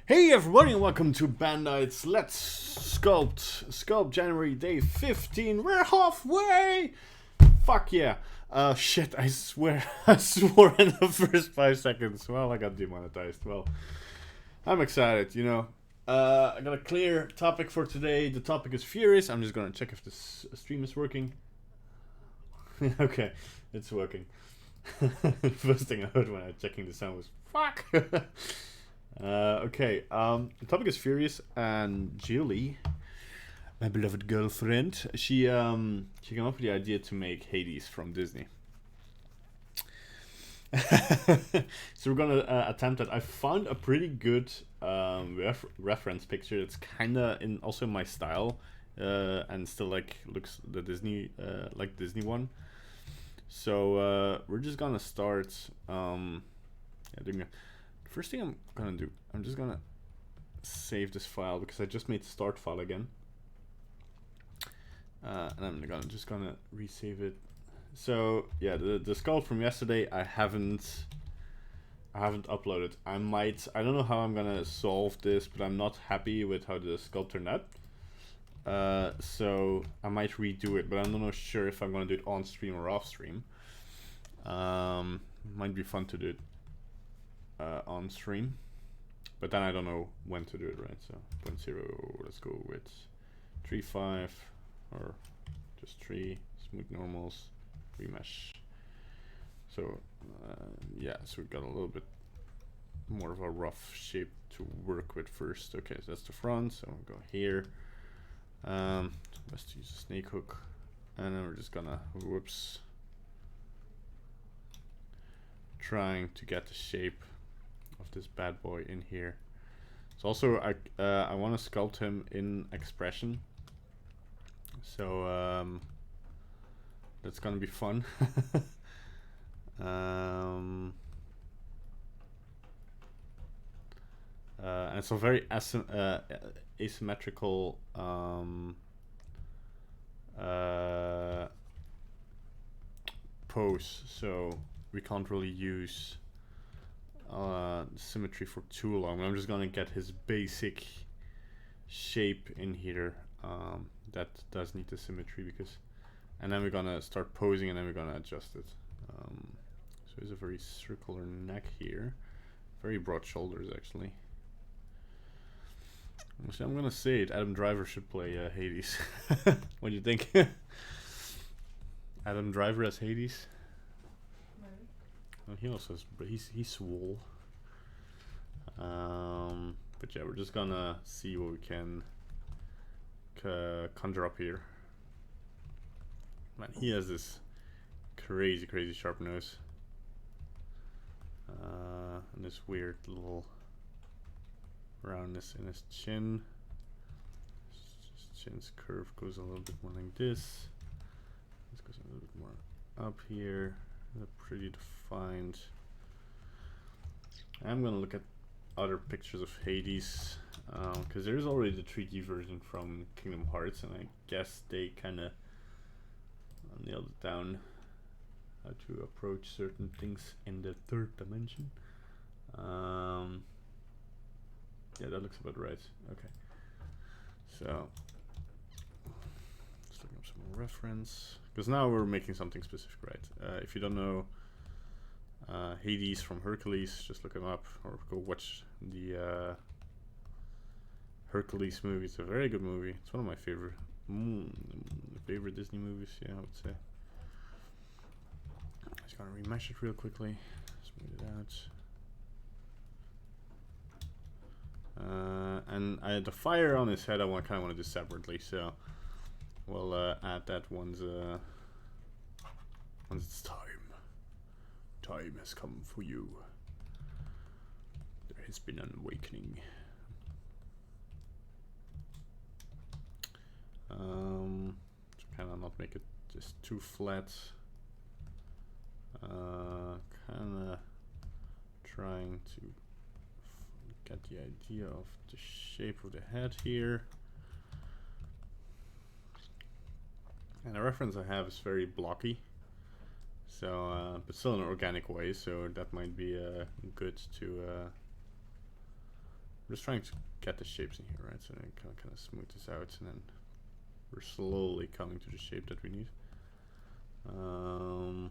Hey everybody and welcome to Bandits. Let's sculpt January day 15. We're halfway. Fuck yeah. Shit, I swear I swore in the first 5 seconds. Well, I got demonetized. Well, I'm excited, you know. I got a clear topic for today. The topic is Furious. I'm just gonna check if this stream is working. Okay, it's working. First thing I heard when I was checking the sound was fuck. Okay, the topic is Furious, and Julie, my beloved girlfriend, she came up with the idea to make Hades from Disney. So we're gonna attempt it. I found a pretty good reference picture that's kinda also in my style, and still looks the Disney Disney one. So we're just gonna start doing a. First thing I'm gonna do, I'm just gonna save this file because I just made the start file again, and I'm just gonna resave it. So yeah, the sculpt from yesterday I haven't uploaded. I don't know how I'm gonna solve this, but I'm not happy with how the sculpt turned out. So I might redo it, but I'm not sure if I'm gonna do it on stream or off stream. Might be fun to do it on stream, but then I don't know when to do it, right? So 0.0, let's go with 3.5 or just 3 smooth normals, remesh. So yeah, so we've got a little bit more of a rough shape to work with first. Okay, so that's the front, so we'll go here. Let's use a snake hook, and then we're just gonna trying to get the shape of this bad boy in here. So also I want to sculpt him in expression, so that's gonna be fun. And it's a very asymmetrical pose, so we can't really use symmetry for too long. I'm just gonna get his basic shape in here. That does need the symmetry and then we're gonna start posing, and then we're gonna adjust it. So there's a very circular neck here, very broad shoulders actually. So I'm gonna say it. Adam Driver should play Hades. What do you think? Adam Driver as Hades. Well, he also has, but he's swole. But yeah, we're just gonna see what we can conjure up here. Man, he has this crazy sharp nose, and this weird little roundness in his chin. His chin's curve goes a little bit more like this. This goes a little bit more up here. They're pretty defined. I'm gonna look at other pictures of Hades, because there's already the 3D version from Kingdom Hearts, and I guess they kind of nailed it down how to approach certain things in the third dimension. Yeah, that looks about right. Okay, so let's look up some more reference, because now we're making something specific, right? If you don't know Hades from Hercules, just look him up or go watch the Hercules movie. It's a very good movie. It's one of my favorite Disney movies, yeah, I would say. I'm just gonna remesh it real quickly, smooth it out. And the fire on his head I kind of want to do separately, so we'll add that once it's time. Time has come for you. There has been an awakening. Kind of not make it just too flat. Kind of trying to get the idea of the shape of the head here. And the reference I have is very blocky. So, but still in an organic way, so that might be good to we're just trying to get the shapes in here, right? So then kind of smooth this out, and then we're slowly coming to the shape that we need. And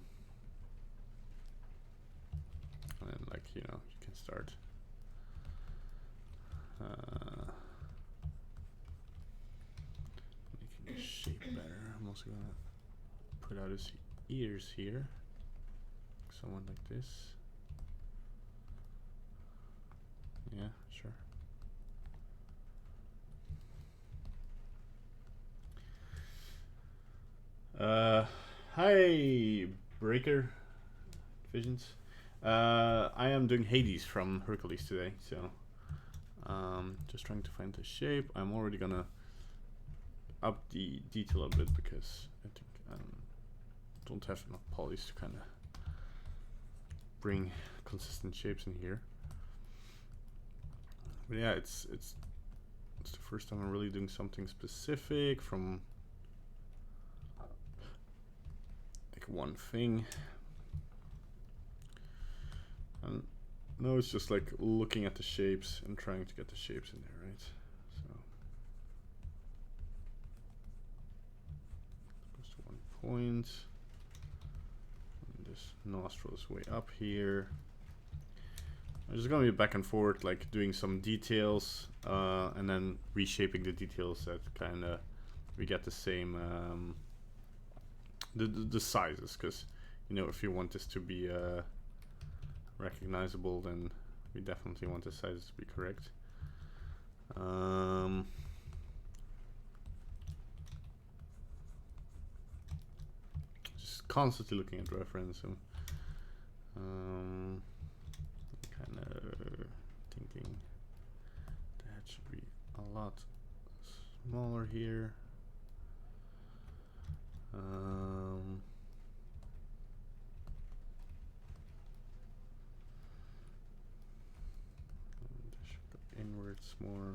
then, like, you know, you can start making the shape better. I'm also gonna put out his ears here, somewhat like this. Yeah, sure. Hi, Breaker Visions. I am doing Hades from Hercules today, so just trying to find the shape. I'm already gonna up the detail a bit because I think I don't have enough polys to kind of bring consistent shapes in here. But yeah, it's the first time I'm really doing something specific from like one thing. And no, it's just like looking at the shapes and trying to get the shapes in there, right? So goes to 1 point. And this nostril is way up here. I'm just gonna be back and forth, like doing some details and then reshaping the details that kind of we get the same the sizes, because you know, if you want this to be recognizable, then we definitely want the sizes to be correct. Just constantly looking at reference and kind of thinking that should be a lot smaller here. Should go inwards more.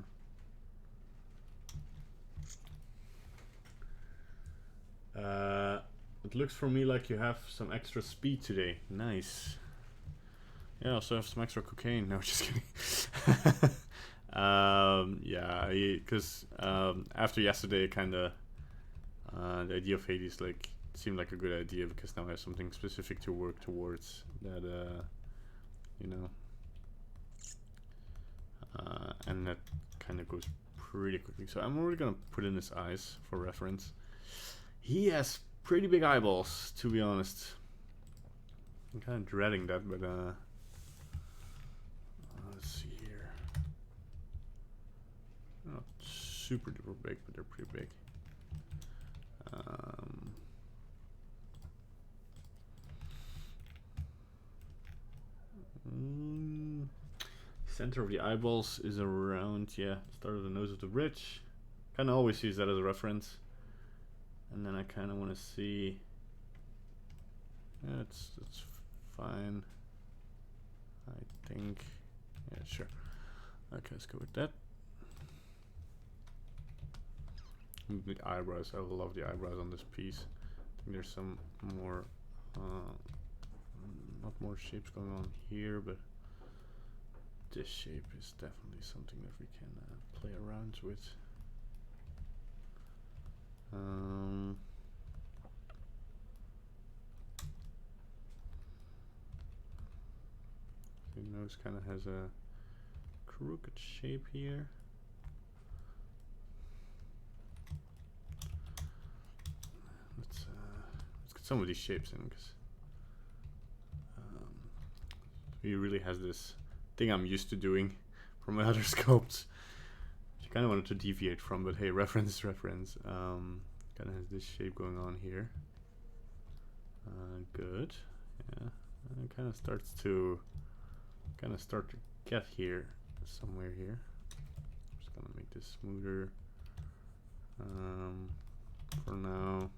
It looks for me like you have some extra speed today. Nice. Yeah, I also have some extra cocaine. No, just kidding. Yeah, because after yesterday, kind of the idea of Hades like seemed like a good idea, because now I have something specific to work towards. That you know, and that kind of goes pretty quickly. So I'm already gonna put in his eyes for reference. He has pretty big eyeballs, to be honest. I'm kind of dreading that, but let's see here. Not super duper big, but they're pretty big. Center of the eyeballs is around, yeah, start of the nose of the bridge. Kind of always use that as a reference. And then I kind of want to see, yeah, it's fine, I think. Yeah, sure. Okay, let's go with that. The eyebrows, I love the eyebrows on this piece. I think there's some more, not more shapes going on here, but this shape is definitely something that we can play around with. The nose kind of has a crooked shape here. Let's get some of these shapes in, because he really has this thing I'm used to doing from my other sculpts. I kind of wanted to deviate from, but hey, reference is reference. Kind of has this shape going on here. Good. Yeah. And it kind of starts to get here somewhere here. Just gonna make this smoother for now.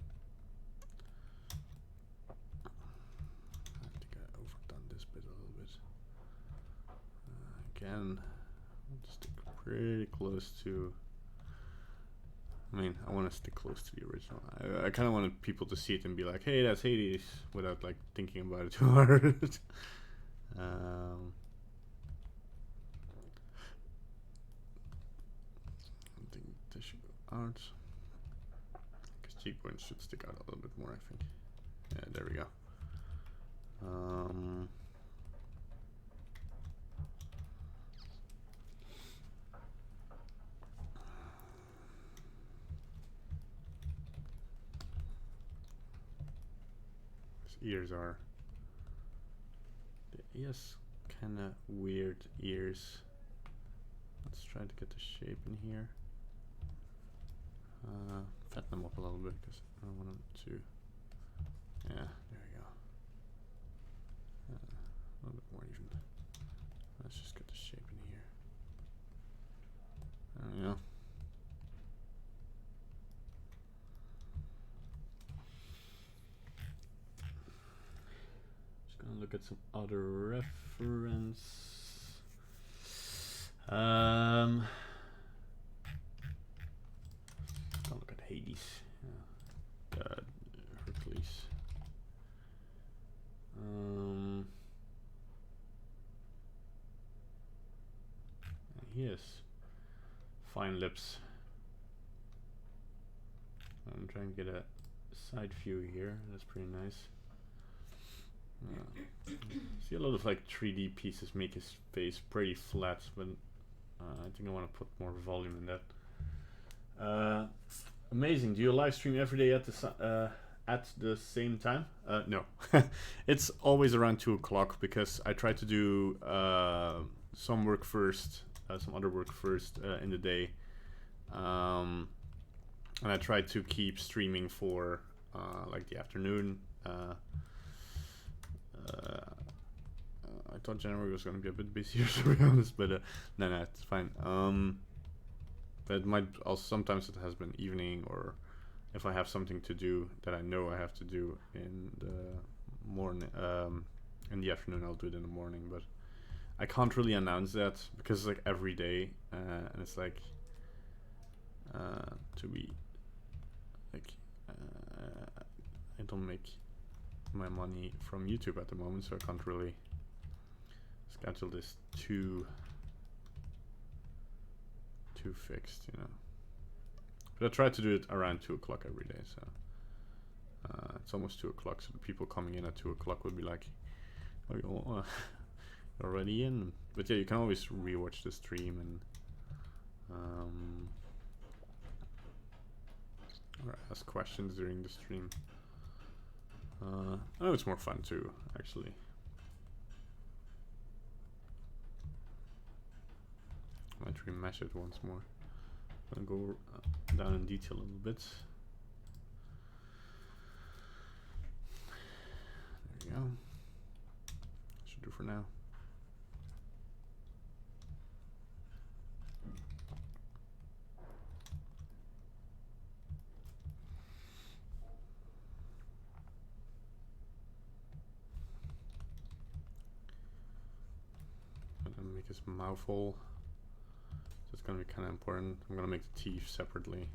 I think I overdone this bit a little bit. Again, I'll just stick pretty close to, I mean, I want to stick close to the original. I kind of wanted people to see it and be like, hey, that's Hades, without like thinking about it too hard. out. Because cheekbones should stick out a little bit more, I think. Yeah, there we go. His ears are... He has kind of weird ears. Let's try to get the shape in here. Fatten them up a little bit because I don't want them to. Yeah, there we go. A little bit more even. Let's just get the shape in here. There we go. Just gonna look at some other reference. Don't look at Hades. Yeah. Hercules. He has fine lips. I'm trying to get a side view here. That's pretty nice. See a lot of like 3D pieces make his face pretty flat, but I think I want to put more volume in that. Amazing. Do you live stream every day at the same time? No. It's always around 2 o'clock because I try to do some work first, some other work first in the day. And I try to keep streaming for like the afternoon. I thought January was going to be a bit busier, to be honest, but no, it's fine. But it might also, sometimes it has been evening, or if I have something to do that I know I have to do in the morning, in the afternoon, I'll do it in the morning. But I can't really announce that because it's like every day, and it's like to be like I don't make my money from YouTube at the moment, so I can't really schedule this too fixed, you know. But I try to do it around 2 o'clock every day, so it's almost 2 o'clock, so the people coming in at 2 o'clock would be like, oh, you're already in. But yeah, you can always rewatch the stream and or ask questions during the stream. Oh, it's more fun too, actually. I might remesh it once more. I'm gonna go down in detail a little bit. There we go. Should do for now. Make his mouth hole. So it's gonna be kind of important. I'm gonna make the teeth separately.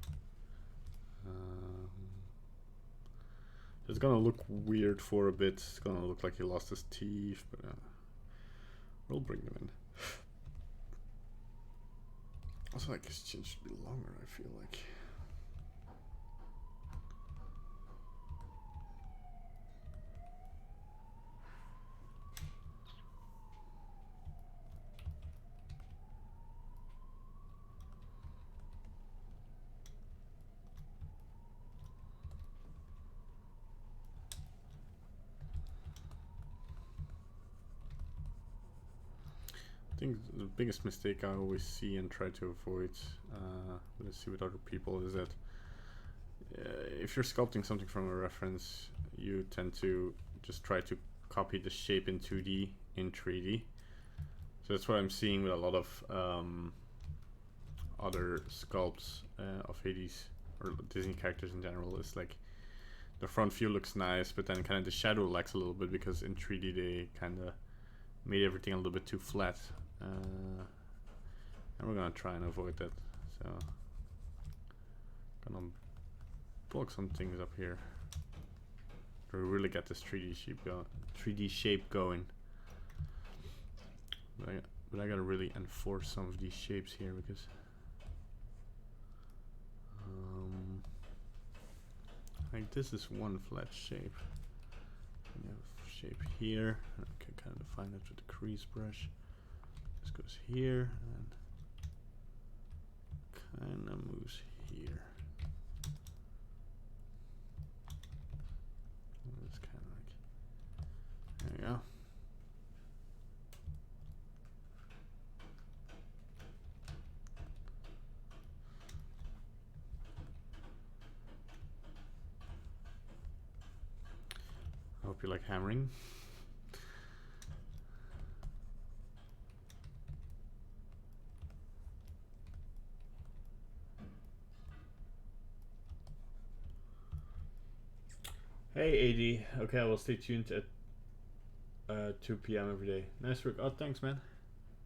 It's gonna look weird for a bit. It's gonna look like he lost his teeth, but we'll bring them in. Also, like his chin should be longer, I feel like. I think the biggest mistake I always see and try to avoid when I see with other people is that if you're sculpting something from a reference, you tend to just try to copy the shape in 2D in 3D. So that's what I'm seeing with a lot of other sculpts of Hades or Disney characters in general. Is like the front view looks nice, but then kind of the shadow lacks a little bit because in 3D they kind of made everything a little bit too flat. And we're gonna try and avoid that. So gonna block some things up here to really get this 3D shape going. But I gotta really enforce some of these shapes here because like this is one flat shape. And you have a shape here. And I can kind of define it with the crease brush. This goes here and kind of moves here. It's kind of like, there you go. I hope you like hammering. Hey AD, okay, I will stay tuned at 2 p.m. every day. Nice work. Oh, thanks, man.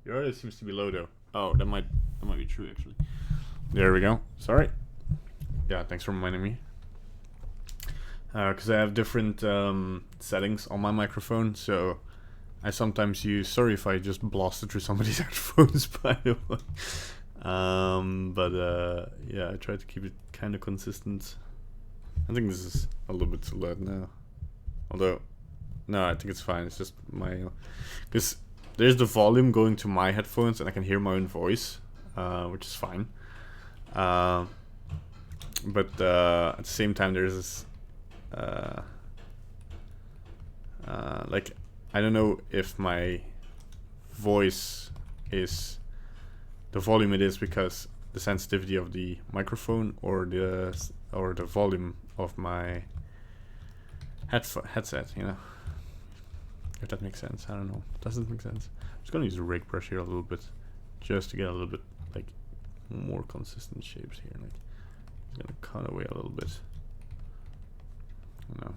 Your order seems to be low though. Oh, that might be true actually. There we go. Sorry. Yeah, thanks for reminding me. Because I have different settings on my microphone, so I sometimes use. Sorry if I just blasted through somebody's headphones, by the way. Yeah, I try to keep it kind of consistent. I think this is a little bit too loud now. Although, no, I think it's fine. It's just my, because there's the volume going to my headphones, and I can hear my own voice, which is fine. But at the same time, there's this. Like, I don't know if my voice is the volume it is because the sensitivity of the microphone or the volume of my headset, you know, if that makes sense. I don't know, doesn't make sense. I'm just gonna use a rake brush here a little bit just to get a little bit like more consistent shapes here. Like, it's gonna cut away a little bit, you know,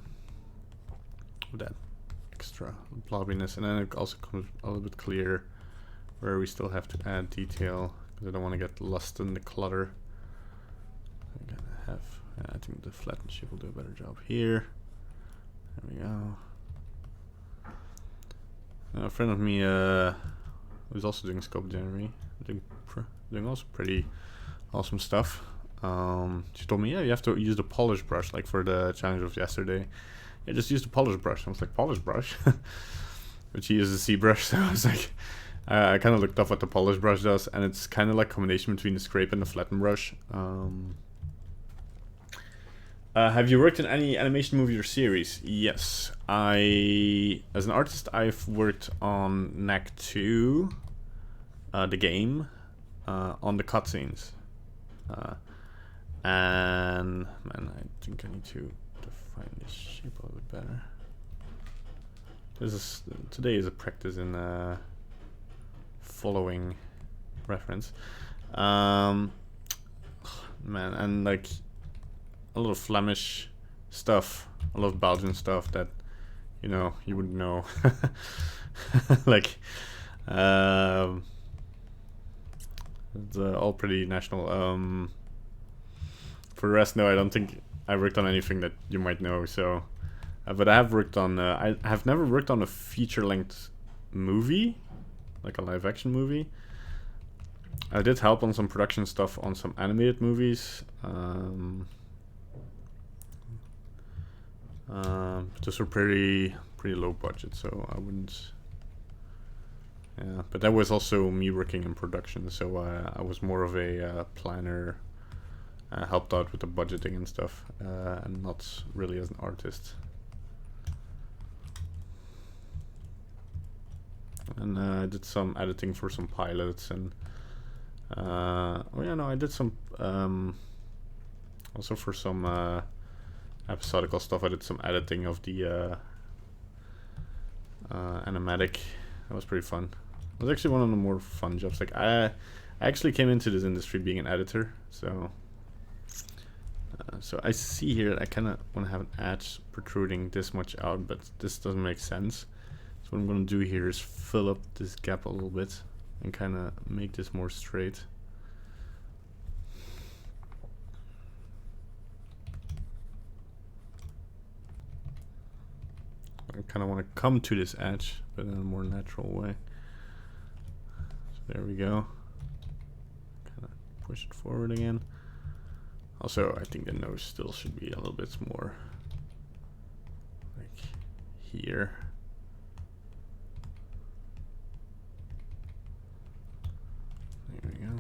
with that extra blobbiness, and then it also comes a little bit clearer where we still have to add detail because I don't want to get lost in the clutter. I'm gonna have, I think the flatten shape will do a better job here. There we go. A friend of me who's also doing SculptJanuary, doing also pretty awesome stuff. She told me, yeah, you have to use the polish brush, like for the challenge of yesterday. Yeah, just use the polish brush. I was like, polish brush? But she uses a ZBrush, so I was like, I kind of looked up what the polish brush does, and it's kind of like a combination between the scrape and the flatten brush. Have you worked in any animation movie or series? Yes. As an artist, I've worked on Knack 2, the game, on the cutscenes. And, man, I think I need to define this shape a little bit better. Today is a practice in following reference. Man, and like a lot of Flemish stuff, a lot of Belgian stuff that, you know, you wouldn't know. Like, it's all pretty national. For the rest, no, I don't think I worked on anything that you might know. So, but I have worked on. I have never worked on a feature-length movie, like a live-action movie. I did help on some production stuff on some animated movies. Those were pretty low budget, so I wouldn't. Yeah, but that was also me working in production, so I was more of a planner. Helped out with the budgeting and stuff, and not really as an artist. And I did some editing for some pilots, and oh yeah, no, I did some also for some episodical stuff. I did some editing of the animatic. That was pretty fun. It was actually one of the more fun jobs. Like, I actually came into this industry being an editor, so so I see here that I kind of want to have an edge protruding this much out, but this doesn't make sense. So what I'm going to do here is fill up this gap a little bit and kind of make this more straight. I kind of want to come to this edge, but in a more natural way. So there we go. Kind of push it forward again. Also, I think the nose still should be a little bit more like here. There we go.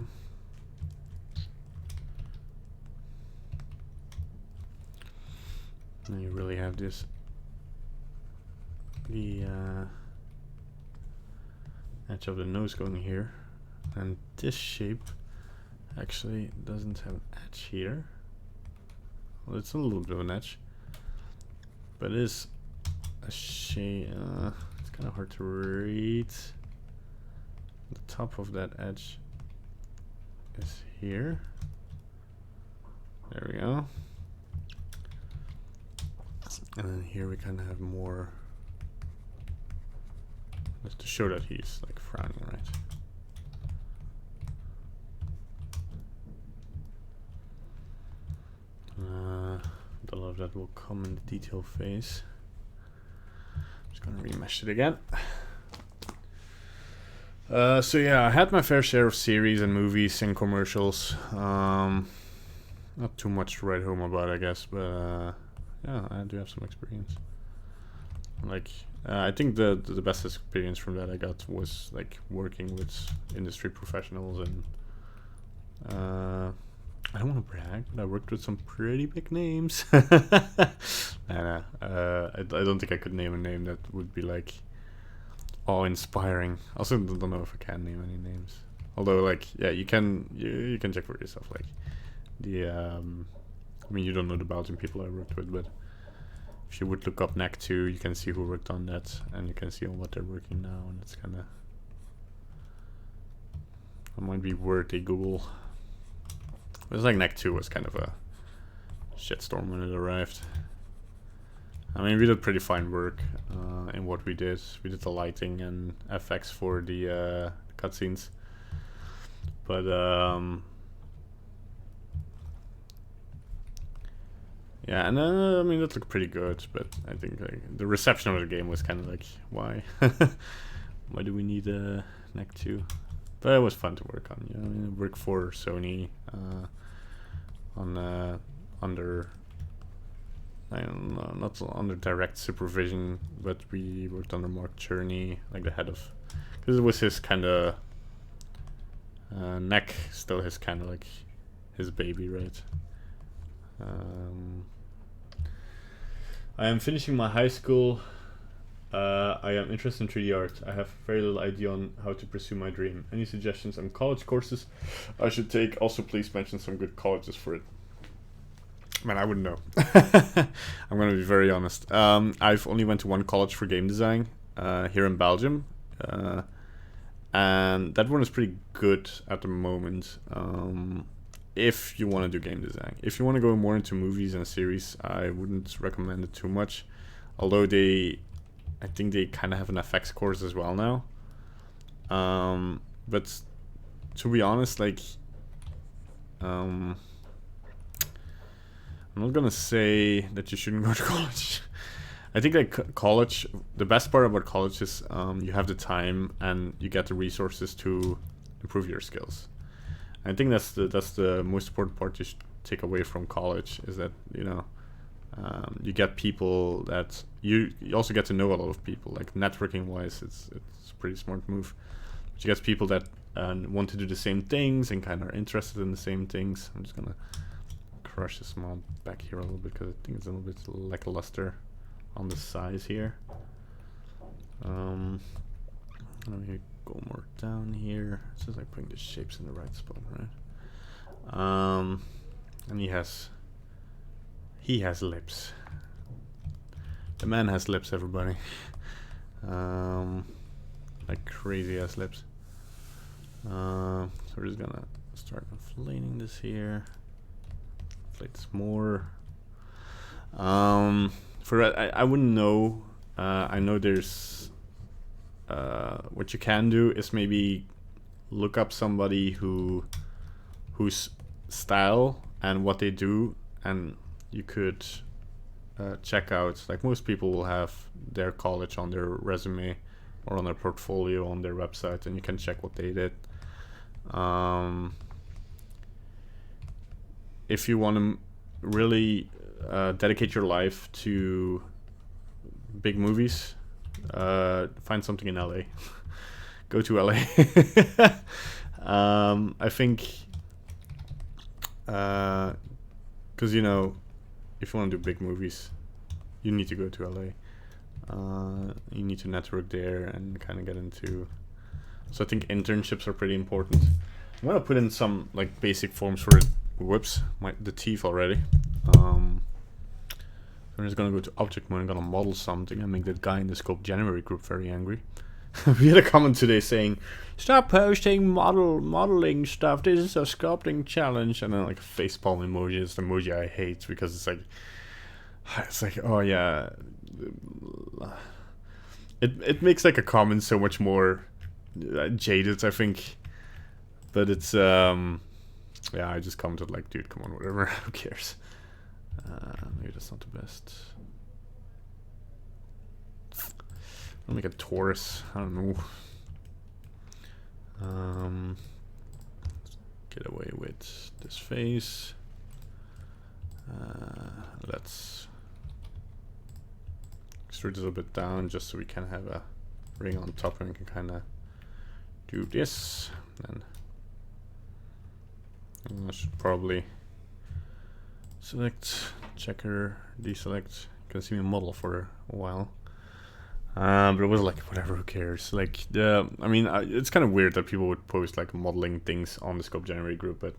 And you really have this, the edge of the nose going here, and this shape actually doesn't have an edge here. Well, it's a little bit of an edge, but it is a shape. It's kind of hard to read. The top of that edge is here. There we go. And then here we kind of have more, just to show that he's like frowning, right? A lot of that will come in the detail phase. I'm just gonna remesh it again. So yeah, I had my fair share of series and movies and commercials. Not too much to write home about, I guess, but yeah, I do have some experience. Like, I think the best experience from that I got was like working with industry professionals, and I don't want to brag, but I worked with some pretty big names. I don't think I could name a name that would be like awe-inspiring. Also, don't know if I can name any names. Although, like, yeah, you can check for yourself. Like, the I mean, you don't know the Belgian people I worked with, but if you would look up Neck 2, you can see who worked on that, and you can see on what they're working now, and it's kind of, it might be worth a Google. It was like Neck 2 was kind of a shitstorm when it arrived. I mean, we did pretty fine work in what we did. We did the lighting and FX for the cutscenes, but yeah, and I mean, that looked pretty good, but I think like, the reception of the game was kind of like, why? Why do we need a Neck 2? But it was fun to work on, you know. I mean, work for Sony on under, I don't know, not under direct supervision, but we worked under Mark Cherney, like the head of, because it was his kind of Neck, still his kind of like his baby, right? I am finishing my high school. I am interested in 3D art. I have very little idea on how to pursue my dream. Any suggestions on college courses I should take? Also, please mention some good colleges for it. Man, I wouldn't know. I'm gonna be very honest. I've only went to one college for game design here in Belgium, and that one is pretty good at the moment. If you want to do game design. If you want to go more into movies and series, I wouldn't recommend it too much. Although I think they kind of have an FX course as well now. But to be honest, like, I'm not gonna say that you shouldn't go to college. I think like college, the best part about college is you have the time and you get the resources to improve your skills. I think that's the most important part you should take away from college, is that, you know, you get people that you also get to know a lot of people. Like, networking wise, it's a pretty smart move. But you get people that want to do the same things and kind of are interested in the same things. I'm just gonna crush this mod back here a little bit because I think it's a little bit lackluster on the size here. Let me go more down here. It's just like putting the shapes in the right spot, right? And he has lips. The man has lips, everybody. Like crazy ass lips. So we're just gonna start inflating this here. Inflate this more. I wouldn't know. I know there's what you can do is maybe look up somebody whose style and what they do, and you could check out, like, most people will have their college on their resume or on their portfolio on their website, and you can check what they did. if you want to really dedicate your life to big movies, find something in LA. Go to LA. I think, because you know, if you want to do big movies, you need to go to LA. You need to network there and kind of get into. So I think internships are pretty important. I'm gonna put in some like basic forms for it. Whoops, the teeth already. I'm just gonna go to object mode and gonna model something and make that guy in the SculptJanuary group very angry. We had a comment today saying, "Stop posting modeling stuff. This is a sculpting challenge." And then like a facepalm emoji is the emoji I hate because it's like, oh yeah, it makes like a comment so much more jaded, I think. But it's yeah, I just commented like, dude, come on, whatever, who cares? Maybe that's not the best. I'll make a torus. I don't know. Get away with this face. Let's extrude this a bit down just so we can have a ring on top and we can kind of do this. And I should probably select, checker, deselect. You can see me model for a while. But it was like, whatever, who cares? Like, I mean, it's kind of weird that people would post like modeling things on the SculptJanuary group, but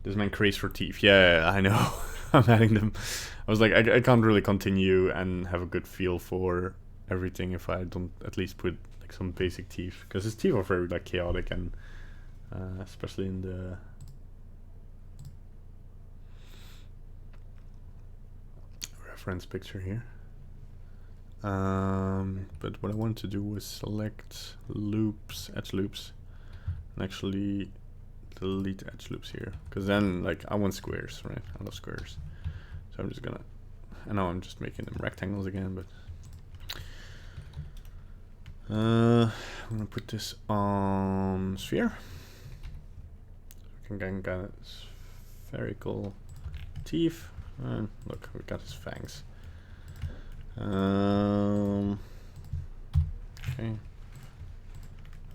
this man craze for teeth. Yeah, I know. I'm adding them. I was like, I can't really continue and have a good feel for everything if I don't at least put like some basic teeth, because his teeth are very like chaotic, and especially in the reference picture here. But what I wanted to do was select loops, edge loops, and actually delete edge loops here, because then like I want squares, right? I love squares, so I'm just gonna. I know I'm just making them rectangles again, but I'm gonna put this on sphere. We can get spherical teeth, and look, we got his fangs.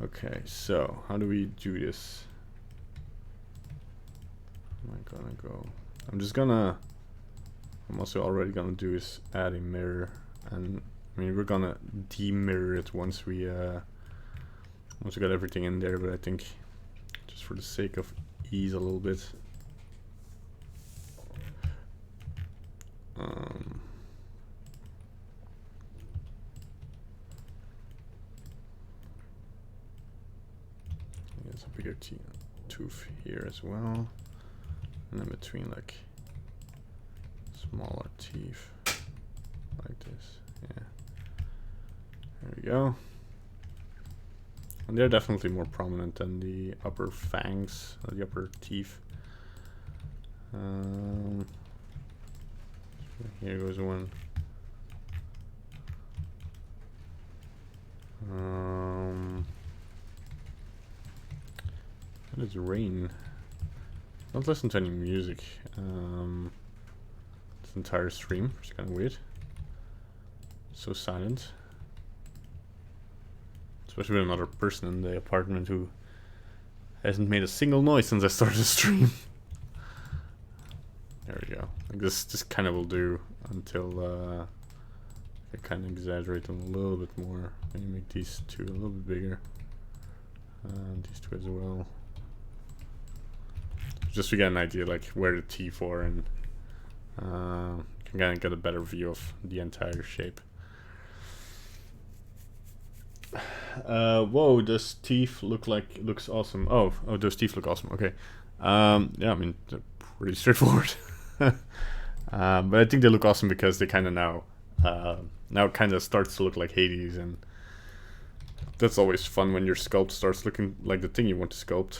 Okay, so how do we do this? Am I gonna go? I'm also already gonna do is add a mirror, and I mean we're gonna demirror it once we got everything in there, but I think just for the sake of ease a little bit, there's a bigger tooth here as well, and then between like smaller teeth like this. Yeah, there we go. And they're definitely more prominent than the upper fangs, or the upper teeth. Here goes one. How does rain? Don't listen to any music. This entire stream, which is kind of weird. So silent. Especially with another person in the apartment who hasn't made a single noise since I started the stream. There we go. Like this kind of will do until I kind of exaggerate them a little bit more. Maybe make these two a little bit bigger. These two as well. Just to get an idea like where the teeth are, and can kind of get a better view of the entire shape. Whoa, does teeth looks awesome. Oh, those teeth look awesome. Okay. Yeah, I mean they're pretty straightforward. But I think they look awesome because they kind of now kind of starts to look like Hades, and that's always fun when your sculpt starts looking like the thing you want to sculpt.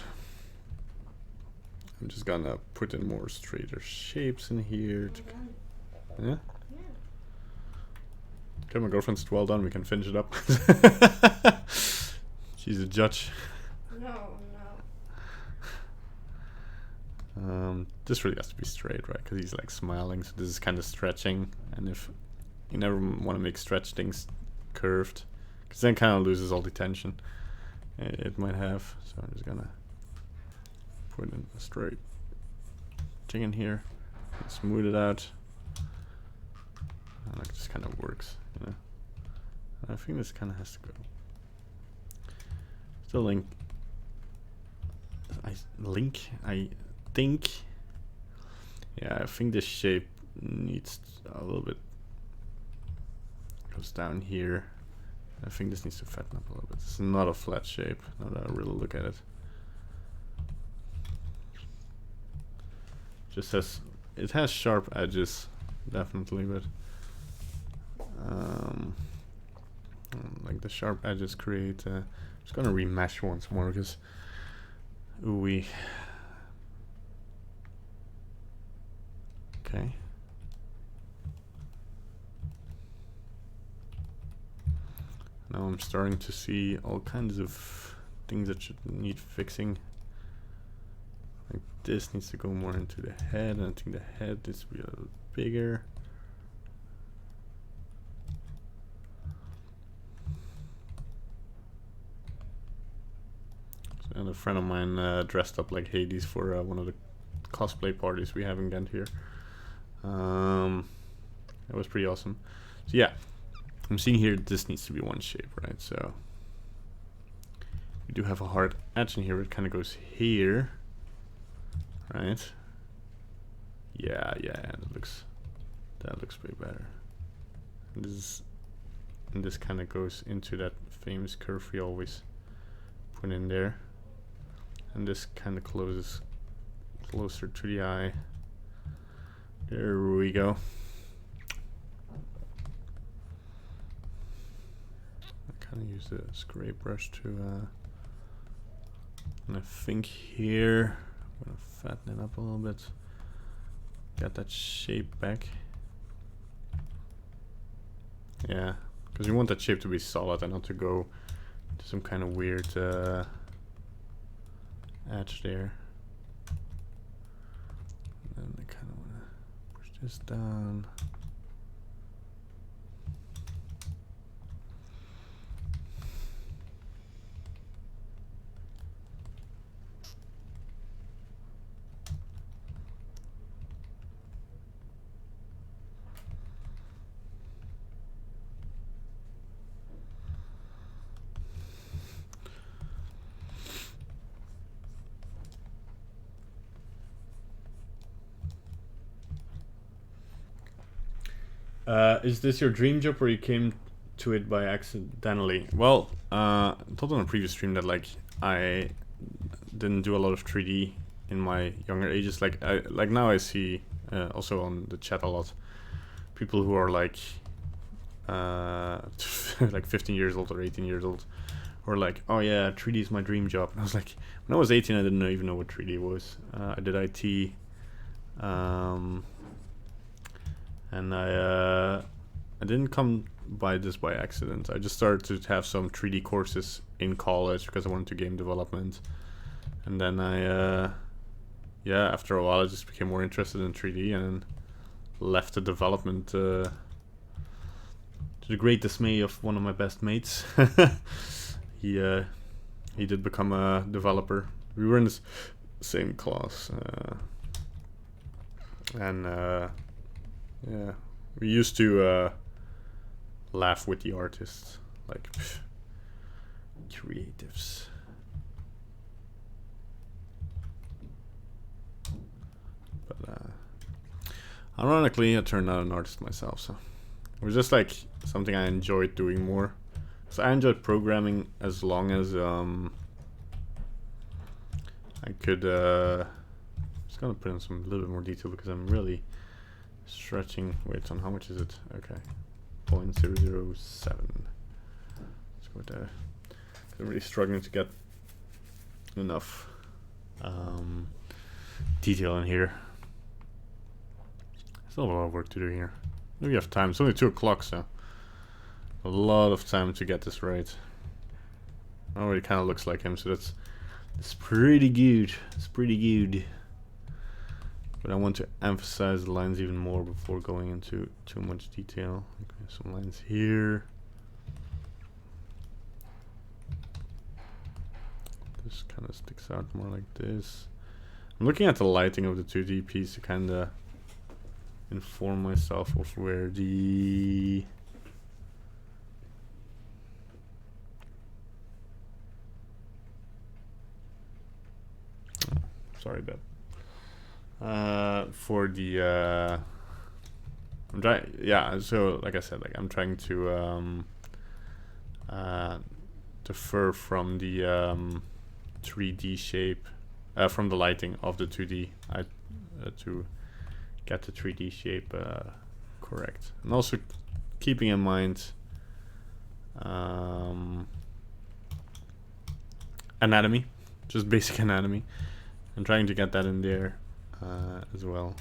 I'm just gonna put in more straighter shapes in here. Yeah? Okay, my girlfriend's well done. We can finish it up. She's a judge. No. This really has to be straight, right? Because he's like smiling, so this is kind of stretching. And if you never want to make stretch things curved, because then kind of loses all the tension it might have. So I'm just gonna put in a straight thing in here, and smooth it out, and it just kind of works, you know. And I think this kind of has to go. Still link. I think. Yeah, I think this shape needs a little bit. Goes down here. I think this needs to fatten up a little bit. It's not a flat shape. Now that I really look at it. Just has, it has sharp edges, definitely, but like the sharp edges create. I'm just gonna remesh once more because we. Okay. Now I'm starting to see all kinds of things that should need fixing. Like this needs to go more into the head, and I think the head needs to be a little bigger. So, and a friend of mine dressed up like Hades for one of the cosplay parties we have in Ghent here. That was pretty awesome. So yeah, I'm seeing here this needs to be one shape, right? So we do have a hard edge in here. It kind of goes here, right? Yeah, that looks way better. And this kind of goes into that famous curve we always put in there, and this kind of closes closer to the eye. There we go. I kind of use the scrape brush to, and I think here I'm gonna fatten it up a little bit. Get that shape back. Yeah, because you want that shape to be solid and not to go to some kind of weird edge there. And I kind of want to push this down. Is this your dream job or you came to it by accidentally? Well, I told on a previous stream that like I didn't do a lot of 3D in my younger ages. Like now I see also on the chat a lot people who are like like 15 years old or 18 years old who are like, oh yeah, 3D is my dream job. And I was like, when I was 18 I didn't even know what 3D was. I did IT. And I didn't come by this by accident. I just started to have some 3D courses in college because I wanted to game development. And then I, yeah, after a while I just became more interested in 3D and left the development to the great dismay of one of my best mates. He did become a developer. We were in the same class. Yeah, we used to laugh with the artists, like creatives. But ironically, I turned out an artist myself, so it was just like something I enjoyed doing more. So I enjoyed programming as long as I could. Just gonna put in some little bit more detail because I'm really stretching. Wait, on how much is it? Okay, 0.007. Let's go with that. I'm really struggling to get enough detail in here. Still have a lot of work to do here. Maybe we have time. It's only 2 o'clock, so a lot of time to get this right. Already kind of looks like him, so that's pretty good. It's pretty good. but I want to emphasize the lines even more before going into too much detail. Okay, some lines here. This kind of sticks out more like this. I'm looking at the lighting of the 2D piece to kind of inform myself of where the sorry that for the I'm trying, yeah, so like I said, like I'm trying to defer from the 3D shape, from the lighting of the 2D to get the 3D shape correct, and also keeping in mind anatomy, just basic anatomy, and trying to get that in there as well,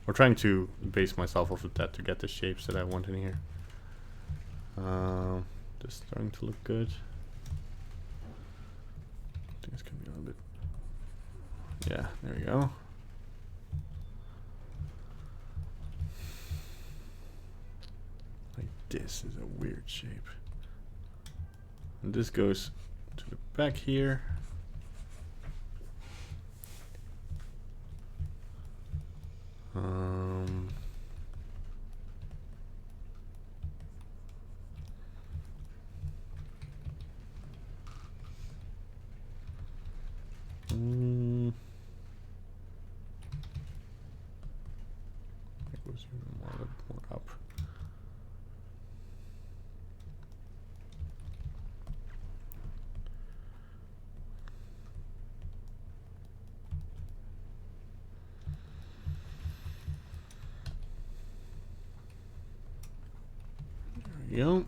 or trying to base myself off of that to get the shapes that I want in here. This is starting to look good. I think it's gonna be a little bit, yeah, there we go. Like this is a weird shape, and this goes to the back here. That goes even more, a little more up. There we go.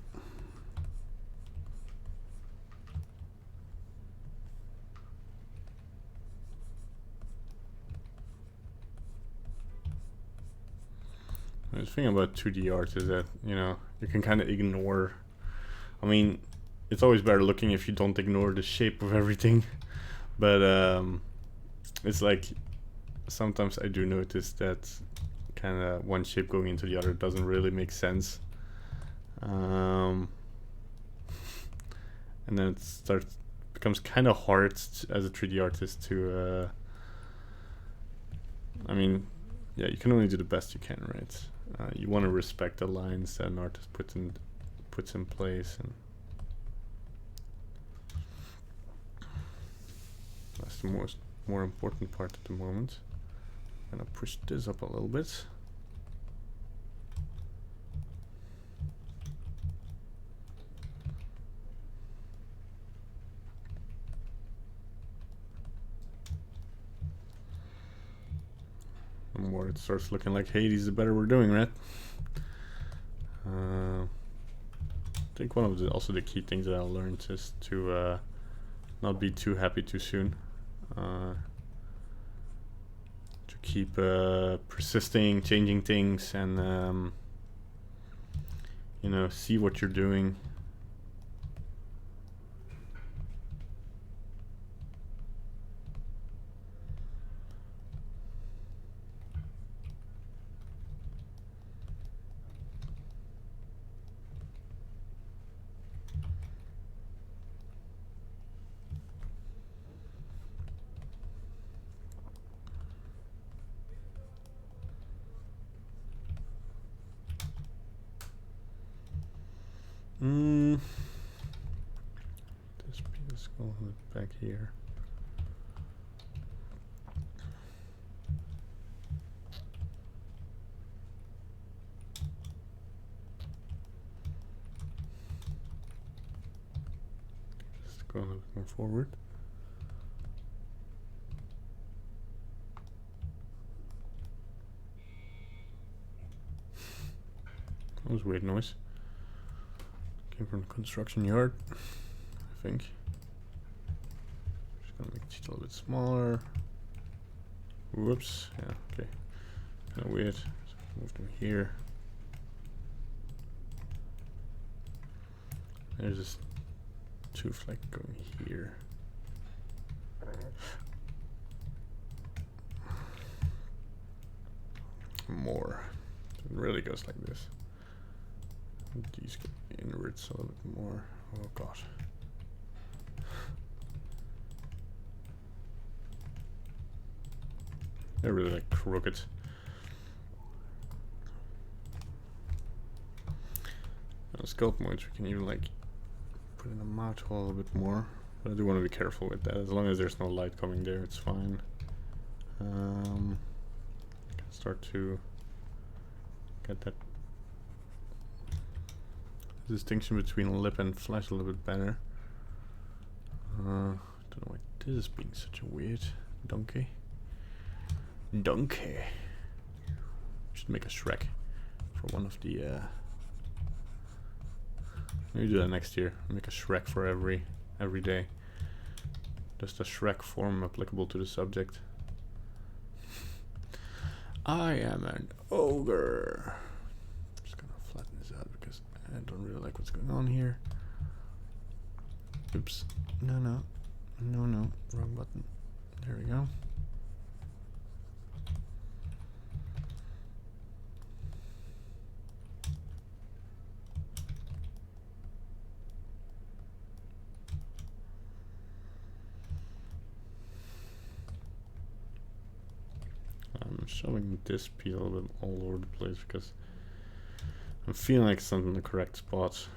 The thing about 2D art is that, you know, you can kind of ignore, I mean, it's always better looking if you don't ignore the shape of everything, but it's like sometimes I do notice that kind of one shape going into the other doesn't really make sense, and then it becomes kind of hard as a 3D artist to I mean, yeah, you can only do the best you can, right? You want to respect the lines that an artist puts in place, and that's the more important part at the moment. I'm gonna push this up a little bit. The more it starts looking like Hades, the better we're doing, right? I think one of the also the key things that I learned is to not be too happy too soon. To keep persisting, changing things, and you know, see what you're doing. This piece going back here. Just go a little bit more forward. That was a weird noise. Came from the construction yard, I think. Just gonna make it a little bit smaller. Whoops. Yeah, okay. Kind of weird. So move them here. There's this tooth like going here. more. It really goes like this. These go inwards a little bit more. Oh god. They're really like crooked. On sculpt modes, we can even like put in the mouth hole a little bit more. But I do want to be careful with that. As long as there's no light coming there, it's fine. I can start to get that distinction between lip and flesh a little bit better. Don't know why this is being such a weird donkey. Donkey. Should make a Shrek for one of the. Maybe do that next year. Make a Shrek for every day. Just a Shrek form applicable to the subject. I am an ogre. Just gonna flatten this out because I don't really like what's going on here. Oops. No. Wrong button. There we go. I'm showing this piece a little bit all over the place because I'm feeling like it's not in the correct spot.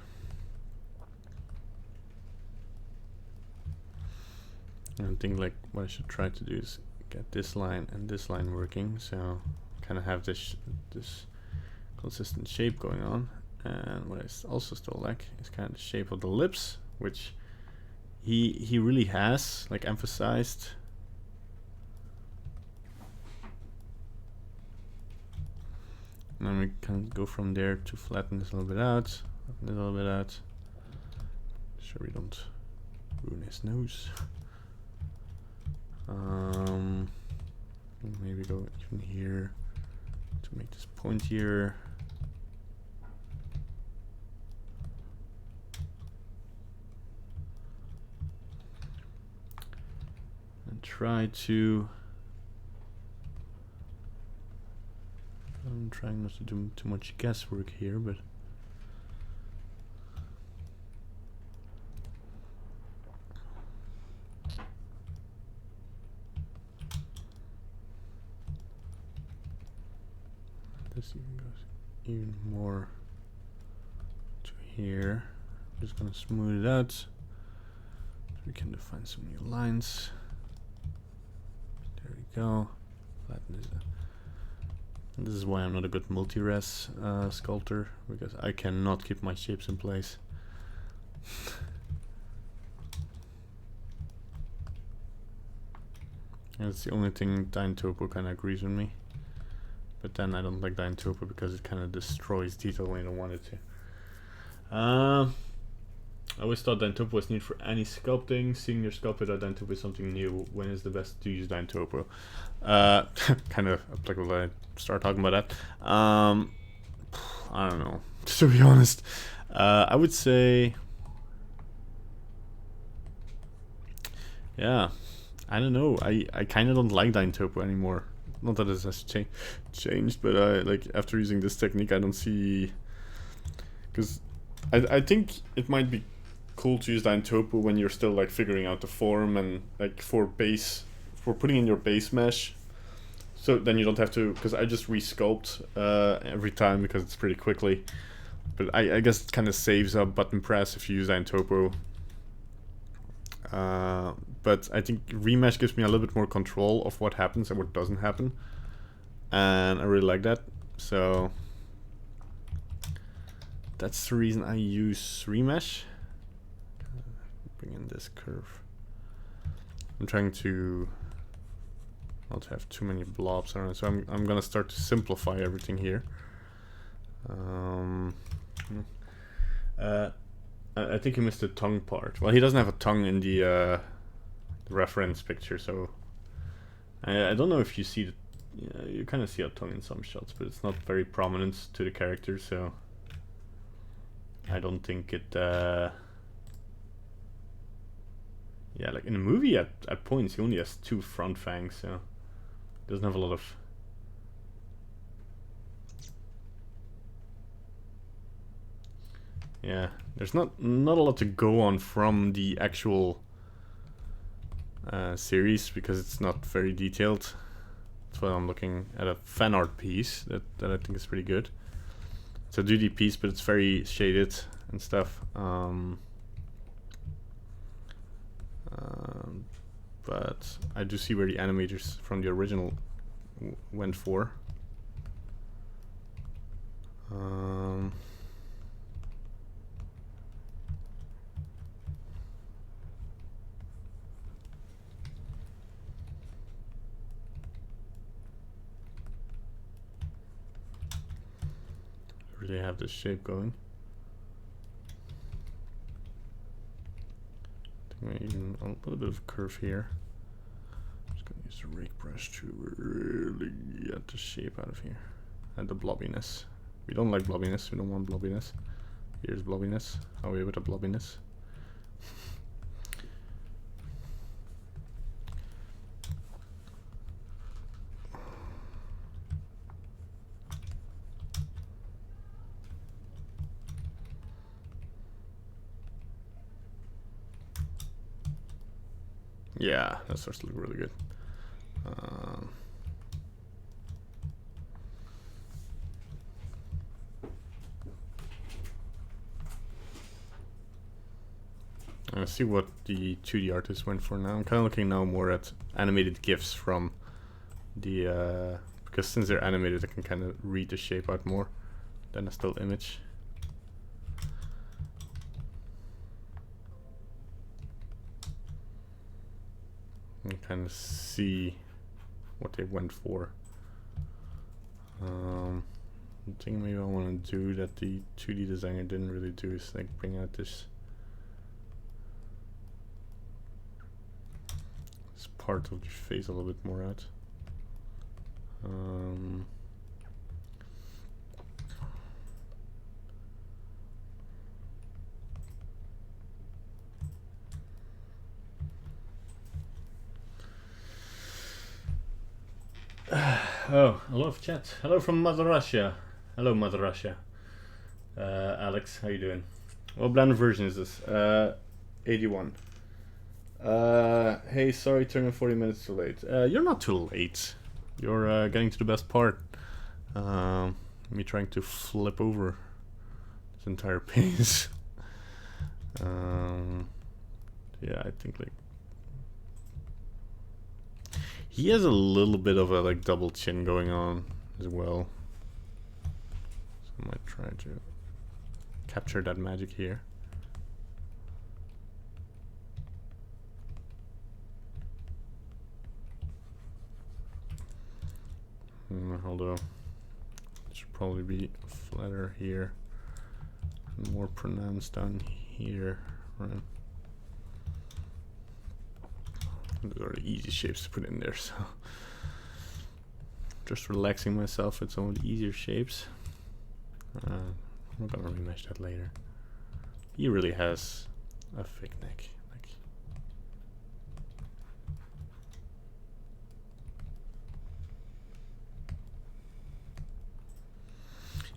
And I think like what I should try to do is get this line and this line working, so kind of have this consistent shape going on. And what I also still like is kind of the shape of the lips, which he really has like emphasized. And then we can go from there to flatten this a little bit out, flatten this a little bit out. Sure we don't ruin his nose. Maybe go even here to make this pointier. And try to. I'm trying not to do too much guesswork here, but this even goes even more to here. I'm just gonna smooth it out so we can define some new lines. There we go. Flatten this. This is why I'm not a good multi-res sculptor, because I cannot keep my shapes in place. That's the only thing Topo kind of agrees with me. But then I don't like Topo because it kind of destroys detail when you don't want it to. I always thought Topo was needed for any sculpting. Seeing your sculpt without Topo is something new. When is the best to use Topo? Kind of applicable that I start talking about that. I don't know, to be honest. I would say, yeah, I don't know. I kind of don't like Topo anymore. Not that it has changed, but like after using this technique, I don't see, because I think it might be cool to use Topo when you're still like figuring out the form and like for putting in your base mesh. So then you don't have to, because I just resculpt every time because it's pretty quickly. But I guess it kind of saves up button press if you use Topo. But I think remesh gives me a little bit more control of what happens and what doesn't happen. And I really like that. So that's the reason I use remesh. Bring in this curve. I'm trying to not have too many blobs around, so I'm gonna start to simplify everything here. I think he missed the tongue part. Well, he doesn't have a tongue in the reference picture, so I don't know if you see the, you kind of see a tongue in some shots, but it's not very prominent to the character, so I don't think it. Yeah, like in the movie at points he only has 2 front fangs, so he doesn't have a lot of yeah, there's not a lot to go on from the actual series because it's not very detailed. That's why I'm looking at a fan art piece that I think is pretty good. It's a 2D piece, but it's very shaded and stuff. But I do see where the animators from the original went for. Really have this shape going. I think even a little bit of curve here. Just gonna use the rake brush to really get the shape out of here and the blobbiness. We don't like blobbiness. We don't want blobbiness. Here's blobbiness. Away with the blobbiness. Yeah, that starts to look really good. Let's see what the 2D artist went for now. I'm kind of looking now more at animated GIFs from the because since they're animated, I can kind of read the shape out more than a still image. And kind of see what they went for. The thing maybe I want to do that the 2D designer didn't really do is like bring out this part of the face a little bit more out. Oh, a lot of chat. Hello from Mother Russia. Hello, Mother Russia. Alex, how you doing? What blender version is this? 81. Hey, sorry, turning 40 minutes too late. You're not too late. You're getting to the best part. Me trying to flip over this entire piece. Yeah, I think like he has a little bit of a like double chin going on as well. So I might try to capture that magic here. Although it should probably be flatter here, more pronounced down here, right? Those are the easy shapes to put in there, so just relaxing myself with some of the easier shapes. I'm gonna remesh that later. He really has a thick neck. Like,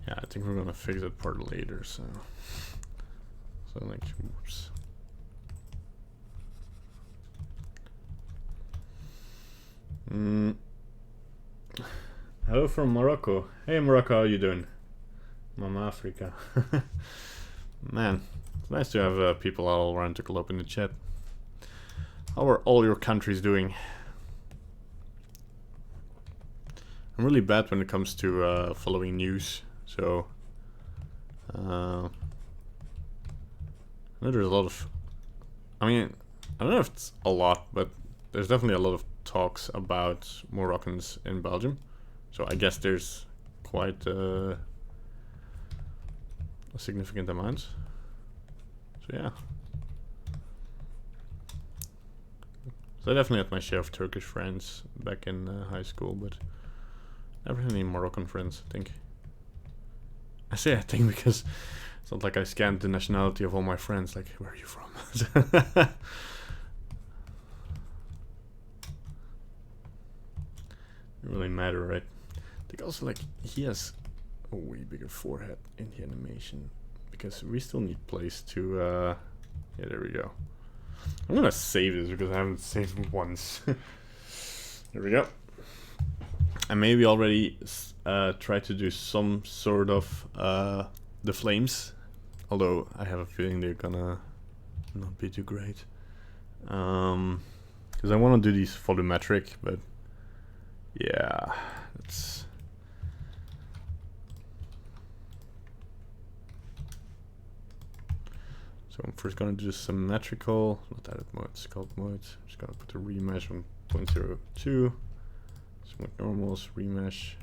yeah, I think we're gonna fix that part later. So like, whoops. Hello from Morocco. Hey Morocco, how you doing? Mama Africa. Man, it's nice to have people all around the globe in the chat. How are all your countries doing? I'm really bad when it comes to following news, so I know there's a lot of, I mean, I don't know if it's a lot, but there's definitely a lot of talks about Moroccans in Belgium, so I guess there's quite a significant amount. So yeah, so I definitely had my share of Turkish friends back in high school, but never had any Moroccan friends, I think. I say I think because it's not like I scanned the nationality of all my friends, like, where are you from? Doesn't really matter, right? I think also, like, he has a way bigger forehead in the animation because we still need place to, yeah, there we go. I'm gonna save this because I haven't saved it once. There we go. I maybe already try to do some sort of the flames, although I have a feeling they're gonna not be too great. Because I want to do these volumetric, but yeah, it's. So I'm first gonna do the symmetrical, not edit mode, sculpt mode. I'm just gonna put the remesh on 0.02. Smooth normals, remesh.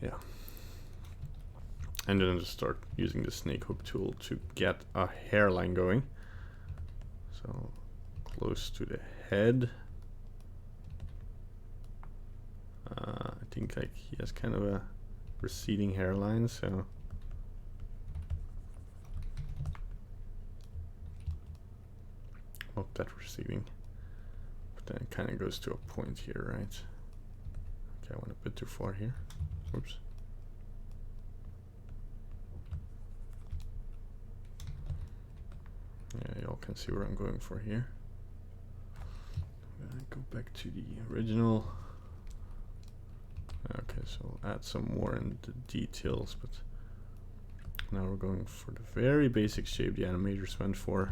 Yeah. And then just start using the snake hook tool to get a hairline going. So close to the head. I think like he has kind of a receding hairline, so not that receding, but then it kind of goes to a point here, right? Okay, I went a bit too far here. Oops. Yeah, y'all can see where I'm going for here. I'm gonna go back to the original. Okay, so I'll add some more in the details, but now we're going for the very basic shape the animators went for.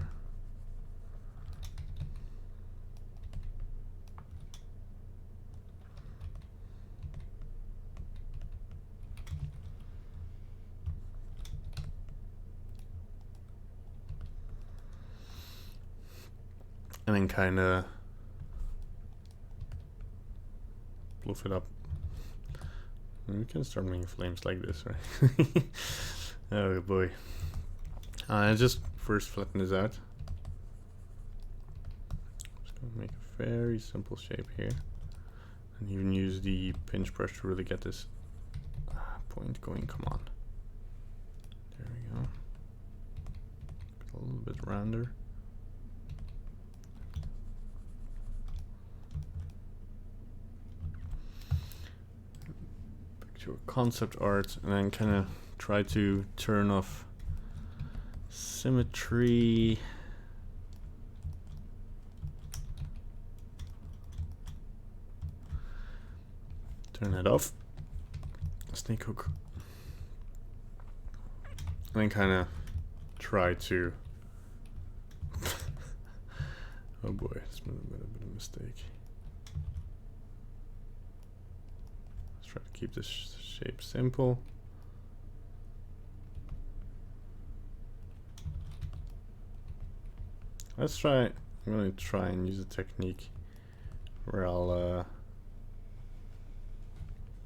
And then kind of fluff it up. And we can start making flames like this, right? Oh boy. Just first flatten this out. Just gonna make a very simple shape here. And even use the pinch brush to really get this point going. Come on. There we go. A little bit rounder. Concept art, and then kind of try to turn off symmetry. Turn it off. Snake hook. And then kind of try to. Oh boy, it's been a bit of a mistake. Try to keep this shape simple. Let's try. I'm going to try and use a technique where I'll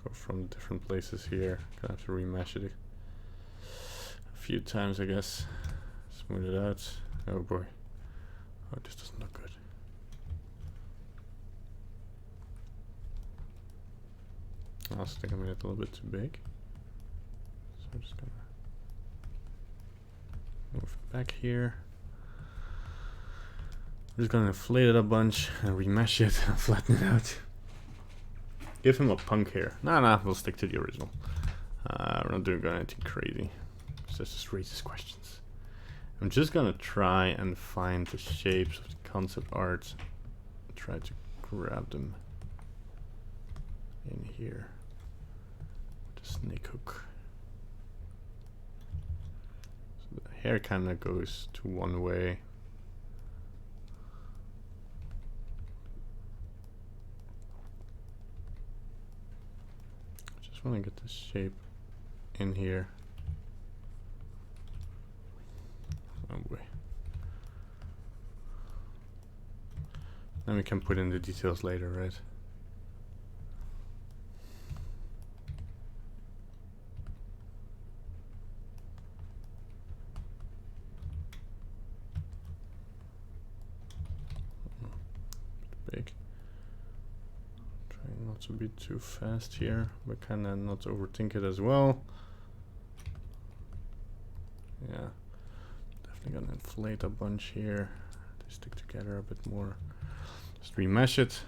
go from different places here. Gonna have to remesh it a few times, I guess. Smooth it out. Oh boy. Oh, this doesn't look good. I also think I made it a little bit too big. So I'm just gonna move it back here. I'm just gonna inflate it a bunch and remesh it and flatten it out. Give him a punk hair. Nah, we'll stick to the original. We're not doing anything crazy. So just raises questions. I'm just gonna try and find the shapes of the concept art. Try to grab them in here. Snake hook. So the hair kind of goes to one way. Just want to get this shape in here. Oh boy. Then we can put in the details later, right? Big. Trying not to be too fast here, but kind of not overthink it as well. Yeah, definitely gonna inflate a bunch here. They stick together a bit more. Just remesh it.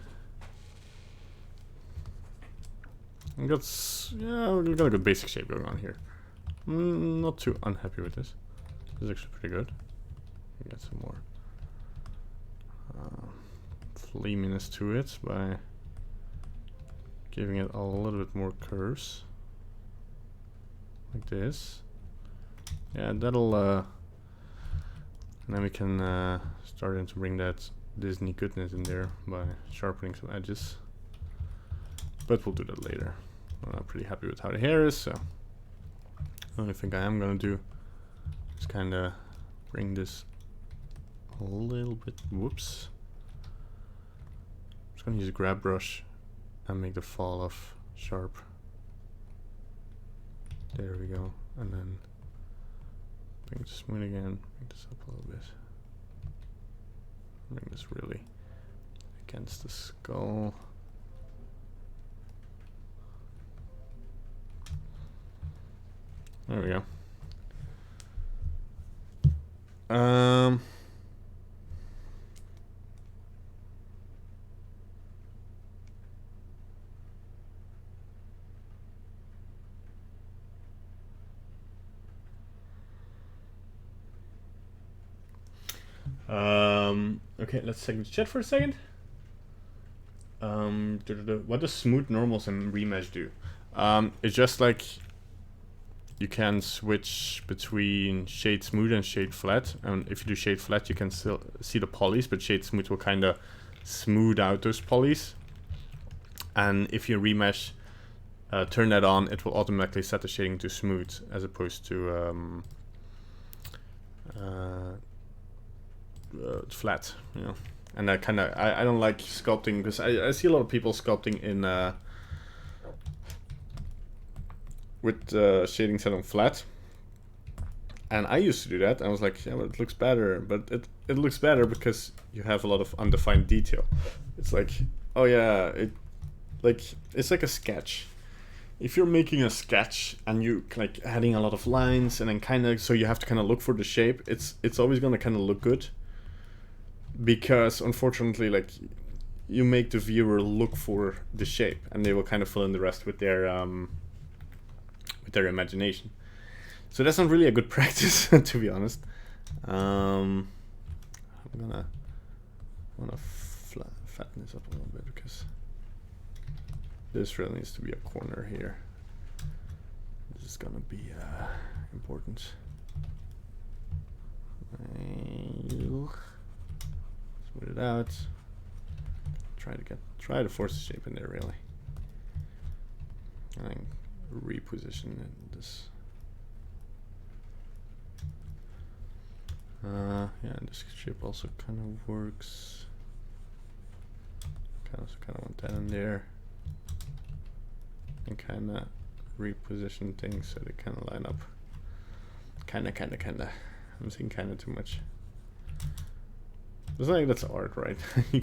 And got, yeah, we got a good basic shape going on here. Not too unhappy with this. This is actually pretty good. Get some more flaminess to it by giving it a little bit more curves, like this. Yeah, that'll. And then we can start to bring that Disney goodness in there by sharpening some edges. But we'll do that later. I'm pretty happy with how the hair is, so the only thing I am gonna do is kind of bring this a little bit. Whoops. I'm just gonna use a grab brush and make the fall off sharp. There we go. And then bring it to smooth again. Bring this up a little bit. Bring this really against the skull. There we go. Okay, let's check the chat for a second. What does smooth normals and remesh do? It's just like you can switch between shade smooth and shade flat, and if you do shade flat you can still see the polys, but shade smooth will kind of smooth out those polys. And if you remesh, turn that on, it will automatically set the shading to smooth as opposed to flat, you know. And I kind of I don't like sculpting because I see a lot of people sculpting in with shading set on flat, and I used to do that. I was like, yeah, but it looks better. But it looks better because you have a lot of undefined detail. It's like, oh yeah, it's like a sketch. If you're making a sketch and you like adding a lot of lines and then kind of, so you have to kind of look for the shape. It's always gonna kind of look good, because unfortunately, like, you make the viewer look for the shape and they will kind of fill in the rest with their imagination. So that's not really a good practice, to be honest. I'm gonna fatten this up a little bit because this really needs to be a corner here. This is gonna be important. Smooth it out. Try to force the shape in there, really. And then reposition this. Yeah, and this shape also kind of works. Kind of want that in there, and kind of reposition things so they kind of line up. Kind of. I'm saying kind of too much. It's like that's art, right? you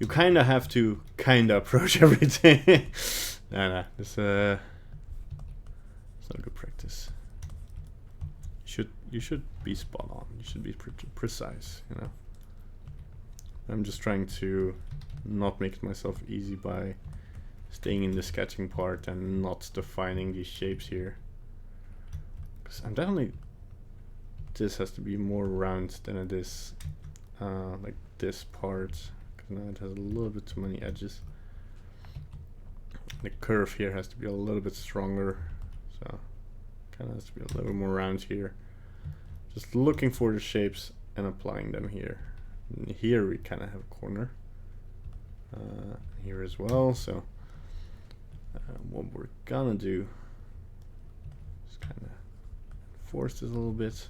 kind of have to kind of approach everything. Nah, it's not a good practice. You should be spot on. You should be precise, you know. I'm just trying to not make it myself easy by staying in the sketching part and not defining these shapes here. Because I'm definitely, this has to be more round than it is like this part, because now it has a little bit too many edges. The curve here has to be a little bit stronger, so kind of has to be a little more round here. Just looking for the shapes and applying them here. And here we kind of have a corner, here as well. So what we're gonna do is kind of force this a little bit.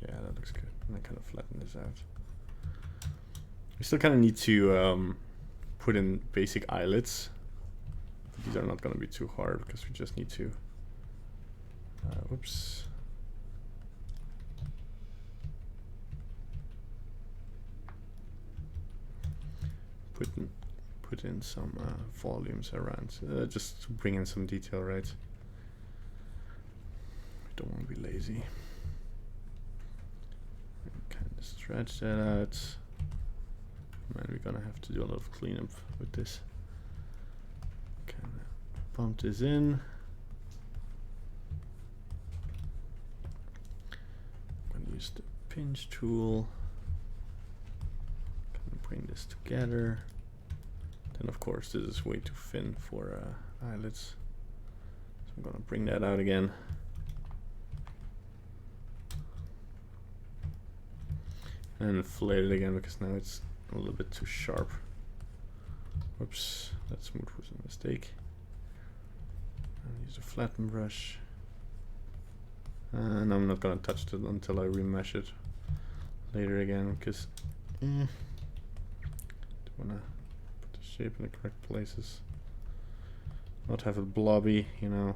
Yeah, that looks good. And I kind of flatten this out. We still kind of need to put in basic eyelids. These are not going to be too hard because we just need to. Whoops. Put in some volumes around, just to bring in some detail, right? We don't want to be lazy. Kind of stretch that out. And we're gonna have to do a lot of cleanup with this. Kind of bump this in. I'm gonna use the pinch tool. Bring this together. Then of course this is way too thin for eyelids, so I'm gonna bring that out again. And inflate it again because now it's a little bit too sharp. Whoops, that smooth was a mistake. I'll use a flatten brush. And I'm not gonna touch it until I remesh it later again because wanna put the shape in the correct places, not have it blobby, you know.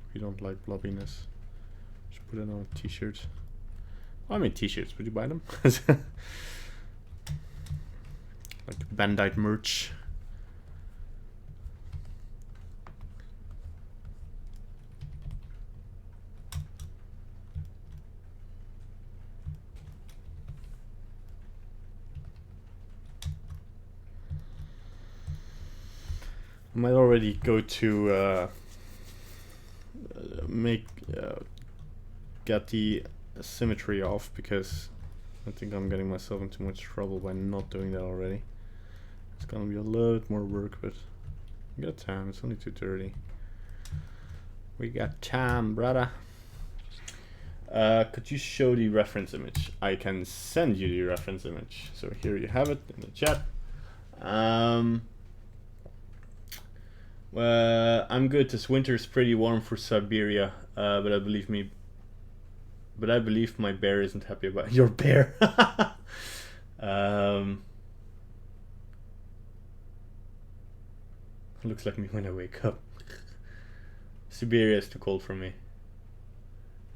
If you don't like blobbiness, just put it on a t-shirt. Well, I mean t-shirts, would you buy them? Like Bandite merch. I might already go to get the symmetry off because I think I'm getting myself into much trouble by not doing that already. It's gonna be a little bit more work, but we got time. It's only 2:30. We got time, brother. Could you show the reference image? I can send you the reference image. So here you have it in the chat. I'm good. This winter is pretty warm for Siberia, but I believe my bear isn't happy about your bear. Looks like me when I wake up. Siberia is too cold for me.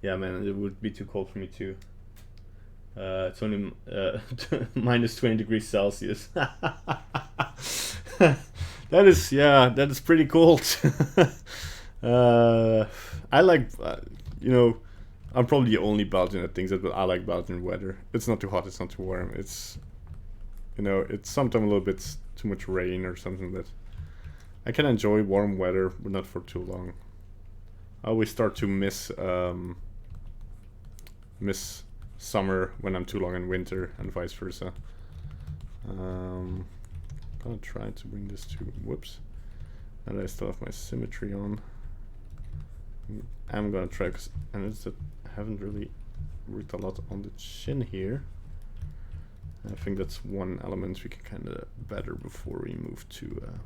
Yeah, man, it would be too cold for me too. It's only minus 20 degrees Celsius. That is pretty cold. I like, you know, I'm probably the only Belgian that thinks that, but I like Belgian weather. It's not too hot, it's not too warm. It's, you know, it's sometimes a little bit too much rain or something, but I can enjoy warm weather, but not for too long. I always start to miss summer when I'm too long in winter, and vice versa. I'm gonna try to bring this to, whoops, and I still have my symmetry on. I'm gonna try, and it's that I haven't really worked a lot on the chin here. I think that's one element we can kind of better before we move to. I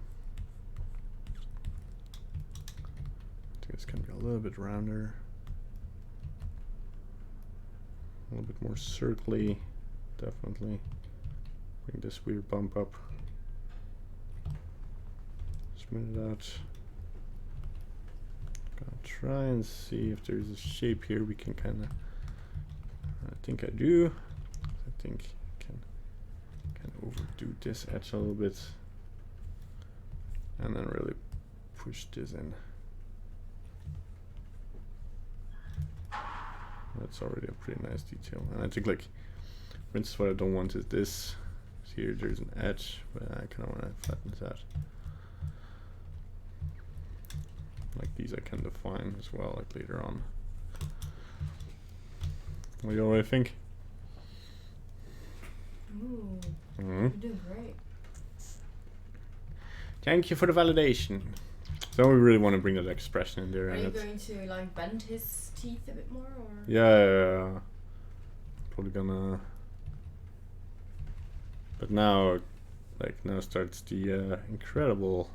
think it's gonna be a little bit rounder, a little bit more circly, definitely. Bring this weird bump up. Smooth it out. Gonna try and see if there's a shape here we can kind of. I think I do. I think I can overdo this edge a little bit, and then really push this in. That's already a pretty nice detail, and I think, like, for instance, what I don't want is this. Here, there's an edge, but I kind of want to flatten this out. Like these I can define as well, like later on. What do you already think? Ooh, you're doing great. Thank you for the validation. So we really want to bring that expression in there. Are and you going to like bend his teeth a bit more, or? Yeah. Probably gonna. But now, like now starts the incredible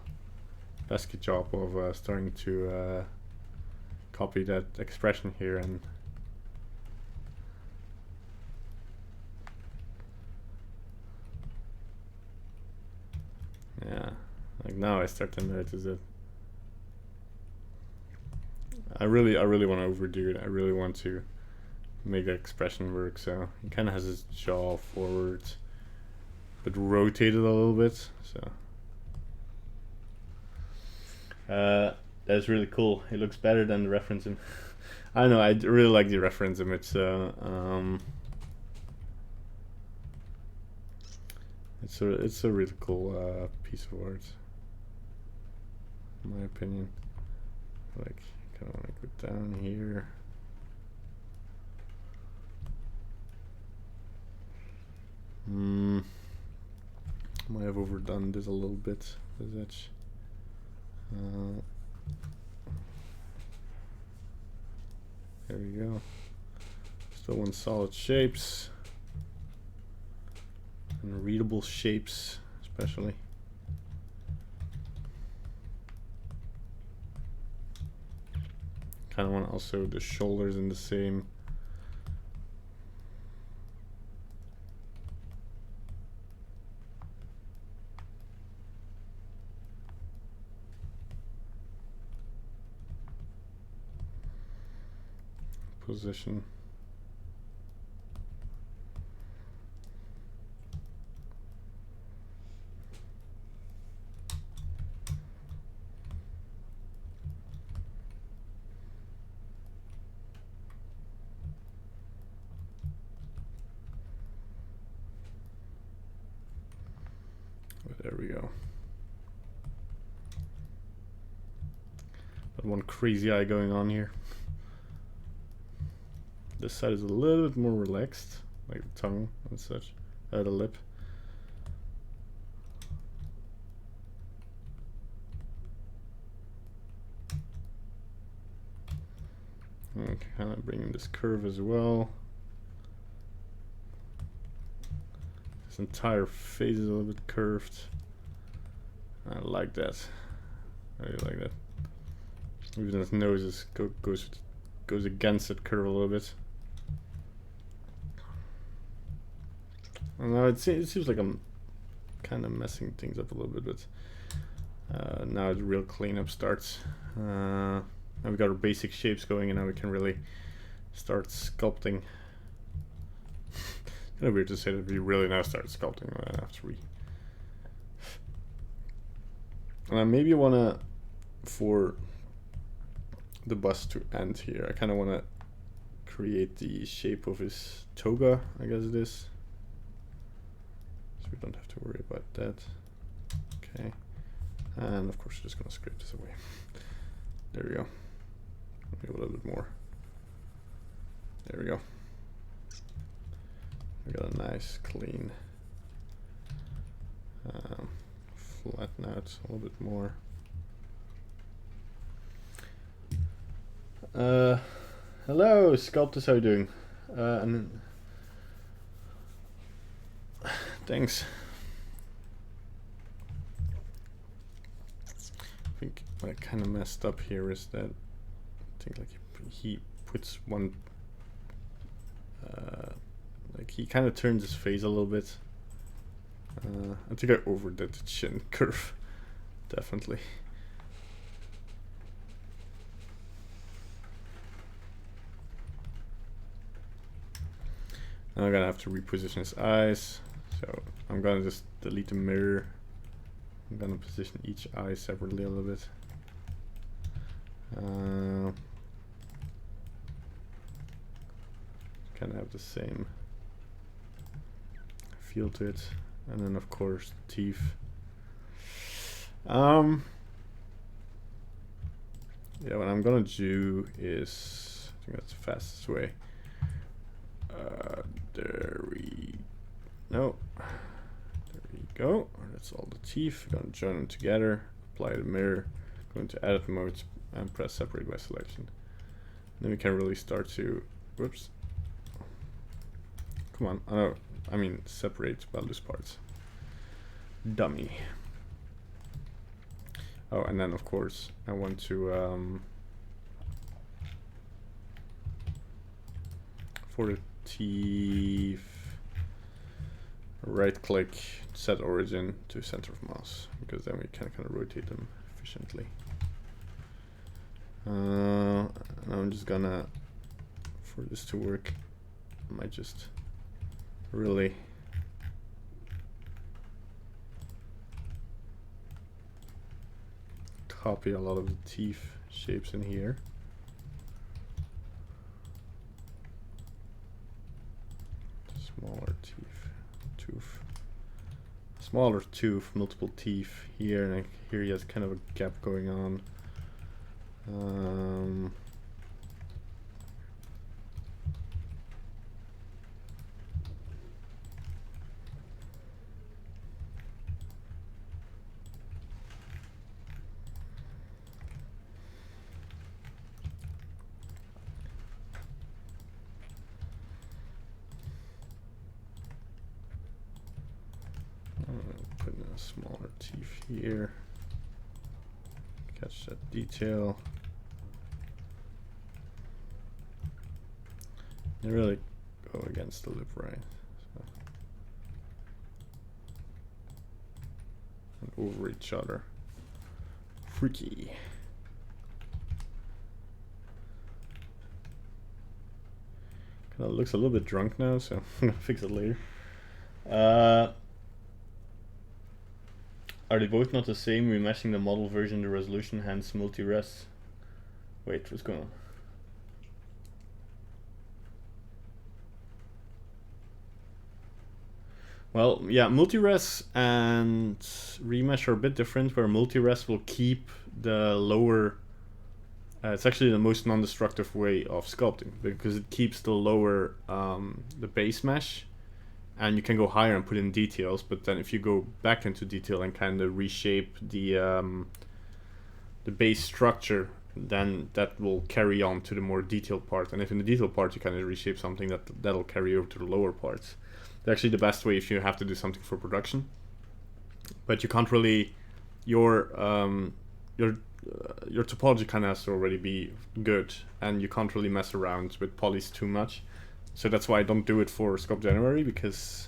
basket job of starting to copy that expression here, and yeah, like now I start to notice it. I really want to overdo it. I really want to make that expression work. So he kind of has his jaw forward, but rotated a little bit. So that's really cool. It looks better than the reference image. I don't know, I really like the reference image. So it's a really cool piece of art. in my opinion. Like, kind of want to go down here. Might have overdone this a little bit, this edge. There we go. Still want solid shapes. And readable shapes, especially. Kind of want also the shoulders in the same position. There we go. Got one crazy eye going on here. This side is a little bit more relaxed, like the tongue and such, the lip. And kind of bringing this curve as well. This entire face is a little bit curved. I like that. I really like that. Even his nose is goes against that curve a little bit. I don't know, it seems like I'm kind of messing things up a little bit, but now the real cleanup starts. Now we got our basic shapes going, and now we can really start sculpting. Kind of weird to say that we really now start sculpting after we. Maybe you wanna, for the bust to end here, I kind of wanna create the shape of his toga, I guess it is. So we don't have to worry about that. Okay, and of course we're just gonna scrape this away. There we go. Maybe a little bit more. There we go. We got a nice clean flatten out a little bit more. Hello, Sculptors, how you doing? Thanks. I think what I kind of messed up here is that I think like he puts one like he kind of turns his face a little bit. I think I overdid the chin curve, definitely. Now I'm gonna have to reposition his eyes, so I'm gonna just delete the mirror. I'm gonna position each eye separately a little bit. Kind of have the same feel to it, and then of course teeth. Yeah, what I'm gonna do is, I think that's the fastest way. There we go. That's all the teeth. We're gonna join them together, apply the mirror, go into edit mode, and press separate by selection. Then we can really start to, whoops. Come on, oh, I mean separate by loose parts. Dummy. Oh, and then of course I want to for the teeth, right click, set origin to center of mass, because then we can kind of rotate them efficiently. And I'm just gonna, for this to work, I might just really copy a lot of the teeth shapes in here. Smaller tooth, smaller tooth, multiple teeth here, and here he has kind of a gap going on. Put in a smaller teeth here. Catch that detail. They really go against the lip, right? So. And over each other. Freaky. Kind of looks a little bit drunk now, so I'm gonna fix it later. Are they both not the same? Remeshing the model version, the resolution, hence multi-res. Wait, what's going on? Well, yeah, multi-res and remesh are a bit different, where multi-res will keep the lower... it's actually the most non-destructive way of sculpting, because it keeps the lower, the base mesh, and you can go higher and put in details, but then if you go back into detail and kind of reshape the base structure, then that will carry on to the more detailed part. And if in the detailed part you kind of reshape something, that'll carry over to the lower parts. It's actually the best way if you have to do something for production. But you can't really, your topology kind of has to already be good, and you can't really mess around with polys too much. So that's why I don't do it for SculptJanuary, because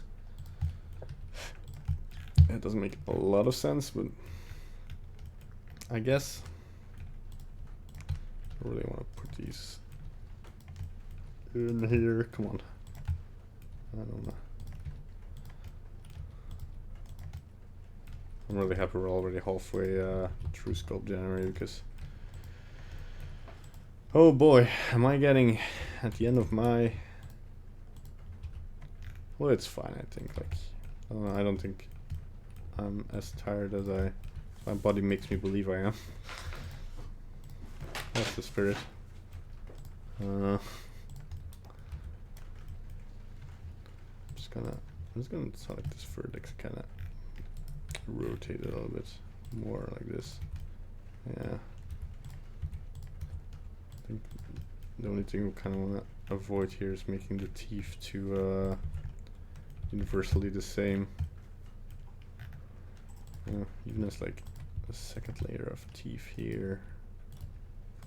it doesn't make a lot of sense, but I guess I really want to put these in here. Come on. I don't know. I'm really happy we're already halfway through SculptJanuary, because oh boy, am I getting at the end of my... Well, it's fine, I think. Like, I don't think I'm as tired as my body makes me believe I am. That's the spirit. I'm just gonna select this vertex, kind of rotate it a little bit more like this. Yeah. I think the only thing we kind of want to avoid here is making the teeth too universally the same. Even there's like a second layer of teeth here.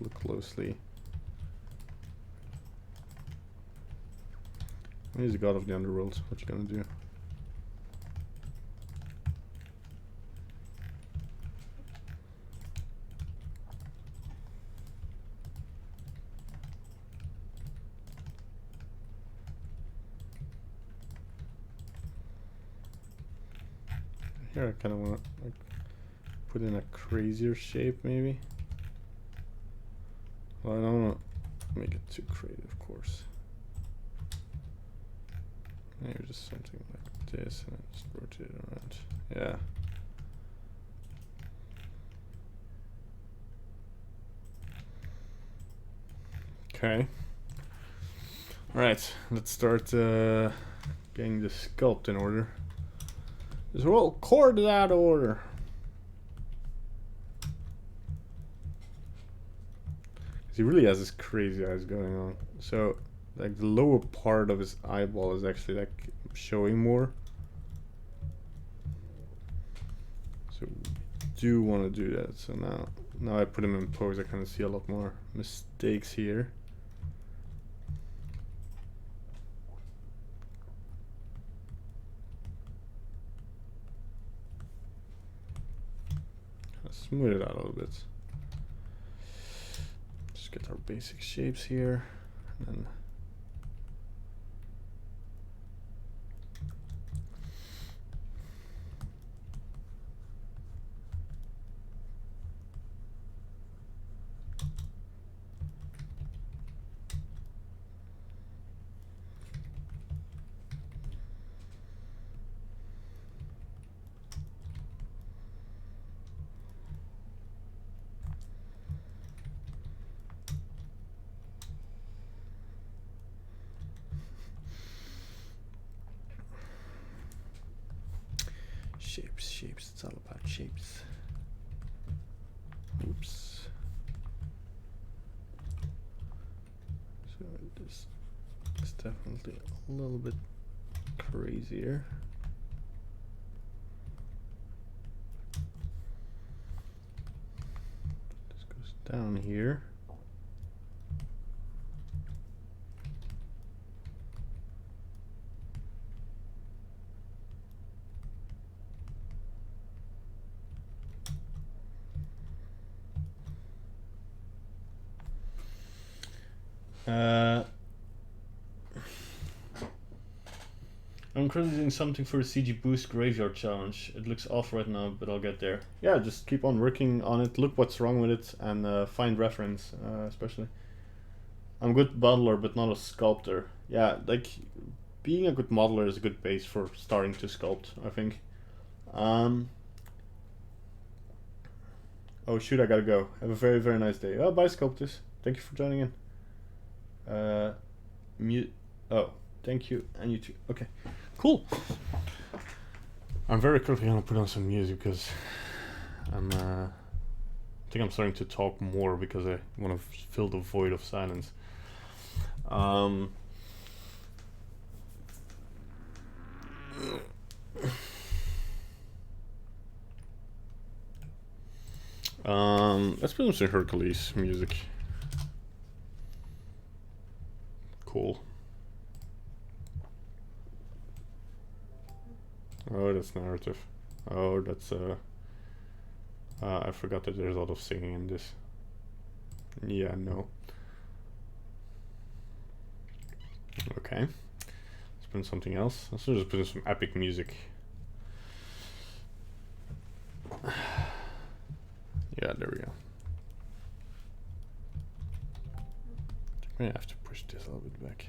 Look closely. He's the god of the underworld. What you gonna do? Here I kind of want to like put in a crazier shape, maybe. Well, I don't want to make it too creative, of course. Maybe just something like this, and then just rotate it around. Yeah. Okay. All right, let's start getting the sculpt in order. This whole cord is out of order. He really has this crazy eyes going on. So, like the lower part of his eyeball is actually like showing more. So, do want to do that. So now I put him in pose. I kind of see a lot more mistakes here. Smooth it out a little bit. Just get our basic shapes here, and then shapes, shapes. It's all about shapes. Oops. So this is definitely a little bit crazier. This goes down here. I'm currently doing something for the CGBoost Graveyard Challenge. It looks off right now, but I'll get there. Yeah, just keep on working on it, look what's wrong with it, and find reference, especially. I'm a good modeler, but not a sculptor. Yeah, like, being a good modeler is a good base for starting to sculpt, I think. Oh shoot, I gotta go. Have a very, very nice day. Oh, bye, Sculptors. Thank you for joining in. Oh, thank you, and you too. Okay, cool. I'm very quickly gonna put on some music because I think I'm starting to talk more because I want to fill the void of silence. Let's put on some Hercules music. Cool. Oh, that's narrative. Oh, that's I forgot that there's a lot of singing in this. Yeah, no. Okay. Let's put in something else. Let's just put in some epic music. Yeah, there we go. I have to push this a little bit back.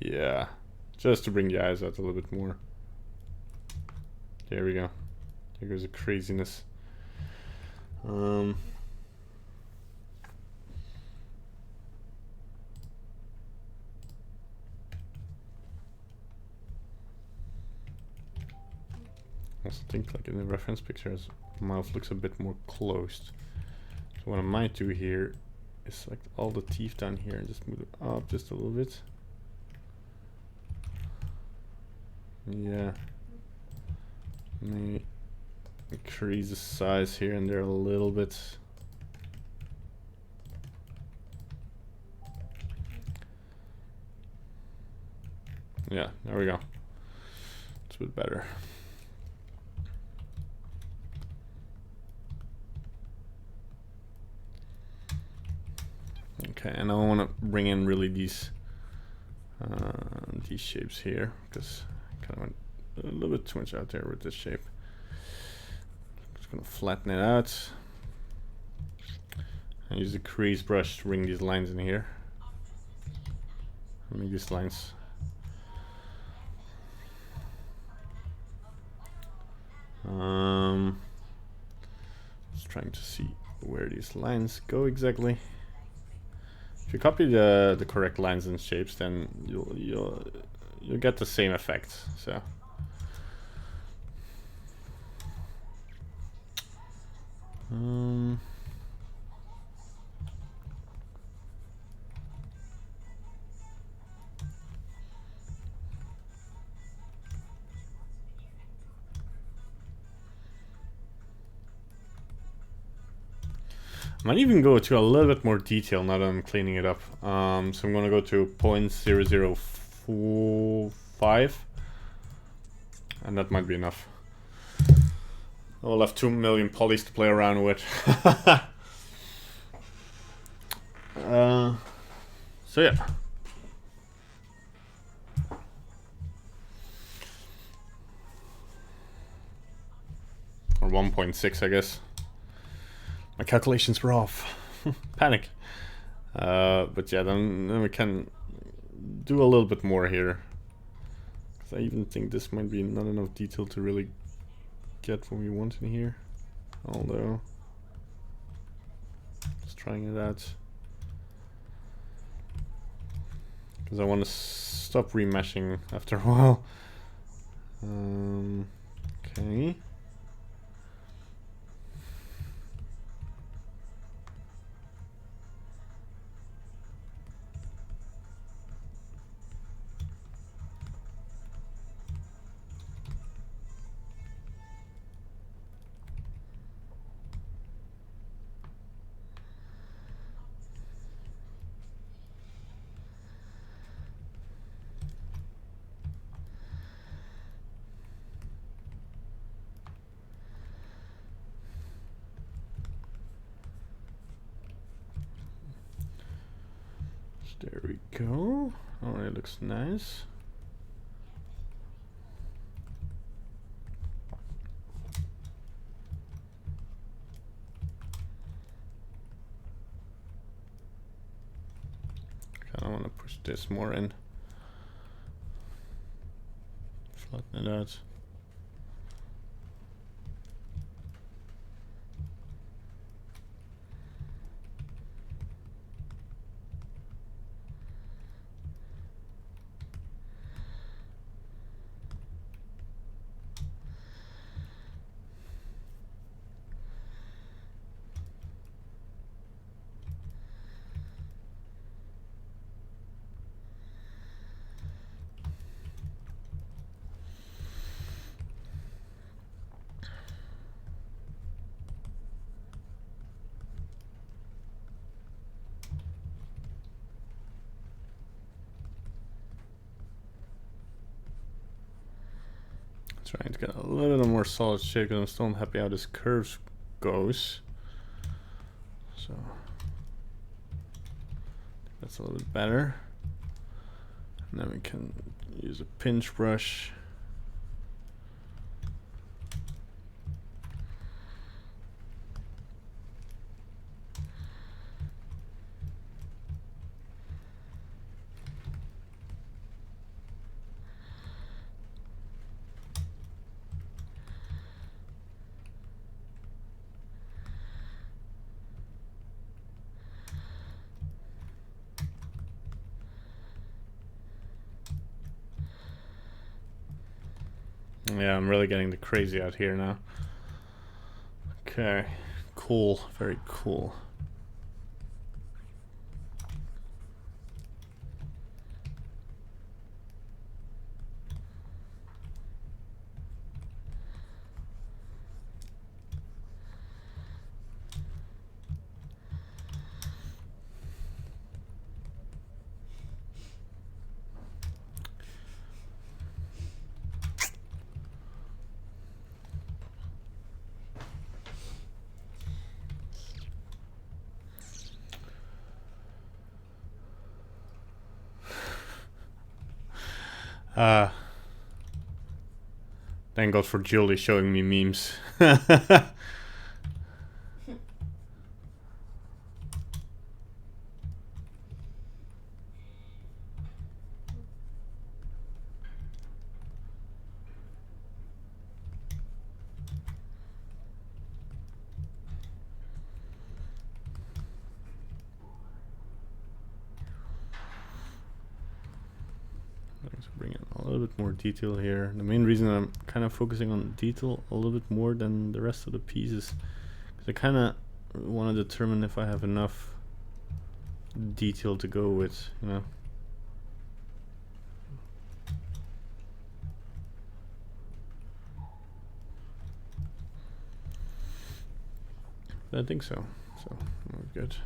Yeah, just to bring the eyes out a little bit more. There we go. There goes the craziness. I also think, like, in the reference picture, his mouth looks a bit more closed. So what I might do here is select all the teeth down here and just move it up just a little bit. Yeah. Maybe increase the size here and there a little bit. Yeah, there we go. It's a bit better. Okay, and I want to bring in really these shapes here because I kind of went a little bit too much out there with this shape. Just gonna flatten it out and use the crease brush to bring these lines in here. Make these lines just trying to see where these lines go exactly. If you copy the correct lines and shapes, then you'll get the same effect. So I might even go to a little bit more detail now that I'm cleaning it up. So I'm gonna go to 0.0045, and that might be enough. I'll have 2 million polys to play around with. So yeah. Or 1.6, I guess. My calculations were off. Panic. But yeah, then we can do a little bit more here. Because I even think this might be not enough detail to really get what we want in here. Although, just trying it out. Because I want to stop remeshing after a while. Okay. There we go. Already looks nice. I want to push this more in. Flatten it out. Trying to get a little bit more solid shape because I'm still not happy how this curve goes. So that's a little bit better. And then we can use a pinch brush. Yeah, I'm really getting the crazy out here now. Okay, cool, very cool. Thank God for Julie showing me memes. Let's bring in a little bit more detail here. The main reason I'm kind of focusing on detail a little bit more than the rest of the pieces, because I kind of want to determine if I have enough detail to go with, you know. But I think so. So we're good.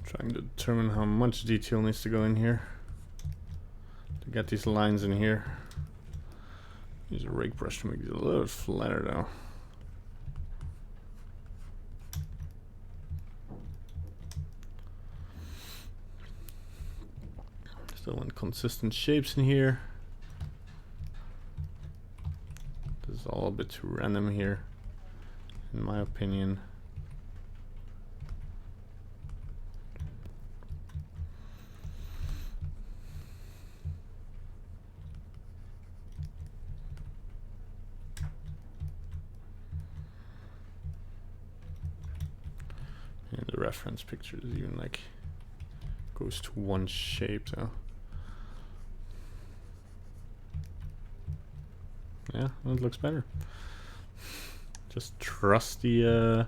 Trying to determine how much detail needs to go in here to get these lines in here. Use a rake brush to make it a little bit flatter though. Still want consistent shapes in here. This is all a bit too random here, in my opinion. And the reference picture is even like goes to one shape, so yeah, it looks better. Just trust the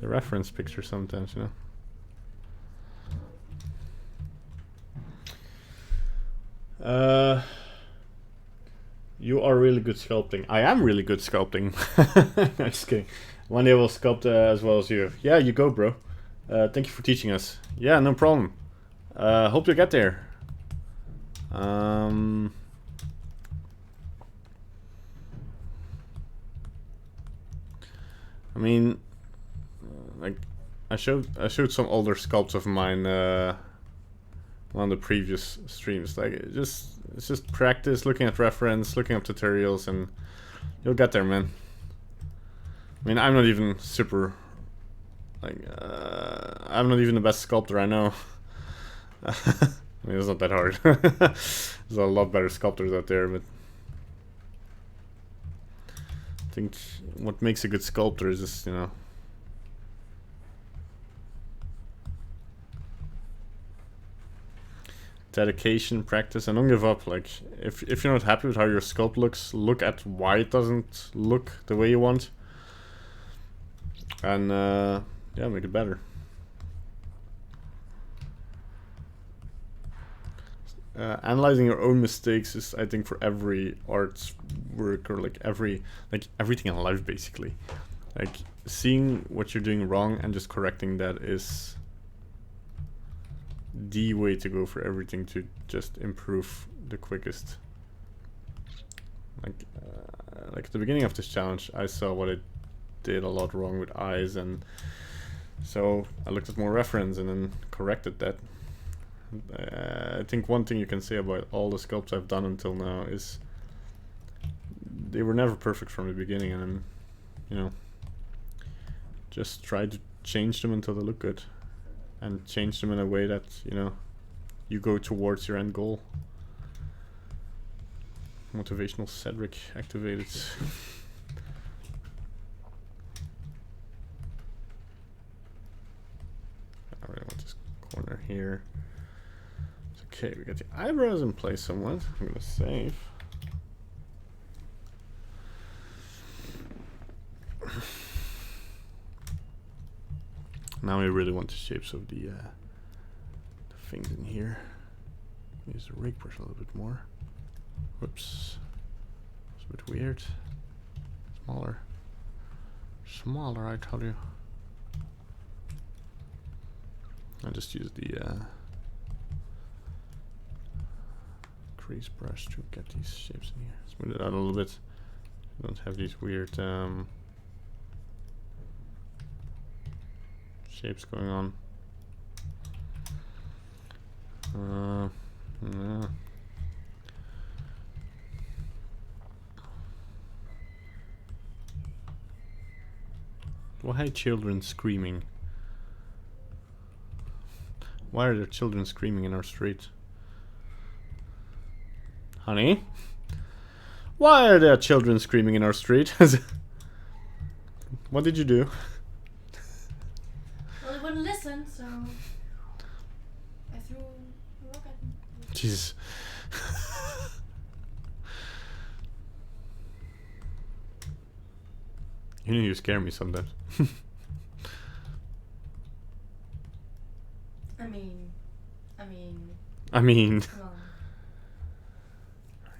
reference picture sometimes, you know. You are really good sculpting. I am really good sculpting. No, just kidding. One day we'll sculpt as well as you. Yeah, you go, bro. Thank you for teaching us. Yeah, no problem. Hope you get there. I mean, like I showed some older sculpts of mine one of the previous streams. Like it's just practice, looking at reference, looking up tutorials, and you'll get there, man. I mean, I'm not even super like I'm not even the best sculptor I know. I mean, it's not that hard. There's a lot better sculptors out there, but I think what makes a good sculptor is just, you know, dedication, practice, and don't give up. Like, if you're not happy with how your sculpt looks, look at why it doesn't look the way you want, and yeah, make it better. Analyzing your own mistakes is, I think, for every art work, or like everything in life, basically. Like, seeing what you're doing wrong and just correcting that is the way to go for everything, to just improve the quickest. Like at the beginning of this challenge, I saw what I did a lot wrong with eyes, and so I looked at more reference and then corrected that. I think one thing you can say about all the sculpts I've done until now is they were never perfect from the beginning, and then, you know, just try to change them until they look good, and change them in a way that, you know, you go towards your end goal. Motivational Cedric activated. I really want this corner here. Okay, we got the eyebrows in place somewhat. I'm gonna save. Now we really want the shapes of the things in here. Use the rake brush a little bit more. Whoops. It's a bit weird. Smaller. Smaller, I tell you. I just use the crease brush to get these shapes in here. Smooth it out a little bit. Don't have these weird shapes going on. Yeah. Why are children screaming? Why are there children screaming in our street? Honey? Why are there children screaming in our street? What did you do? Well, they wouldn't listen, so I threw a rock at them. Jesus. You know you scare me sometimes. I mean. Come on.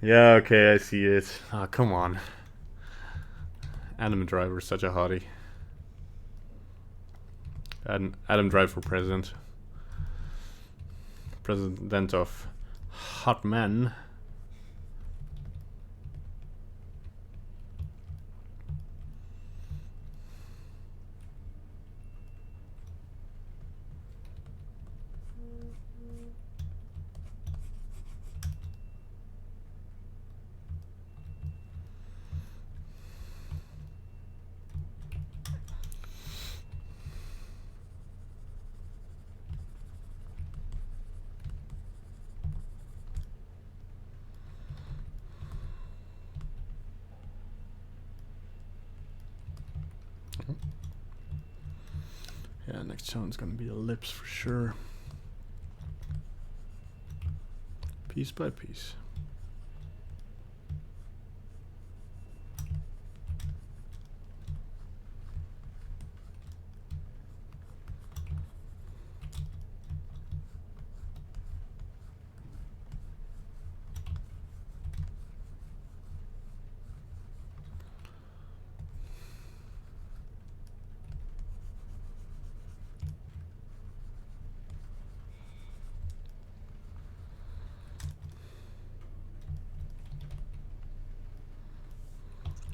Yeah, okay, I see it. Oh, come on. Adam Driver is such a hottie. Adam Driver for president. President of hot men. Yeah, next one's gonna be the lips for sure. Piece by piece.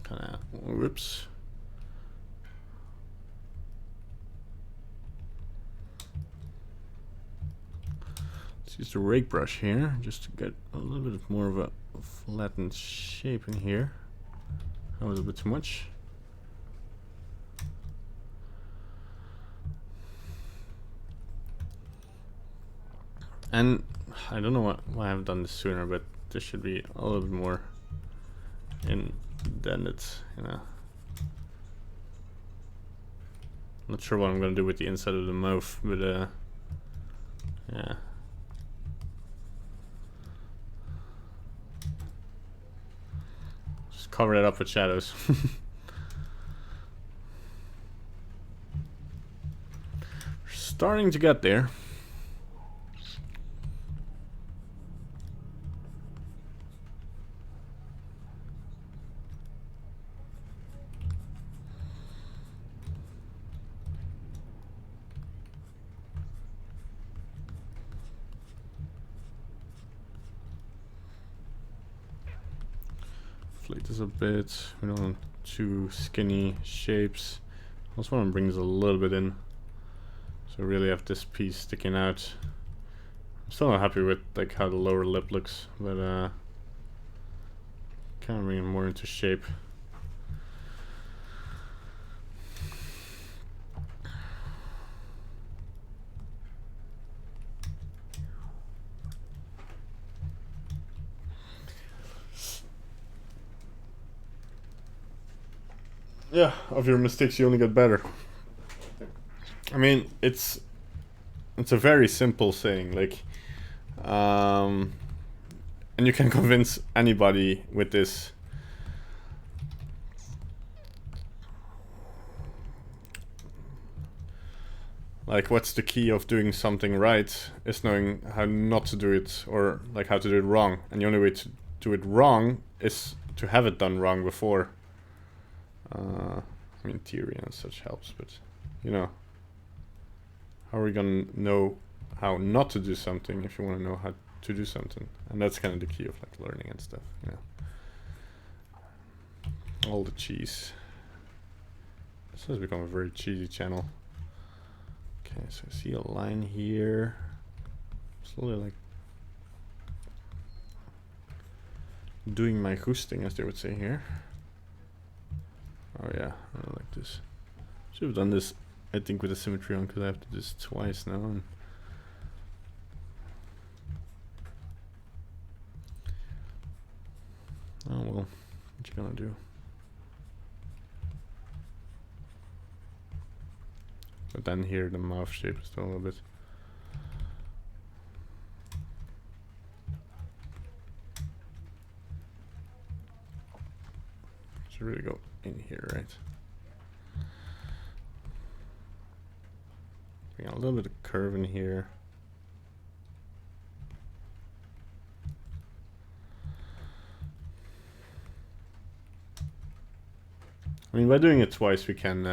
Kinda, whoops. Let's use the rake brush here, just to get a little bit more of a flattened shape in here. That was a bit too much. And I don't know why I haven't done this sooner, but this should be a little bit more indented, you know. Not sure what I'm gonna do with the inside of the mouth, but yeah. Just cover it up with shadows. Starting to get there. Inflate this a bit. We don't want too skinny shapes. I also want to bring this a little bit in, so really have this piece sticking out. I'm still not happy with like how the lower lip looks, but kind of bring it more into shape. Yeah, of your mistakes you only get better. I mean, it's a very simple saying, like, and you can convince anybody with this. Like, what's the key of doing something right is knowing how not to do it, or like how to do it wrong. And the only way to do it wrong is to have it done wrong before. I mean, theory and such helps, but you know, how are we gonna know how not to do something if you want to know how to do something? And that's kind of the key of like learning and stuff, you know. All the cheese. This has become a very cheesy channel. Okay, so I see a line here. Slowly like doing my goosting, as they would say here. Oh yeah, I like this. Should have done this, I think, with the symmetry on, because I have to do this twice now. And oh well, what you gonna do? But then here the mouth shape is still a little bit. Should really go in here, right? Bring out a little bit of curve in here. I mean, by doing it twice, we can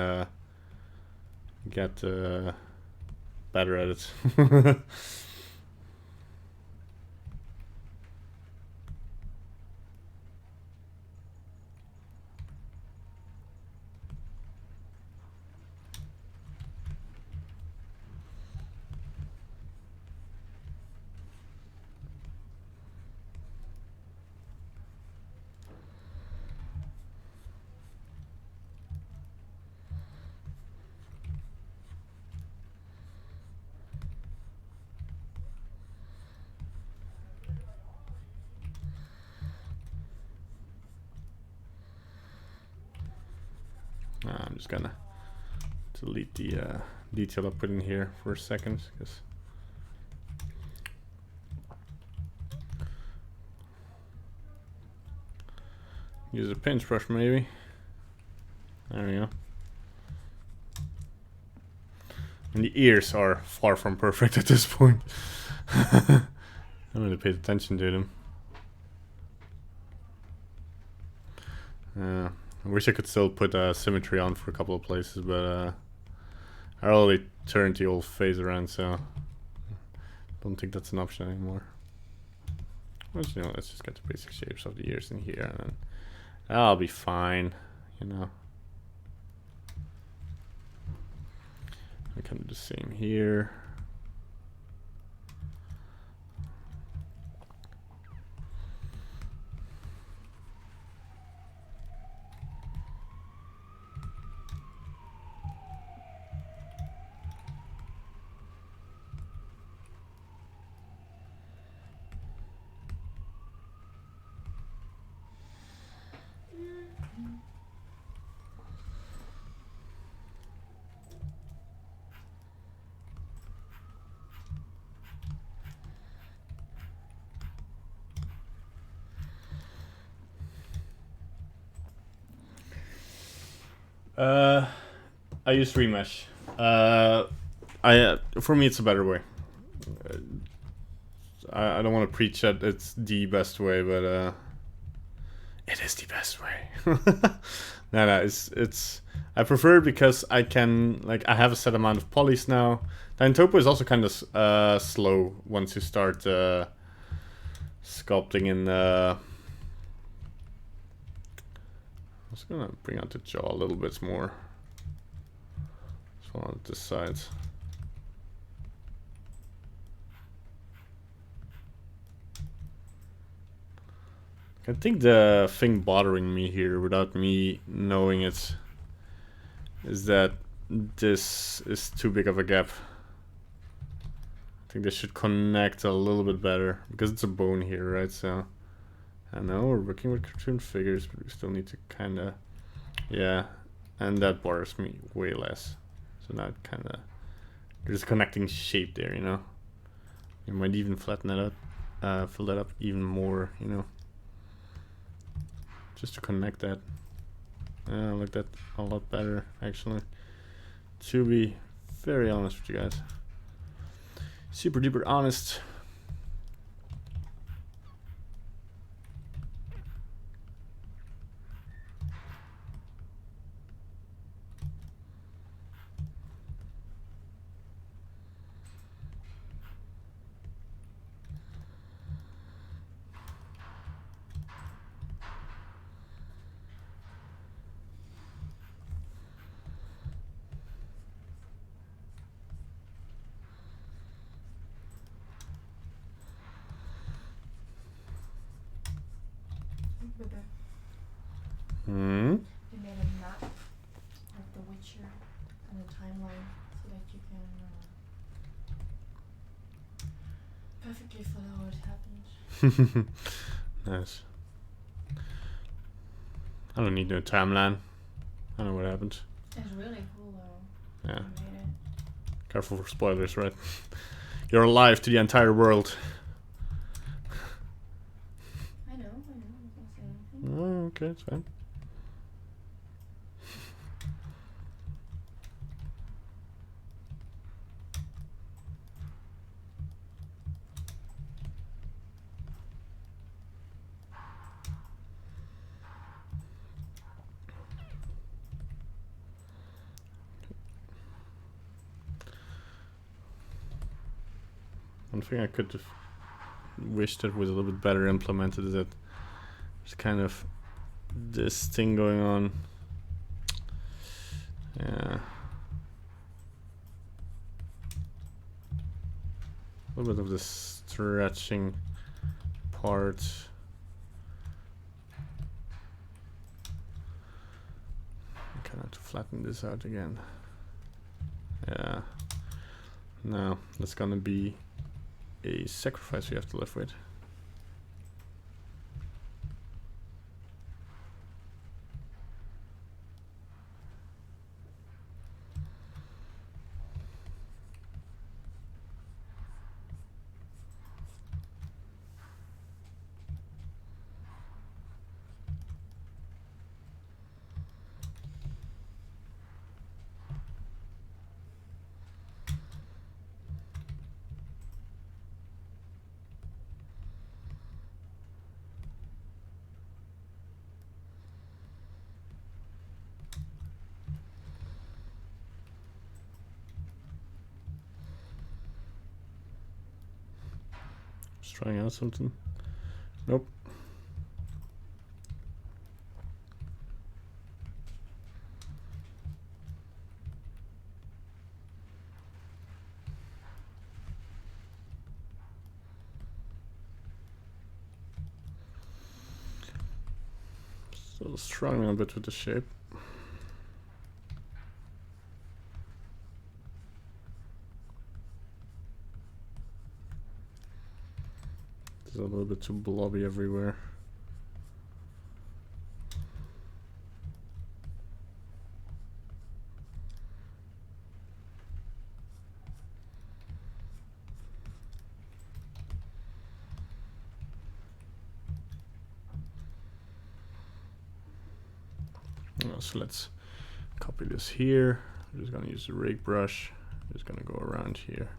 get better at it. I'm just gonna delete the detail I put in here for a second, because use a paintbrush maybe. There we go. And the ears are far from perfect at this point. I haven't really paid attention to them. I wish I could still put symmetry on for a couple of places, but I already turned the old face around, so don't think that's an option anymore. Well, you know, let's just get the basic shapes of the ears in here, and then that'll be fine, you know. I can do the same here. I use remesh. For me, it's a better way. I don't want to preach that it's the best way, but it is the best way. No, it's. I prefer it because I can, like, I have a set amount of polys now. The Topo is also kind of slow once you start sculpting in. I was gonna bring out the jaw a little bit more. So on this side. I think the thing bothering me here, without me knowing it, is that this is too big of a gap. I think this should connect a little bit better, because it's a bone here, right? So I know we're working with cartoon figures, but we still need to kind of, yeah, and that bothers me way less. So now it kind of, there's a connecting shape there, you know. You might even flatten that up, fill that up even more, you know, just to connect that. I like that a lot better, actually, to be very honest with you guys. Super duper honest. With the, Hmm. they made a map of the Witcher and the timeline so that you can perfectly follow what happened. Nice. I don't need no timeline. I know what happened. It's really cool though. Yeah. They made it. Careful for spoilers, right? You're alive to the entire world. I know, I'm not gonna say anything. Oh, okay, it's fine. One thing I could have wished that was a little bit better implemented is that there's kind of this thing going on. Yeah. A little bit of this stretching part. I kind of have to flatten this out again. Yeah. No, that's gonna be a sacrifice we have to live with. trying out something. Nope. Still struggling a bit with the shape. It's a little bit too blobby everywhere. So let's copy this here. I'm just gonna use the rake brush. Just gonna go around here.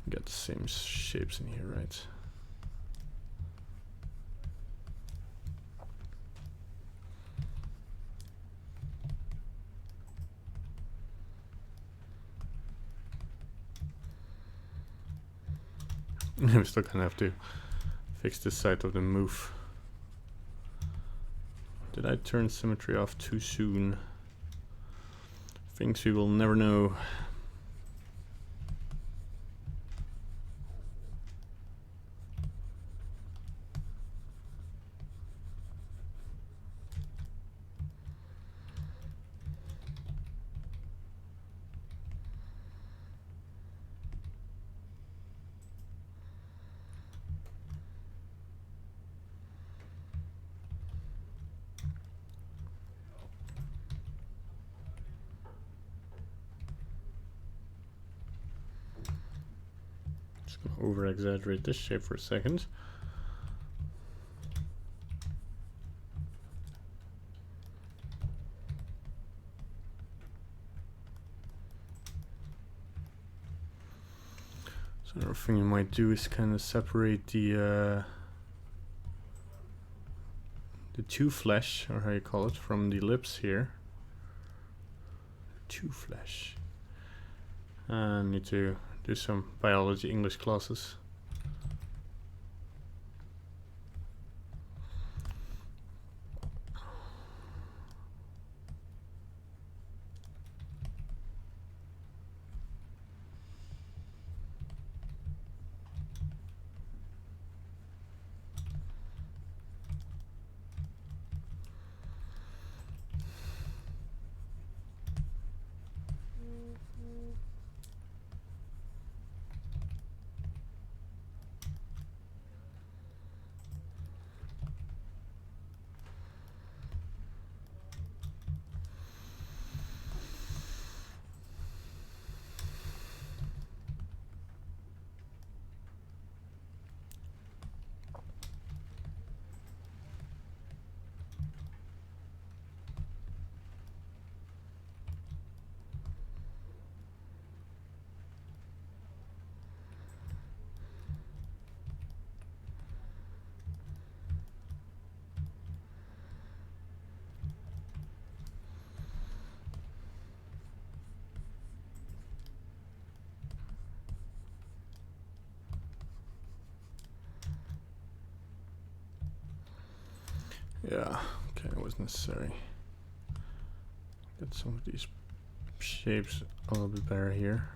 Get the same shapes in here, right? I'm still gonna have to fix this side of the move. Did I turn symmetry off too soon? Things we will never know. Over exaggerate this shape for a second. So another thing you might do is kind of separate the two flesh, or how you call it, from the lips here. Two flesh. And need to do some biology English classes. Yeah, okay, it was necessary. Get some of these shapes a little bit better here.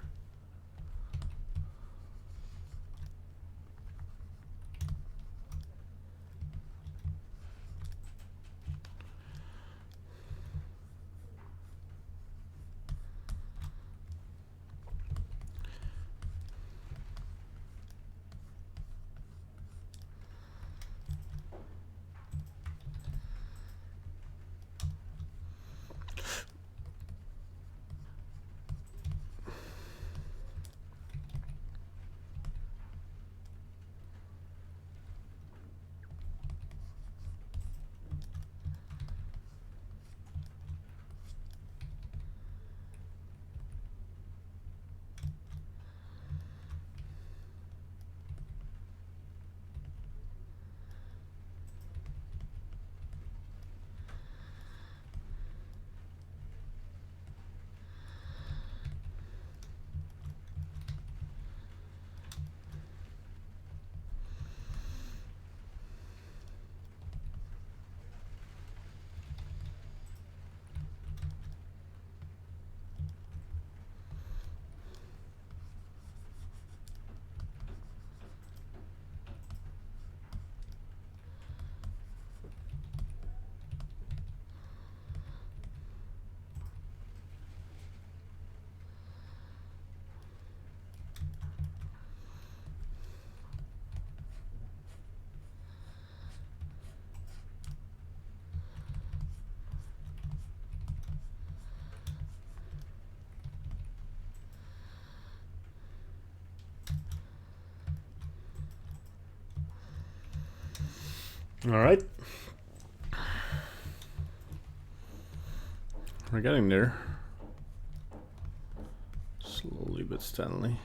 All right. We're getting there. Slowly but steadily.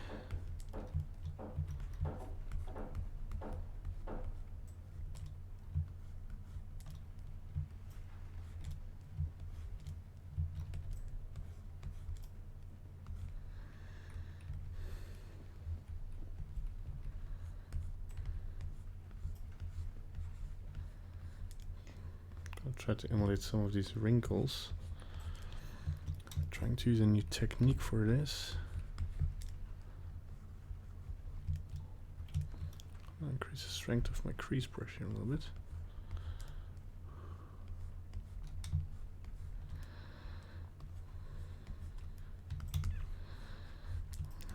I'll try to emulate some of these wrinkles. I'm trying to use a new technique for this. I'll increase the strength of my crease brush here a little bit.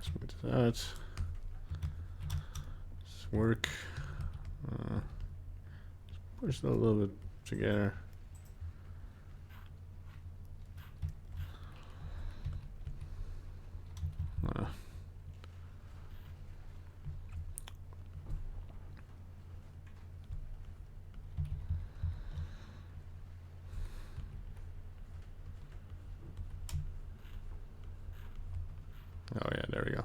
Smooth it out. Let's work. Push it a little bit together. Oh yeah, there we go.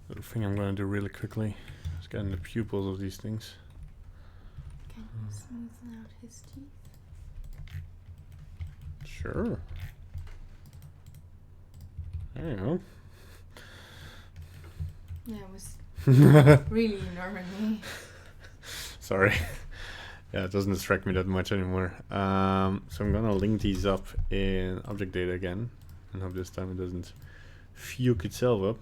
Little thing I'm gonna do really quickly is get in the pupils of these things. Can you smoothen out his teeth? Sure. There you go. Yeah, it was really enormous. Sorry. Yeah, it doesn't distract me that much anymore. So I'm gonna link these up in object data again, and hope this time it doesn't fuke itself up.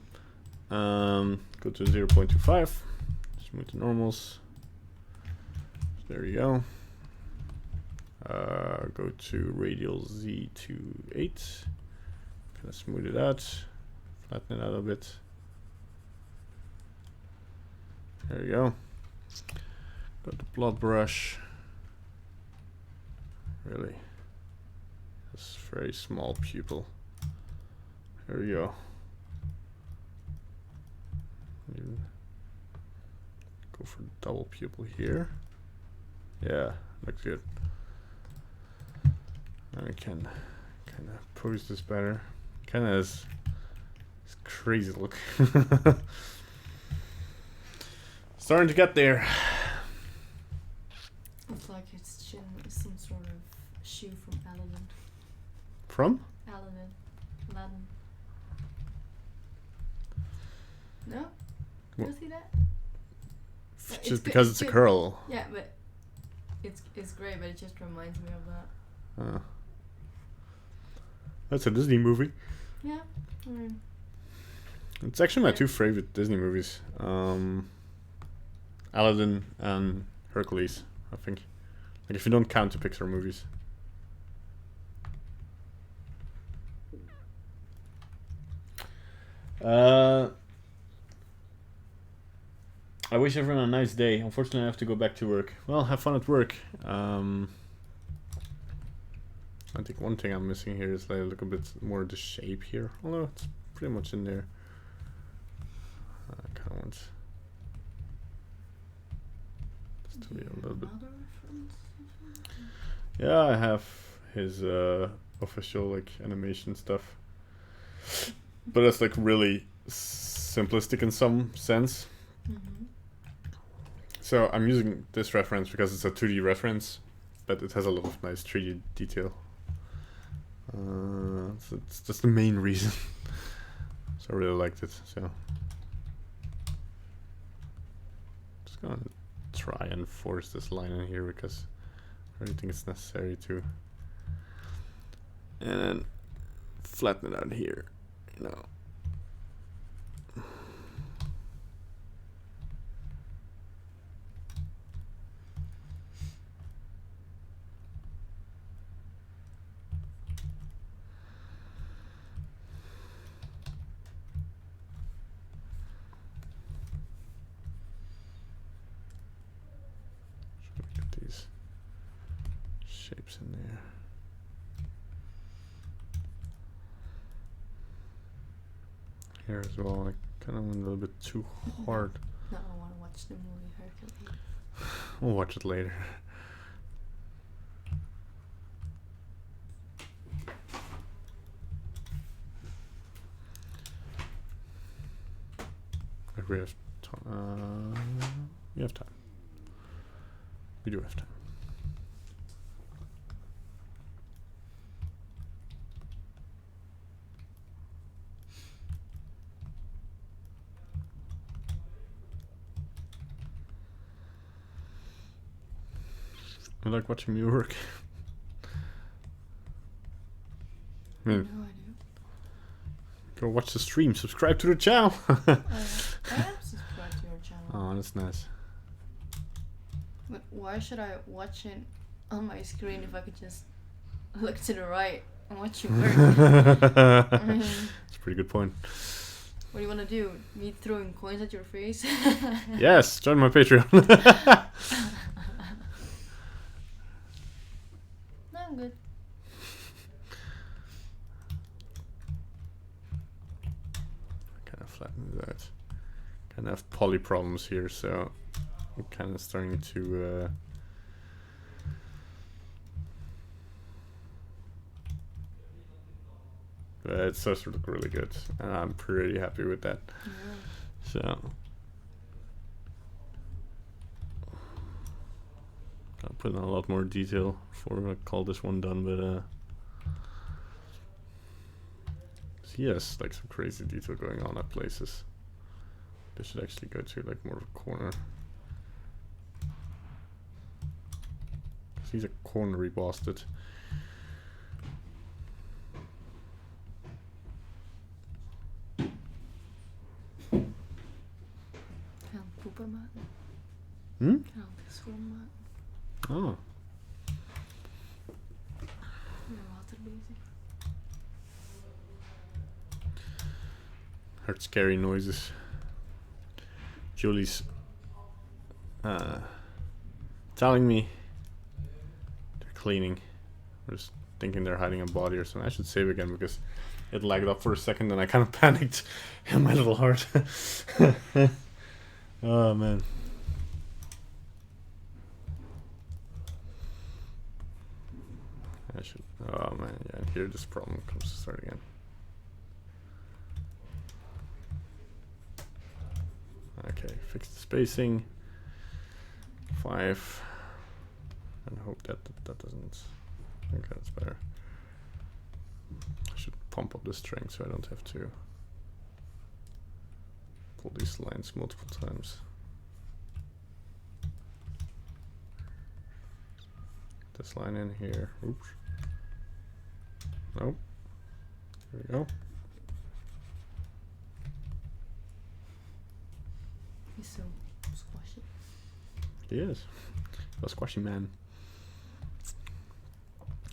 Go to 0.25, smooth the normals. There you go. Go to radial Z to 8. Kind of smooth it out, flatten it out a bit. There you go. Got the blood brush. Really, this very small pupil. There we go. Even go for double pupil here. Yeah, looks good. And we can kind of pose this better. Kind of has this crazy look. Starting to get there. It's like its chin is some sort of shoe from Aladdin. From? Aladdin. No? You don't see that? Just it's because it's a curl. Yeah, but it's great, but it just reminds me of that. That's a Disney movie. Yeah. I mean, it's actually my two favorite Disney movies. Aladdin and Hercules, I think. Like if you don't count the Pixar movies. I wish everyone a nice day. Unfortunately, I have to go back to work. Well, have fun at work. I think one thing I'm missing here is like a little bit more of the shape here. Although it's pretty much in there. I kind of want this to be a little bit. Yeah, I have his official like animation stuff, but it's like really simplistic in some sense. Mm-hmm. So I'm using this reference because it's a 2D reference, but it has a lot of nice 3D detail. So it's just the main reason. So I really liked it. So just gonna try and force this line in here because I don't think it's necessary to. And then flatten it out here, you know. Get these shapes in there. Here as well, I kind of went a little bit too hard. No, I want to watch the movie Hercules. We'll watch it later. If we have time, we have time. We do have time. I like watching me work. I mean, No, I do. go watch the stream, subscribe to the channel. I am subscribed to your channel. Oh, that's nice. But why should I watch it on my screen if I could just look to the right and watch you work? I mean, That's a pretty good point. what do you want to do? Me throwing coins at your face? Yes, join my Patreon. No, I'm good. Kind of flatten it out. Kind of have poly problems here, so I'm kind of starting to. But it does look really good, and I'm pretty happy with that. Yeah. So. I'll put in a lot more detail before I call this one done, but so yes, like some crazy detail going on at places. This should actually go to like more of a corner. He's a cornery bastard. Kan poepen maken? Hmm? Kan het schoonmaken? Oh. Met water bezig. Heard scary noises. Julie's telling me they're cleaning. I'm just thinking they're hiding a body or something. I should save again because it lagged up for a second and I kind of panicked in my little heart. Oh man. I should. Oh man, yeah. And here this problem comes to start again. Okay, fix the spacing. 5. And hope that doesn't. Okay, that's better. I should pump up the strength so I don't have to pull these lines multiple times. This line in here. Oops. Nope. There we go. He's so squashy. He is. A squashy man.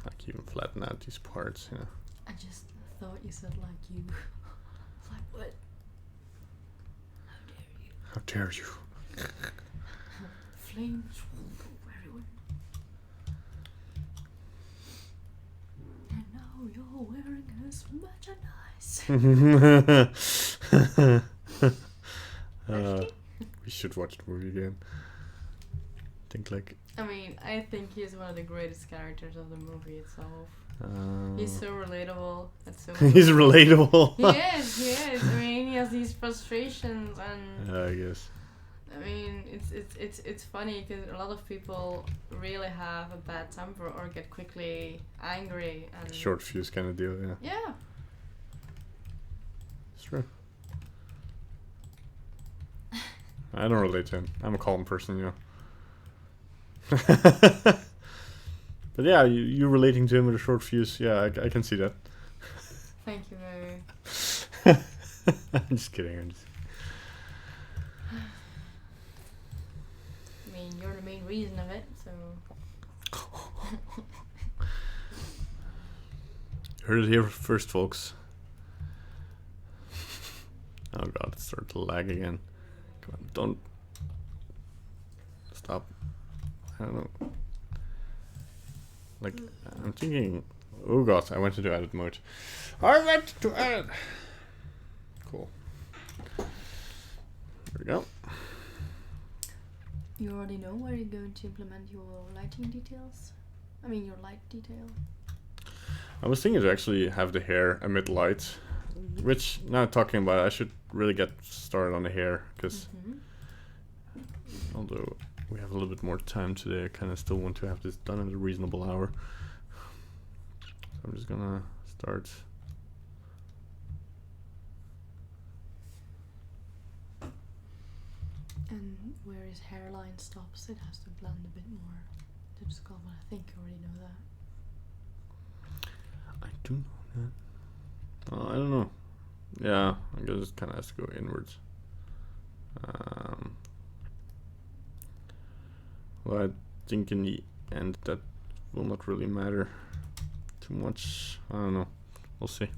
I can even flatten out these parts, you know. I just thought you said like you. Like what? How dare you? How dare you? Flames will go everywhere. And now you're wearing his merchandise. We should watch the movie again. Think like. I mean, I think he's one of the greatest characters of the movie itself. He's so relatable. That's so. He's relatable. He is. He is. I mean, he has these frustrations, and I guess. I mean, it's funny because a lot of people really have a bad temper or get quickly angry and Short fuse kind of deal, yeah. yeah. It's true. I don't relate to him. I'm a calm person, you know. But yeah, you relating to him with a short fuse, yeah, I can see that. Thank you very. I'm just kidding. I mean, you're the main reason of it, so. Heard it here first, folks. Oh god, it started to lag again. Come on, don't stop. I don't know. Like, I'm thinking. Oh god, I went into edit mode. I went to edit. Cool. There we go. You already know where you're going to implement your lighting details? I mean, your light detail. I was thinking to actually have the hair emit light, which, now talking about it, I should really get started on the hair, because although we have a little bit more time today, I kind of still want to have this done at a reasonable hour. So I'm just gonna start. And where his hairline stops, it has to blend a bit more to the skull, but I think you already know that. I do know that. Oh, I don't know. Yeah, I guess it kind of has to go inwards. Well, I think in the end that will not really matter too much. I don't know. We'll see.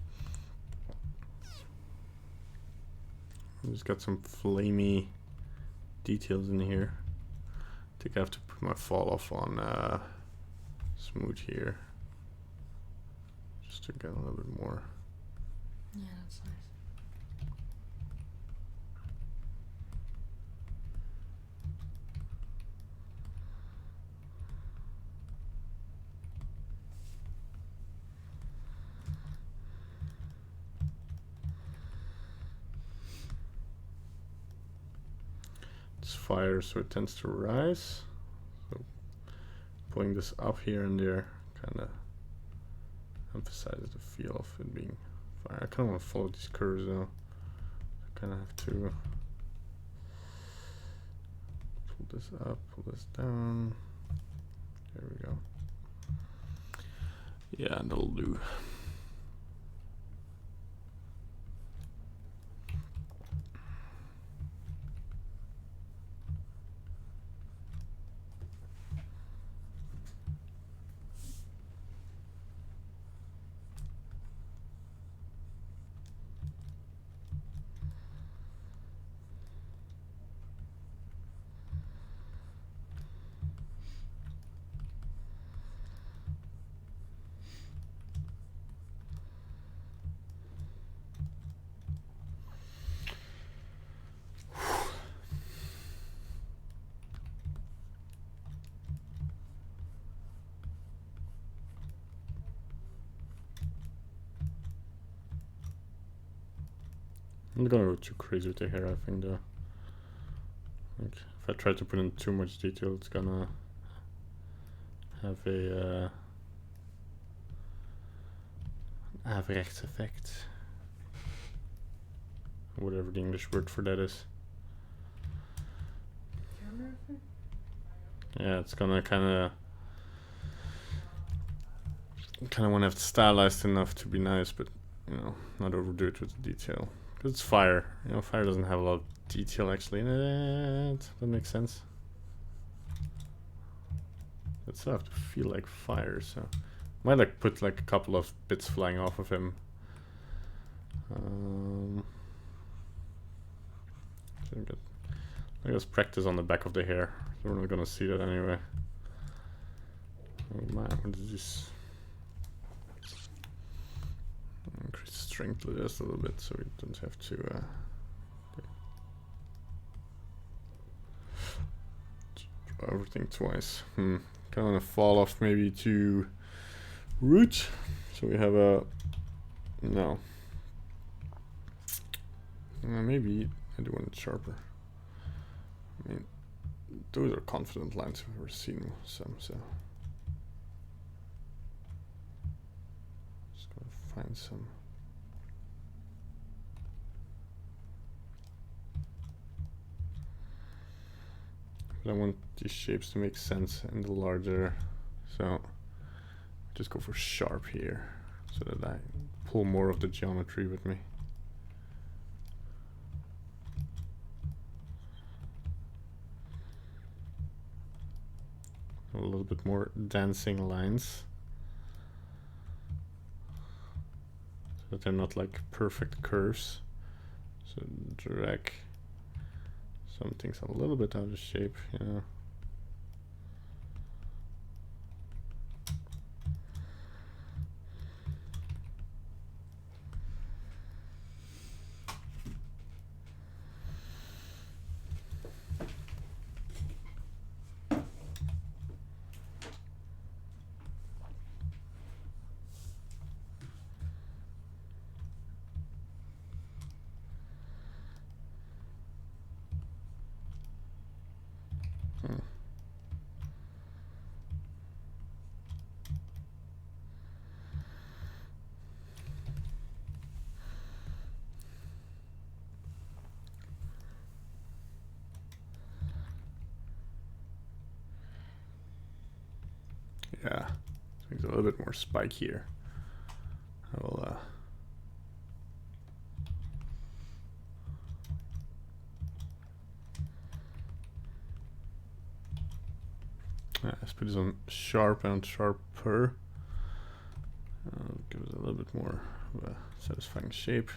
I just got some flamey details in here. I think I have to put my fall off on smooth here, just to get a little bit more. Yeah, that's nice. It's fire, so it tends to rise. So pulling this up here and there kind of emphasizes the feel of it being fire. I kind of want to follow these curves though. I kind of have to pull this up, pull this down. There we go. Yeah, that'll do. I'm not gonna go too crazy with the hair, I think though. Like, if I try to put in too much detail, it's gonna have a averechts effect. Whatever the English word for that is. Yeah, it's gonna kinda wanna have it stylized enough to be nice, but you know, not overdo it with the detail. Because it's fire. You know, fire doesn't have a lot of detail actually in it. That makes sense. It still have to feel like fire, so might like put like a couple of bits flying off of him. I guess practice on the back of the hair. We're not gonna see that anyway. Oh man, what is this? Increase strength just a little bit so we don't have to draw everything twice. Kind of want to fall off maybe to root, so we have a maybe I do want it sharper. I mean, those are confident lines. I've ever seen some, so just gotta find some. But I want these shapes to make sense in the larger, so just go for sharp here so that I pull more of the geometry with me. A little bit more dancing lines so that they're not like perfect curves. So drag some things a little bit out of shape, you know. Yeah, so it's a little bit more spike here. I will let's put this on sharp and sharper. Give it a little bit more of a satisfying shape.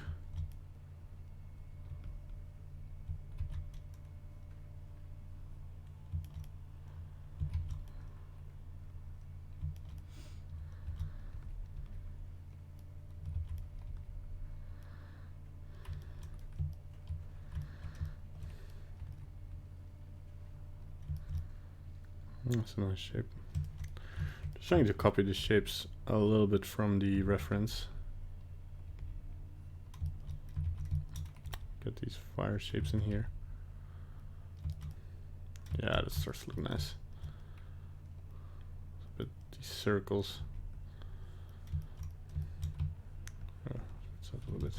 That's a nice shape. Just trying to copy the shapes a little bit from the reference. Get these fire shapes in here. Yeah, that starts to look nice. But these circles. Oh, it's up a little bit.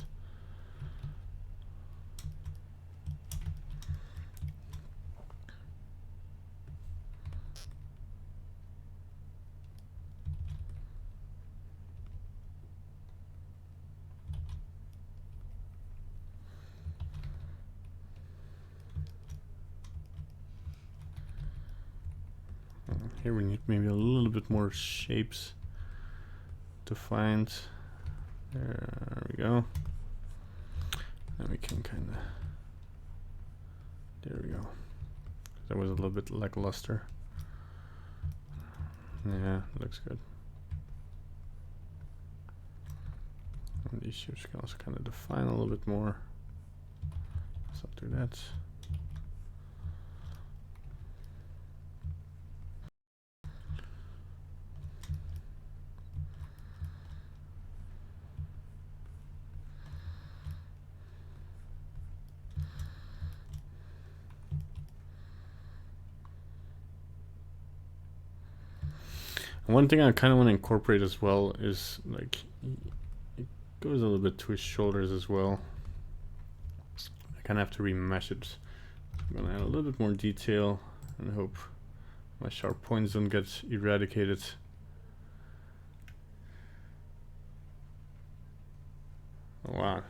Here we need maybe a little bit more shapes to find. There we go. And we can kind of, there we go. That was a little bit lackluster. Yeah, looks good. And these shapes can also kind of define a little bit more. Let's not do that. One thing I kind of want to incorporate as well is like it goes a little bit to his shoulders as well. I kind of have to remesh it. I'm gonna add a little bit more detail and hope my sharp points don't get eradicated. Oh, wow.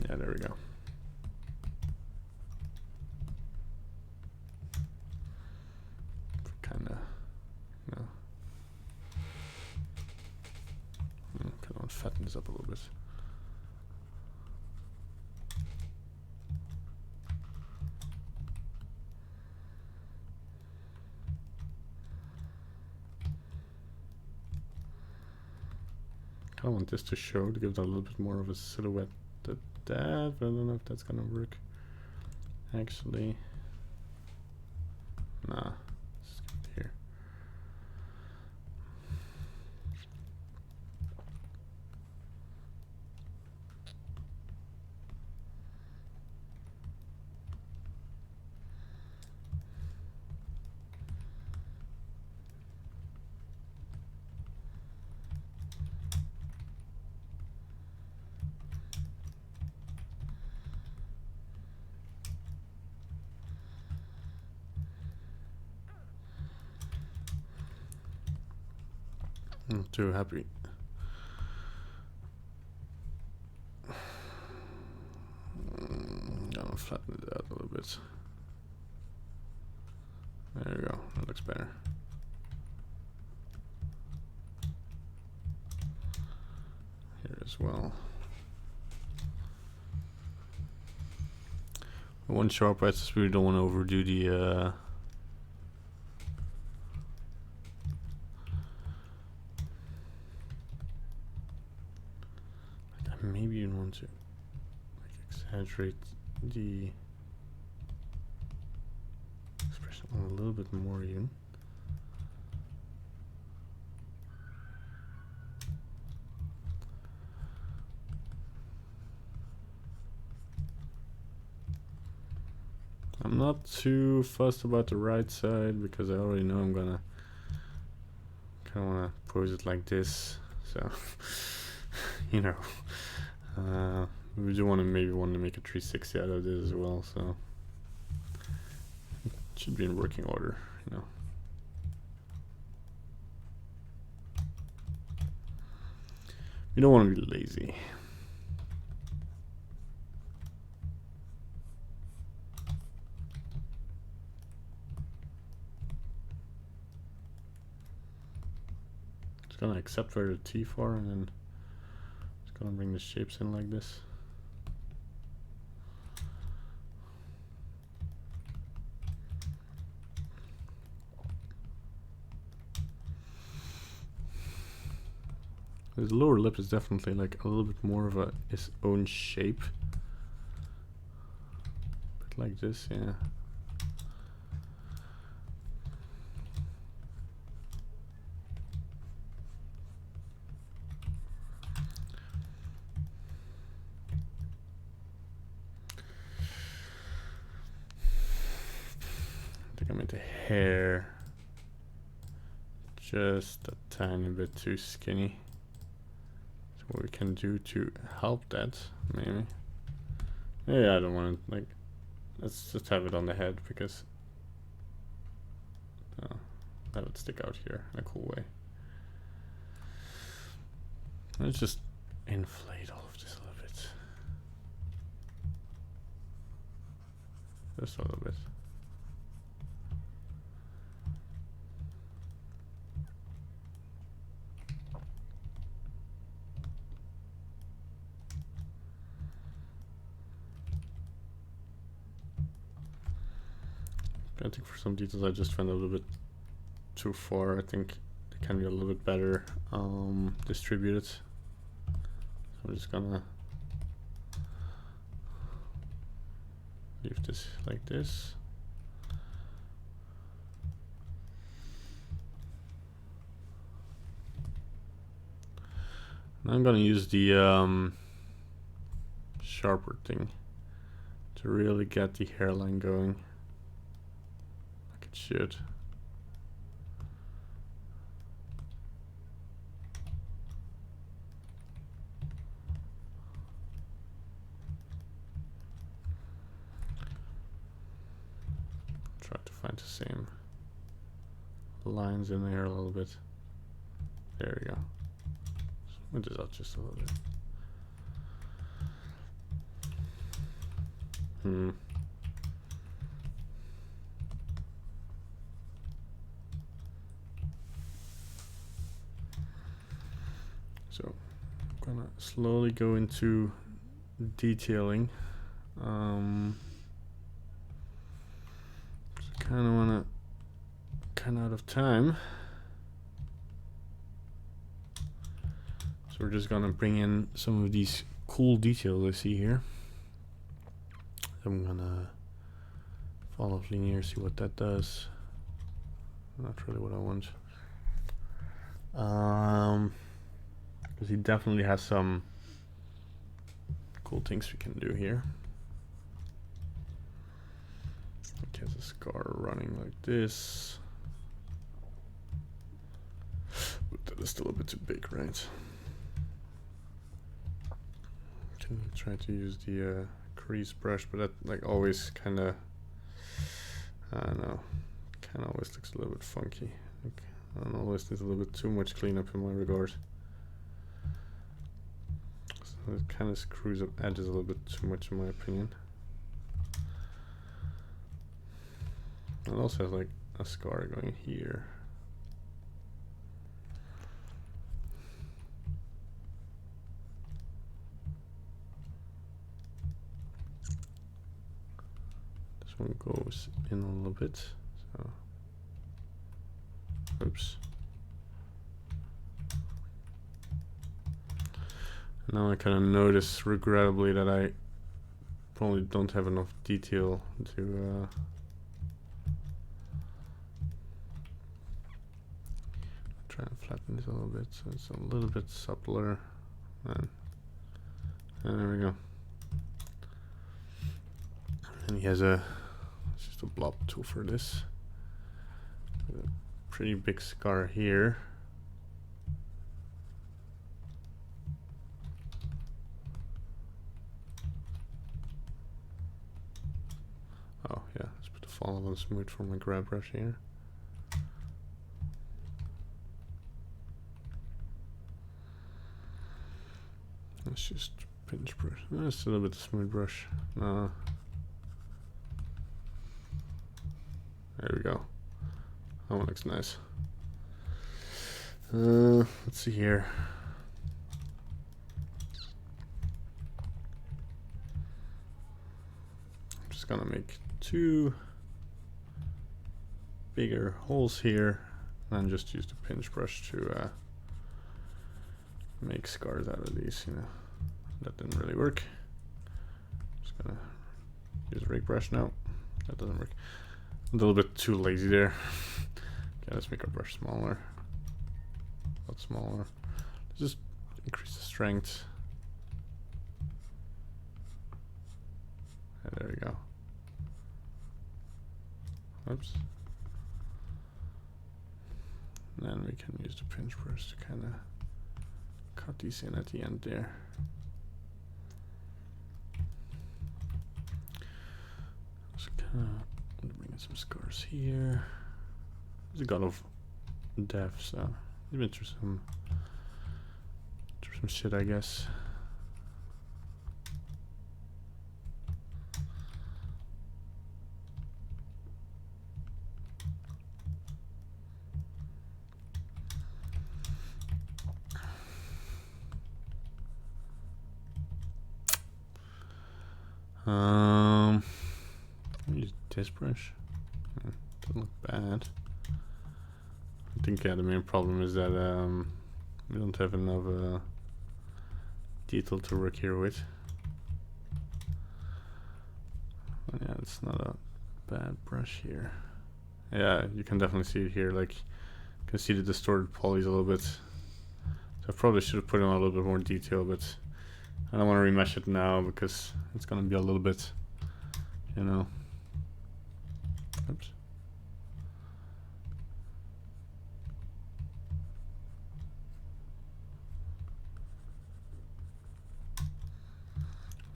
Yeah, there we go. Kinda, no. Kind of want to fatten this up a little bit. I want this to show, to give it a little bit more of a silhouette to that, but I don't know if that's gonna work. Actually, nah. Here. Not too happy. Gonna flatten it out a little bit. There we go, that looks better. Here as well. One sharp edge is we don't want to overdo the maybe you want to like exaggerate the expression a little bit more even. I'm not too fussed about the right side because I already know I'm gonna kind of want to pose it like this, so you know, we do want to maybe make a 360 out of this as well, so it should be in working order, you know. You don't want to be lazy. Gonna accept where the teeth are and then it's gonna bring the shapes in like this. The lower lip is definitely like a little bit more of its own shape. Bit like this, yeah. I made the hair just a tiny bit too skinny. So what we can do to help that, maybe. Yeah, I don't want to, like, let's just have it on the head because that would stick out here in a cool way. Let's just inflate all of this a little bit. Just a little bit. I think for some details I just went a little bit too far. I think they can be a little bit better distributed. So I'm just gonna leave this like this. And I'm gonna use the sharper thing to really get the hairline going. Should. Try to find the same lines in there a little bit. There we go. Smooth this out just a little bit. So I'm gonna slowly go into detailing. Kind of wanna kind of out of time, so we're just gonna bring in some of these cool details I see here. I'm gonna follow linear, see what that does. Not really what I want. Because he definitely has some cool things we can do here. He has a scar running like this. But that is still a bit too big, right? Can try to use the crease brush, but that like always kind of, I don't know, kind of always looks a little bit funky. Like, I don't know, this needs a little bit too much cleanup in my regard. So it kind of screws up edges a little bit too much in my opinion. It also has like a scar going here. This one goes in a little bit, so oops. Now I kind of notice regrettably that I probably don't have enough detail to try and flatten this a little bit so it's a little bit suppler. And there we go. And he has it's just a blob tool for this. A pretty big scar here. Oh yeah, let's put the follow on smooth for my grab brush here. Let's just pinch brush. That's a little bit of smooth brush. There we go. That one looks nice. Let's see here. I'm just gonna make 2 bigger holes here and just use the pinch brush to make scars out of these, you know. That didn't really work. Just gonna use a rig brush now. That doesn't work. A little bit too lazy there. Okay, let's make our brush smaller. A lot smaller. Just increase the strength. Okay, there we go. Oops. And then we can use the pinch brush to kind of cut these in at the end there. Just kind of bring in some scars here. There's a god of death, so he's been through some shit, I guess. Use this brush. Doesn't look bad. I think the main problem is that we don't have enough detail to work here with. But yeah, it's not a bad brush here. Yeah, you can definitely see it here. Like, you can see the distorted polys a little bit. So I probably should have put in a little bit more detail, but I don't want to remesh it now because it's gonna be a little bit, you know. Oops.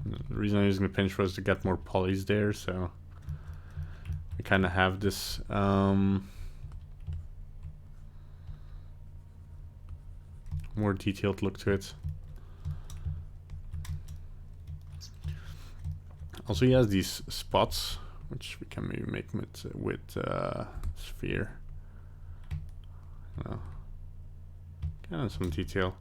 The reason I'm using the pinch was to get more polys there, so we kind of have this more detailed look to it. Also, he has these spots, which we can maybe make with sphere. You know, kind of some detail.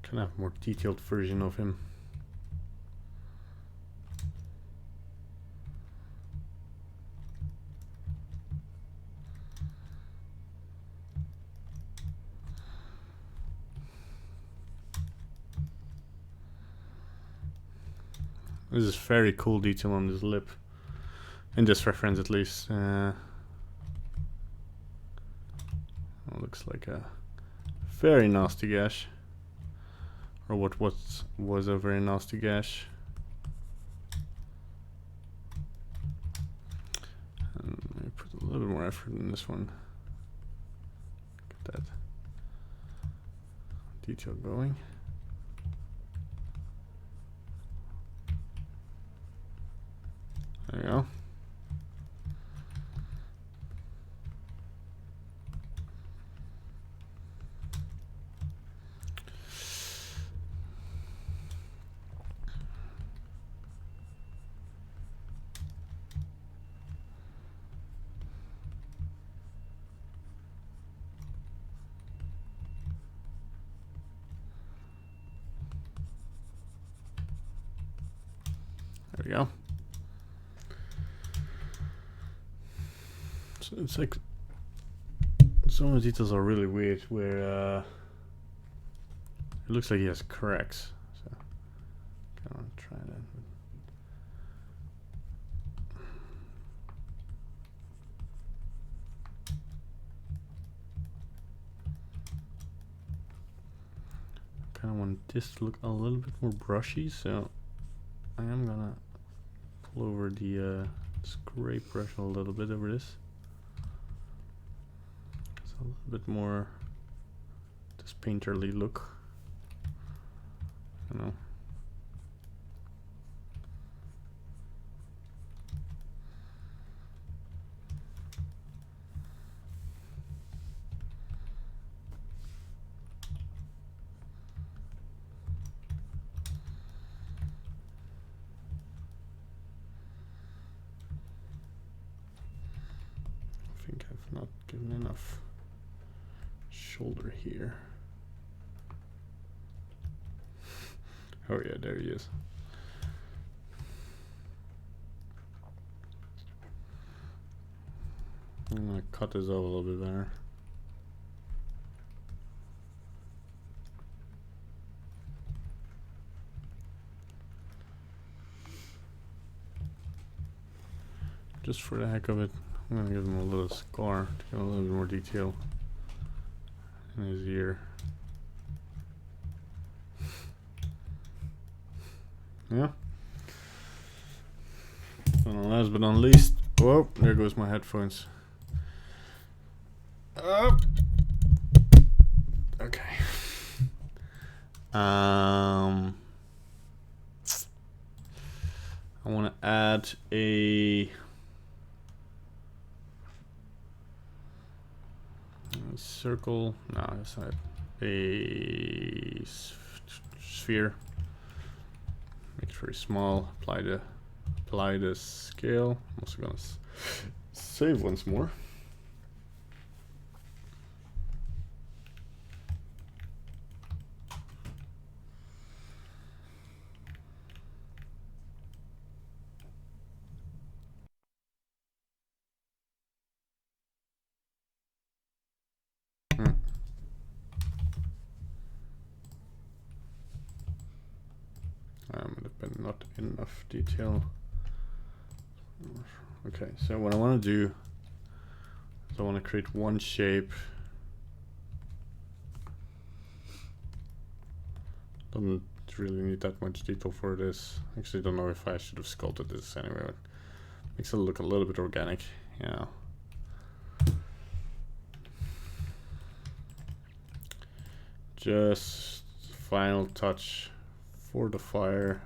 Can have a more detailed version of him. This is very cool detail on this lip, in this reference at least. It looks like a very nasty gash. Or what was a very nasty gash. And maybe put a little bit effort in this one. Get that detail going. There you go. There we go. So it's like some of the details are really weird where it looks like he has cracks. So come on, try that. Kind of want this to look a little bit more brushy, so I am gonna pull over the scrape brush a little bit over this. It's a little bit more this painterly look, you know. I think I've not given enough shoulder here. Oh yeah, there he is. I'm gonna cut this off a little bit better. Just for the heck of it, I'm gonna give him a little scar to get a little bit more detail in his ear. Yeah. And last but not least, whoa, there goes my headphones. Okay. I want to add a circle. No, that's not a sphere. Make it very small. Apply the scale. I'm also gonna save once more. But not enough detail. Okay, so what I want to do is I want to create one shape. Doesn't really need that much detail for this. Actually, don't know if I should have sculpted this anyway. But makes it look a little bit organic, yeah. Just final touch for the fire.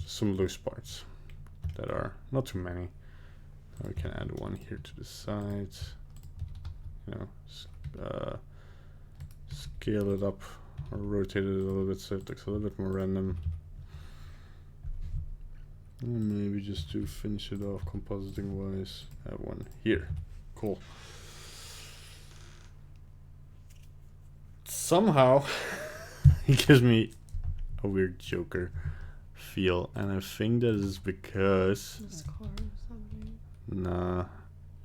Some loose parts that are not too many. We can add one here to the sides. You know, scale it up or rotate it a little bit so it looks a little bit more random. And maybe just to finish it off compositing wise, add one here. Cool. Somehow he gives me a weird Joker feel, and I think that is because nah,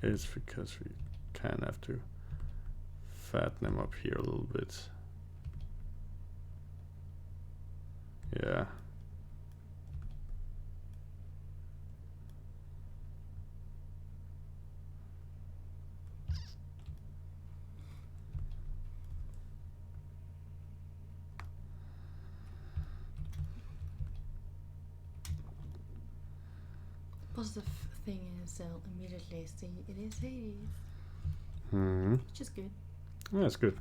it's because we kind of have to fatten him up here a little bit. Yeah. Because the thing is, they'll immediately see it is Hades. Which is good. Yeah, that's good.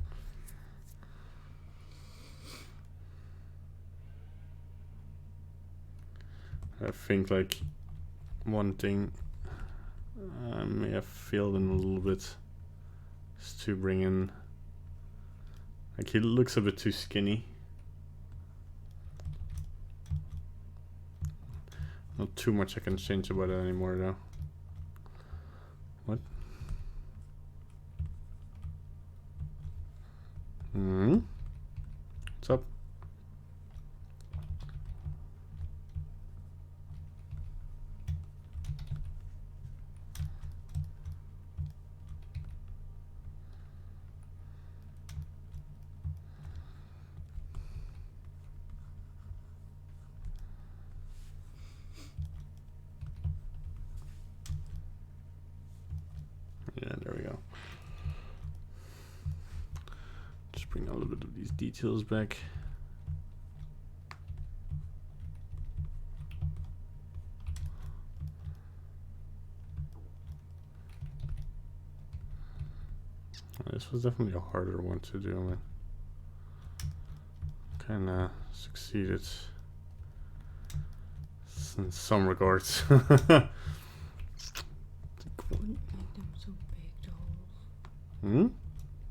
I think like one thing I may have failed in a little bit is to bring in, like, he looks a bit too skinny. Not too much I can change about it anymore though. What? What's up? Yeah, there we go. Just bring a little bit of these details back. This was definitely a harder one to do. I kind of succeeded in some regards. What made them so big, the holes?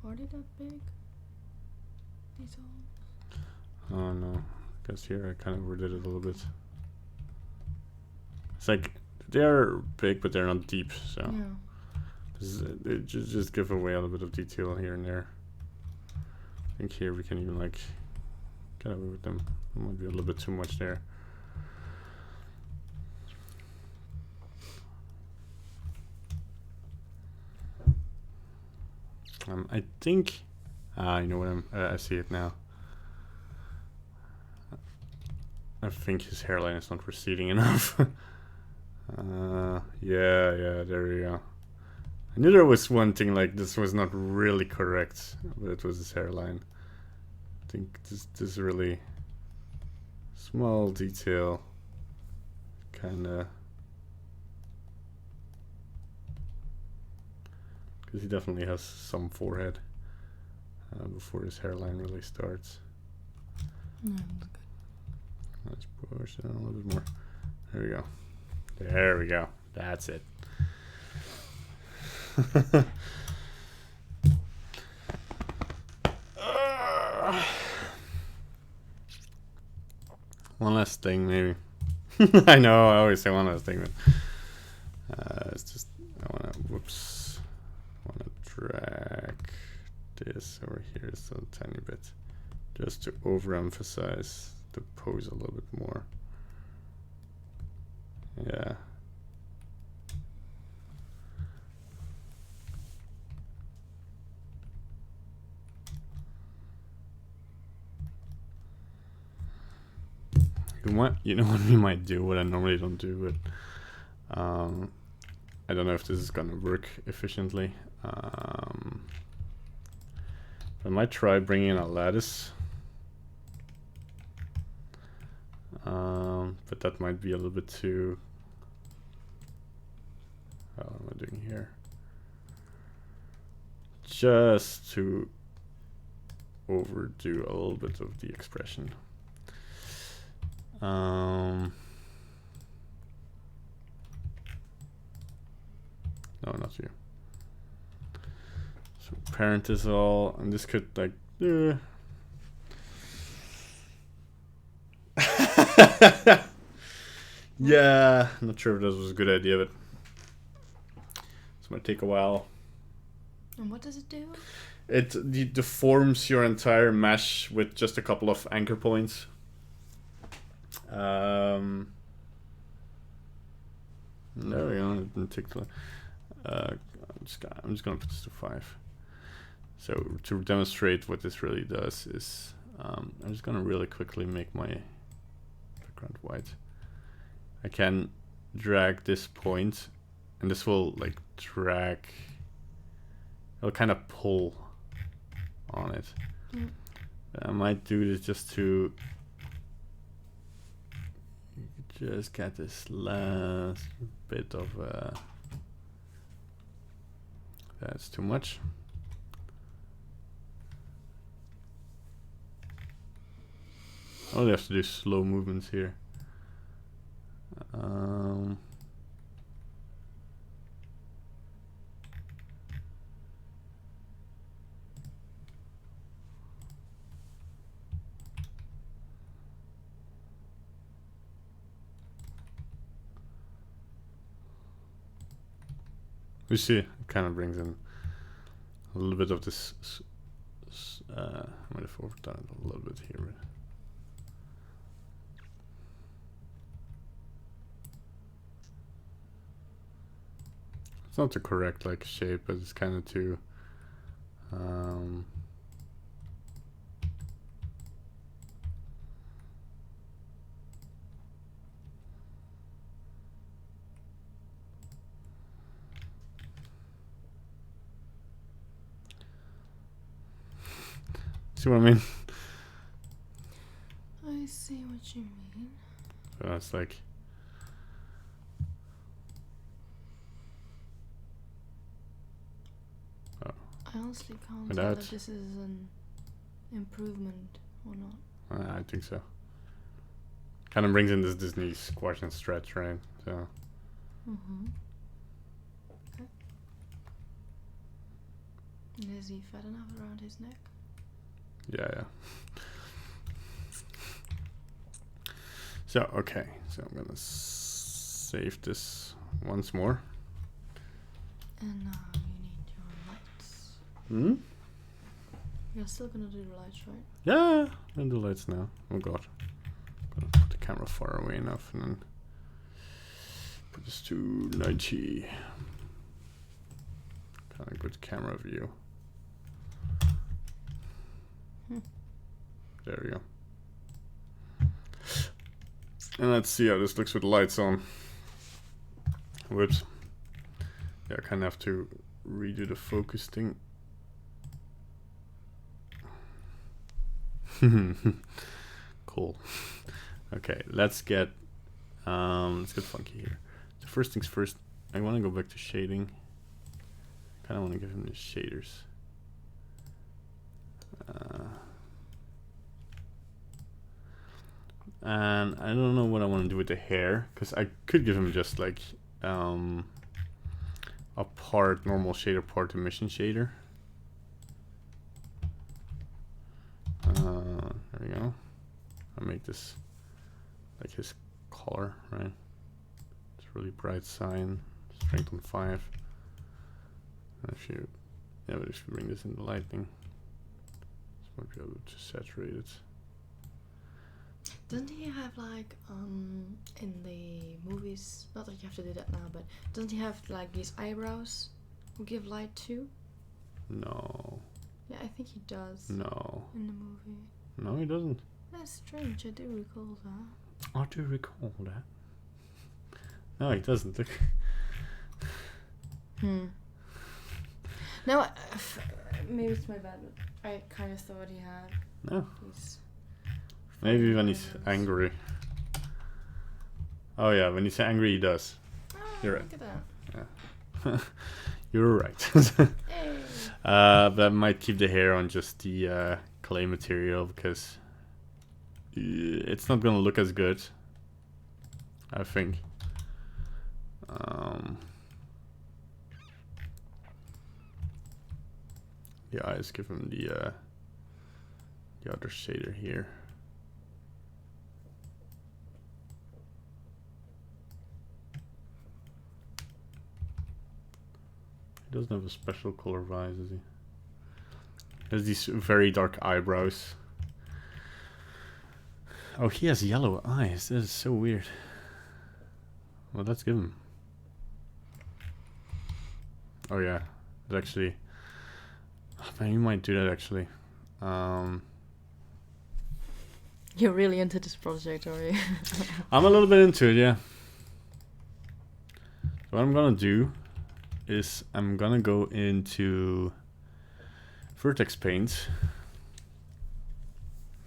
Are they that big? These holes? Oh no, I guess here I kind of overdid it a little bit. It's like they're big, but they're not deep, so Yeah. they just give away a little bit of detail here and there. I think here we can even like get away with them. It might be a little bit too much there. I think you know what I see it now. I think his hairline is not receding enough. Yeah, there we go. I knew there was one thing like this was not really correct, but it was his hairline. I think this really small detail kinda, because he definitely has some forehead before his hairline really starts. No, that's good. Let's push it on a little bit more. There we go. There we go. That's it. One last thing, maybe. I know, I always say one last thing, but it's just, I want to drag this over here just a tiny bit, just to overemphasize the pose a little bit more. Yeah. You know what we might do, what I normally don't do, but I don't know if this is gonna work efficiently. I might try bringing in a lattice, but that might be a little bit too. What am I doing here? Just to overdo a little bit of the expression. No, not you. So parent is all, and this could like. Yeah, not sure if this was a good idea, but this might take a while. And what does it do? It deforms your entire mesh with just a couple of anchor points. There we go. It didn't take the, I'm just gonna put this to 5. So to demonstrate what this really does is, I'm just gonna really quickly make my background white. I can drag this point, and this will like drag. It'll kind of pull on it. I might do this just to Just get this last bit of that's too much. I only have to do slow movements here. You see, it kind of brings in a little bit of this. I might have overdone it a little bit here. But it's not the correct like shape, but it's kind of too. See what I mean? I see what you mean. So that's like. I honestly can't And tell that's- if this is an improvement or not. I think so. Kind of brings in this Disney squash and stretch, right? So. Mm-hmm. Okay. And is he fat enough around his neck? Yeah, yeah. So, okay. So I'm gonna save this once more. And now you need your lights. Hmm? You're still gonna do the lights, right? Yeah, and the lights now. Oh god. Gonna put the camera far away enough and then put this to 90. Kind of good camera view. There we go. And let's see how this looks with the lights on. Whoops. Yeah, I kind of have to redo the focus thing. Cool. Okay, let's get funky here. So first things first, I want to go back to shading. Kind of want to give him the shaders. And I don't know what I want to do with the hair, because I could give him just like a part normal shader, part emission shader. There we go. I'll make this like his color, right? It's really bright cyan, strength on 5. And if you, yeah, but if you bring this in the lighting, this might be able to saturate it. Doesn't he have like in the movies? Not that you have to do that now, but doesn't he have like these eyebrows who give light too? No. Yeah, I think he does. No. In the movie. No, he doesn't. That's strange. I do recall that. I do recall that. No, he doesn't. No, maybe it's my bad. But I kind of thought he had. No. These Maybe when he's eyebrows. angry. Oh yeah, when he's angry he does. Oh, You're look at that. Yeah. You're right. Hey. But I might keep the hair on just the clay material because it's not gonna look as good, I think. The eyes, give him the other shader here. He doesn't have a special color of eyes, does he? He has these very dark eyebrows. Oh, he has yellow eyes. That is so weird. Well, let's give him. Oh yeah, it's actually. Oh, man, you might do that actually. You're really into this project, are you? I'm a little bit into it, yeah. What I'm gonna do is I'm gonna go into vertex paint.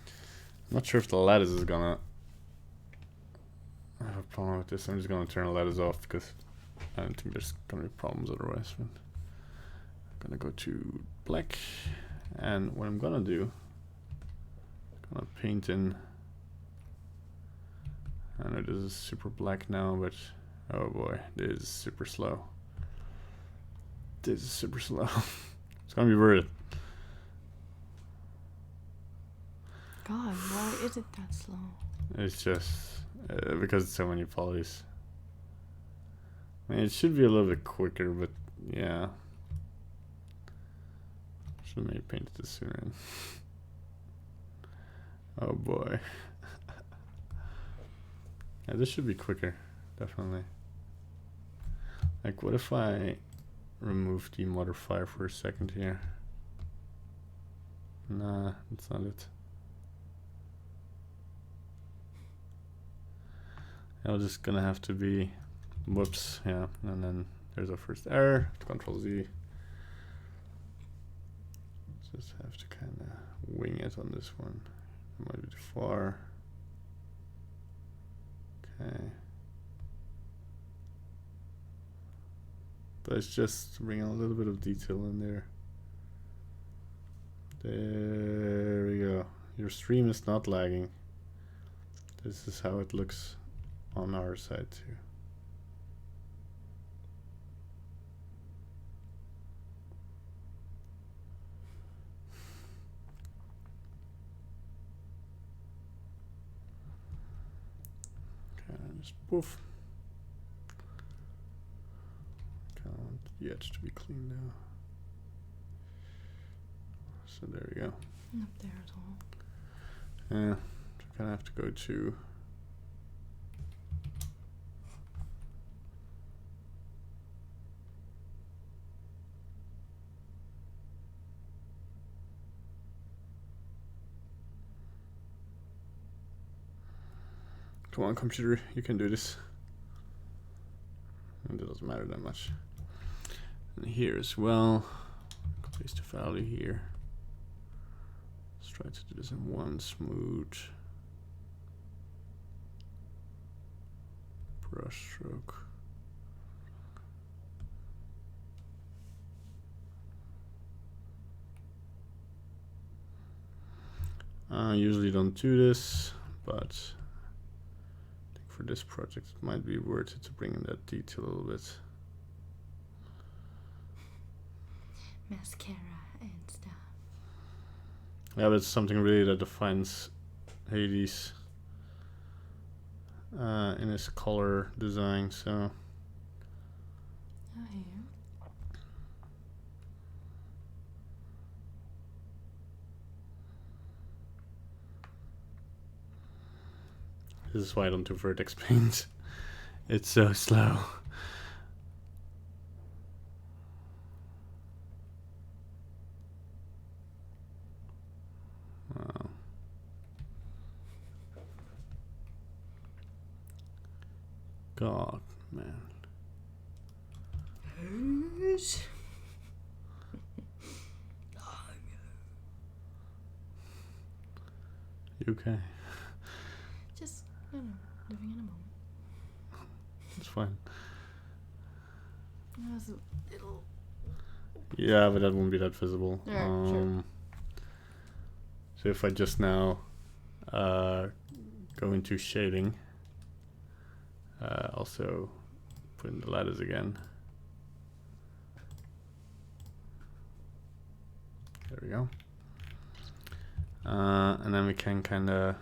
I'm not sure if the lattice is gonna have a problem with this. I'm just gonna turn the letters off because I don't think there's gonna be problems otherwise. But I'm gonna go to black, and what I'm gonna do, I'm gonna paint in. I know this is super black now, but oh boy, this is super slow. This is super slow. It's gonna be worth it. God, why is it that slow? It's just because it's so many polys. I mean, it should be a little bit quicker, but yeah. Should have maybe painted this sooner. Oh boy. Yeah, this should be quicker, definitely. Like, what if I remove the modifier for a second here? Nah, that's not it. I'm just gonna have to be, whoops, yeah, and then there's our first error. Control Z. Just have to kind of wing it on this one. It might be too far. Okay. Let's just bring a little bit of detail in there. There we go. Your stream is not lagging. This is how it looks on our side too. Okay, just poof. I want the edge to be clean now. So there we go. Not there at all. Yeah, so kind of have to go to come on, computer, you can do this. And it doesn't matter that much. And here as well, place the value here. Let's try to do this in one smooth brush stroke. I usually don't do this, but for this project it might be worth it to bring in that detail a little bit. Mascara and stuff. Yeah, but it's something really that defines Hades in his color design, so Oh, yeah. this is why I don't do vertex paint. It's so slow. Wow. God, man. You okay? Just, I don't know, living in a moment. It's fine. That was a little... Yeah, but that won't be that visible. Yeah, sure. So if I just now go into shading, also put in the letters again. There we go. And then we can kind of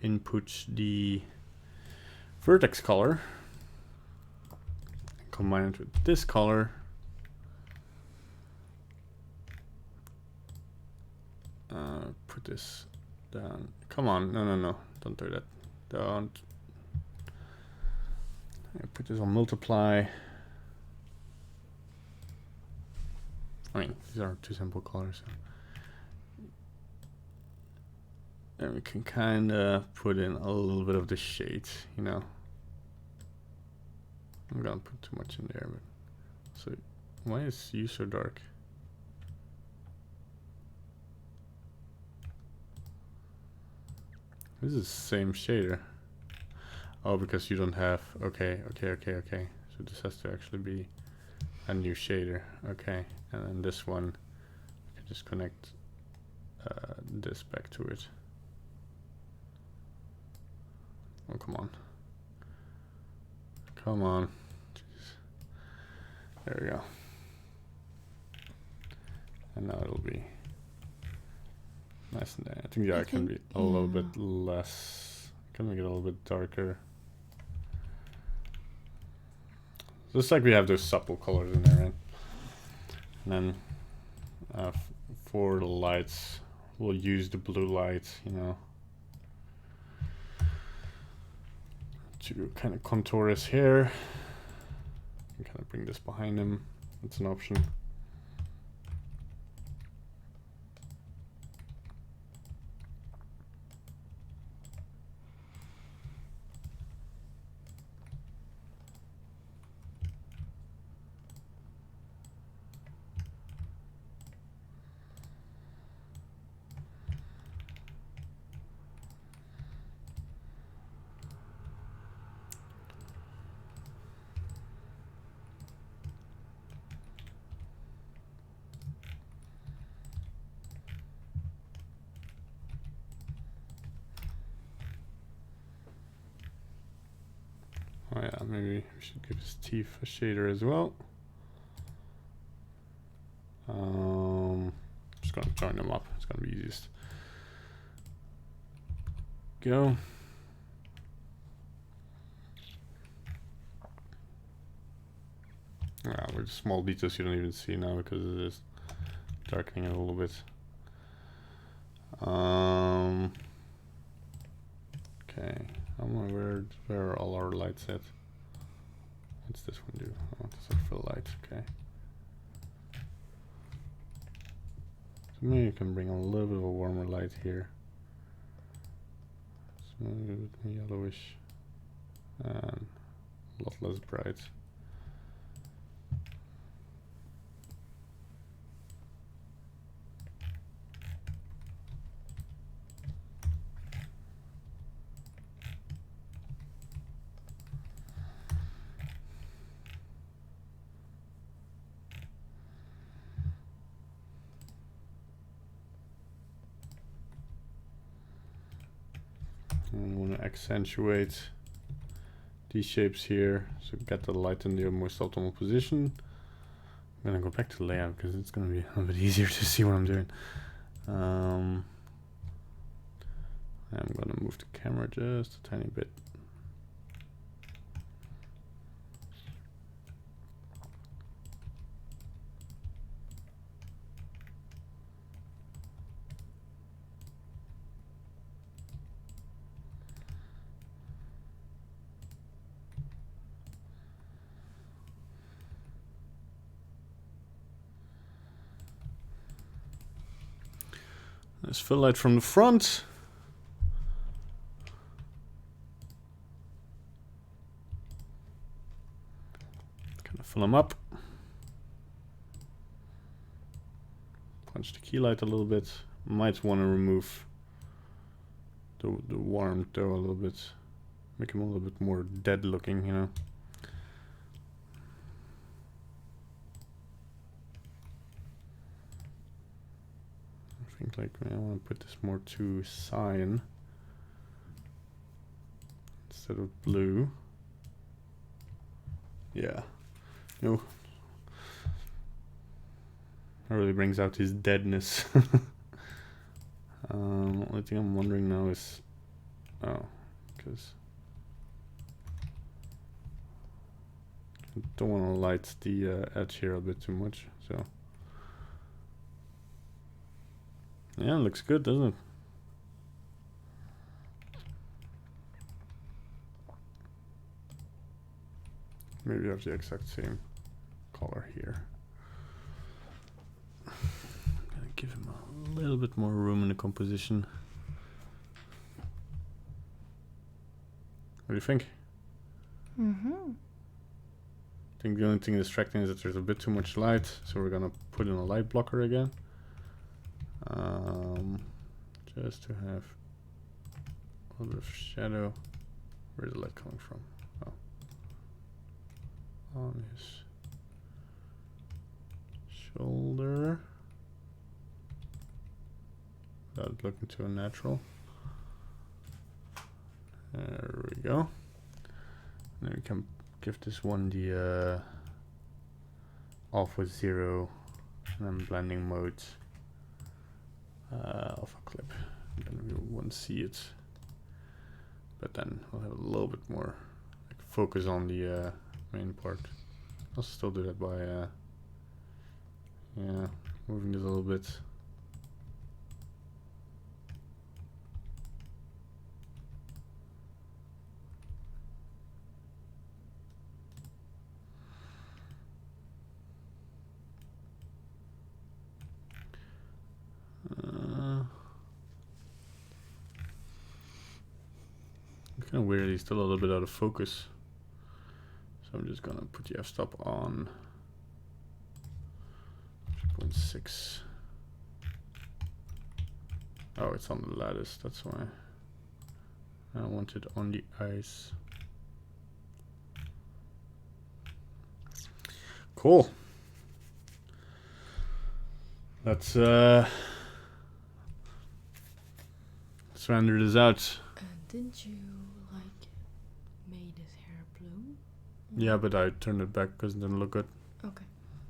input the vertex color, and combine it with this color. Put this down. Come on, no, don't do that. Don't. Put this on multiply. I mean, these are two simple colors. And we can kind of put in a little bit of the shade, you know. I'm gonna put too much in there, but so why is you so dark? This is the same shader. Oh, because you don't have, okay. So this has to actually be a new shader, okay. And then this one, you can just connect this back to it. Oh, come on. Come on. Jeez. There we go. And now it'll be nice and dark. I think I can be a little bit less. Can make it a little bit darker. Just like we have those supple colors in there, right? And then for the lights, we'll use the blue light, you know, to kind of contour his hair. And kind of bring this behind him. That's an option. Oh yeah, maybe we should give his teeth a shader as well. Just gonna join them up. It's gonna be easiest. Go. Yeah, with small details you don't even see now because it is darkening it a little bit. Okay, where are all our lights at? What's this one do? Oh, it's a fill light. Okay. So maybe you can bring a little bit of a warmer light here. So maybe a bit more yellowish and a lot less bright. And I want to accentuate these shapes here, so get the light in the most optimal position. I'm gonna go back to the layout because it's gonna be a little bit easier to see what I'm doing. I'm gonna move the camera just a tiny bit. Let's fill light from the front. Kind of fill them up. Punch the key light a little bit. Might want to remove the warmth though a little bit. Make him a little bit more dead looking, you know. I think like I want to put this more to cyan instead of blue. Yeah. No. That really brings out his deadness. Only thing I'm wondering now is, because I don't want to light the edge here a bit too much, so. Yeah, it looks good, doesn't it? Maybe we have the exact same color here. I'm gonna give him a little bit more room in the composition. What do you think? I think the only thing distracting is that there's a bit too much light, so we're gonna put in a light blocker again. Just to have a little bit of shadow. Where's the light coming from? Oh. On his shoulder. Without looking too unnatural. There we go. And then we can give this one the off with 0 and then blending mode alpha clip. And then we won't see it, but then we'll have a little bit more like, focus on the main part. I'll still do that by yeah, moving this a little bit. Kind of weird, he's still a little bit out of focus. So I'm just gonna put the f-stop on 0.6. Oh, it's on the lattice, that's why. I want it on the ice. Cool. Let's render this out. Didn't you like made his hair blue? Yeah, but I turned it back because it didn't look good. Okay.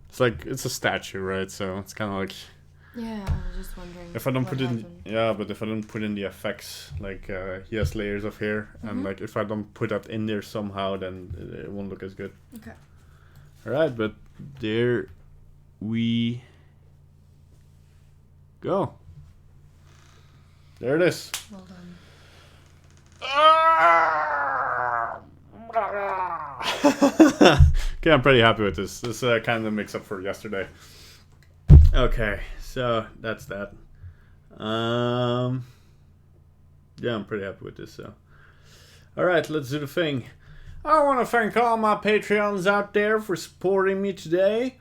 It's like it's a statue, right? So it's kind of like. Yeah, I was just wondering. If I don't what put in, happened. yeah, but if I don't put in the effects, like he has layers of hair, and like if I don't put that in there somehow, then it won't look as good. Okay. All right, but there we go. There it is. Well done. Okay, I'm pretty happy with this. This kind of makes up for yesterday. Okay, so that's that. Yeah, I'm pretty happy with this. So, all right, let's do the thing. I want to thank all my Patreons out there for supporting me today.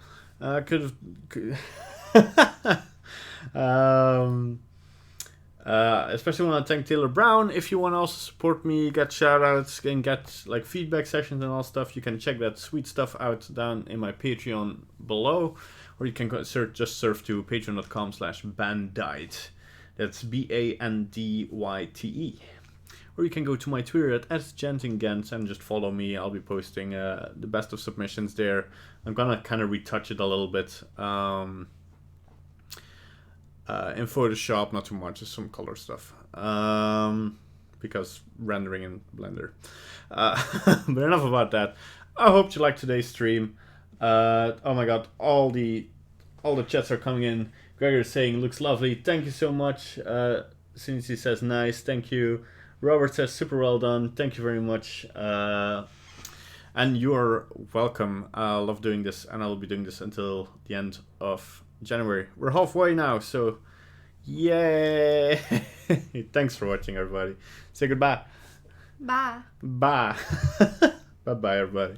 Especially want to thank Taylor Brown. If you want to also support me, get shout outs and get like feedback sessions and all stuff, you can check that sweet stuff out down in my Patreon below, or you can just surf to patreon.com/bandyte. That's BANDYTE. Or you can go to my Twitter at @gentingent and just follow me. I'll be posting the best of submissions there. I'm gonna kind of retouch it a little bit. In Photoshop, not too much, just some color stuff. Because rendering in Blender. But enough about that. I hope you liked today's stream. Oh my god, all the chats are coming in. Gregor is saying looks lovely. Thank you so much. Cincy says nice. Thank you. Robert says super well done. Thank you very much. And you are welcome. I love doing this, and I'll be doing this until the end of January. We're halfway now, so yay! Thanks for watching, everybody. Say goodbye. Bye. Bye. Bye-bye, everybody.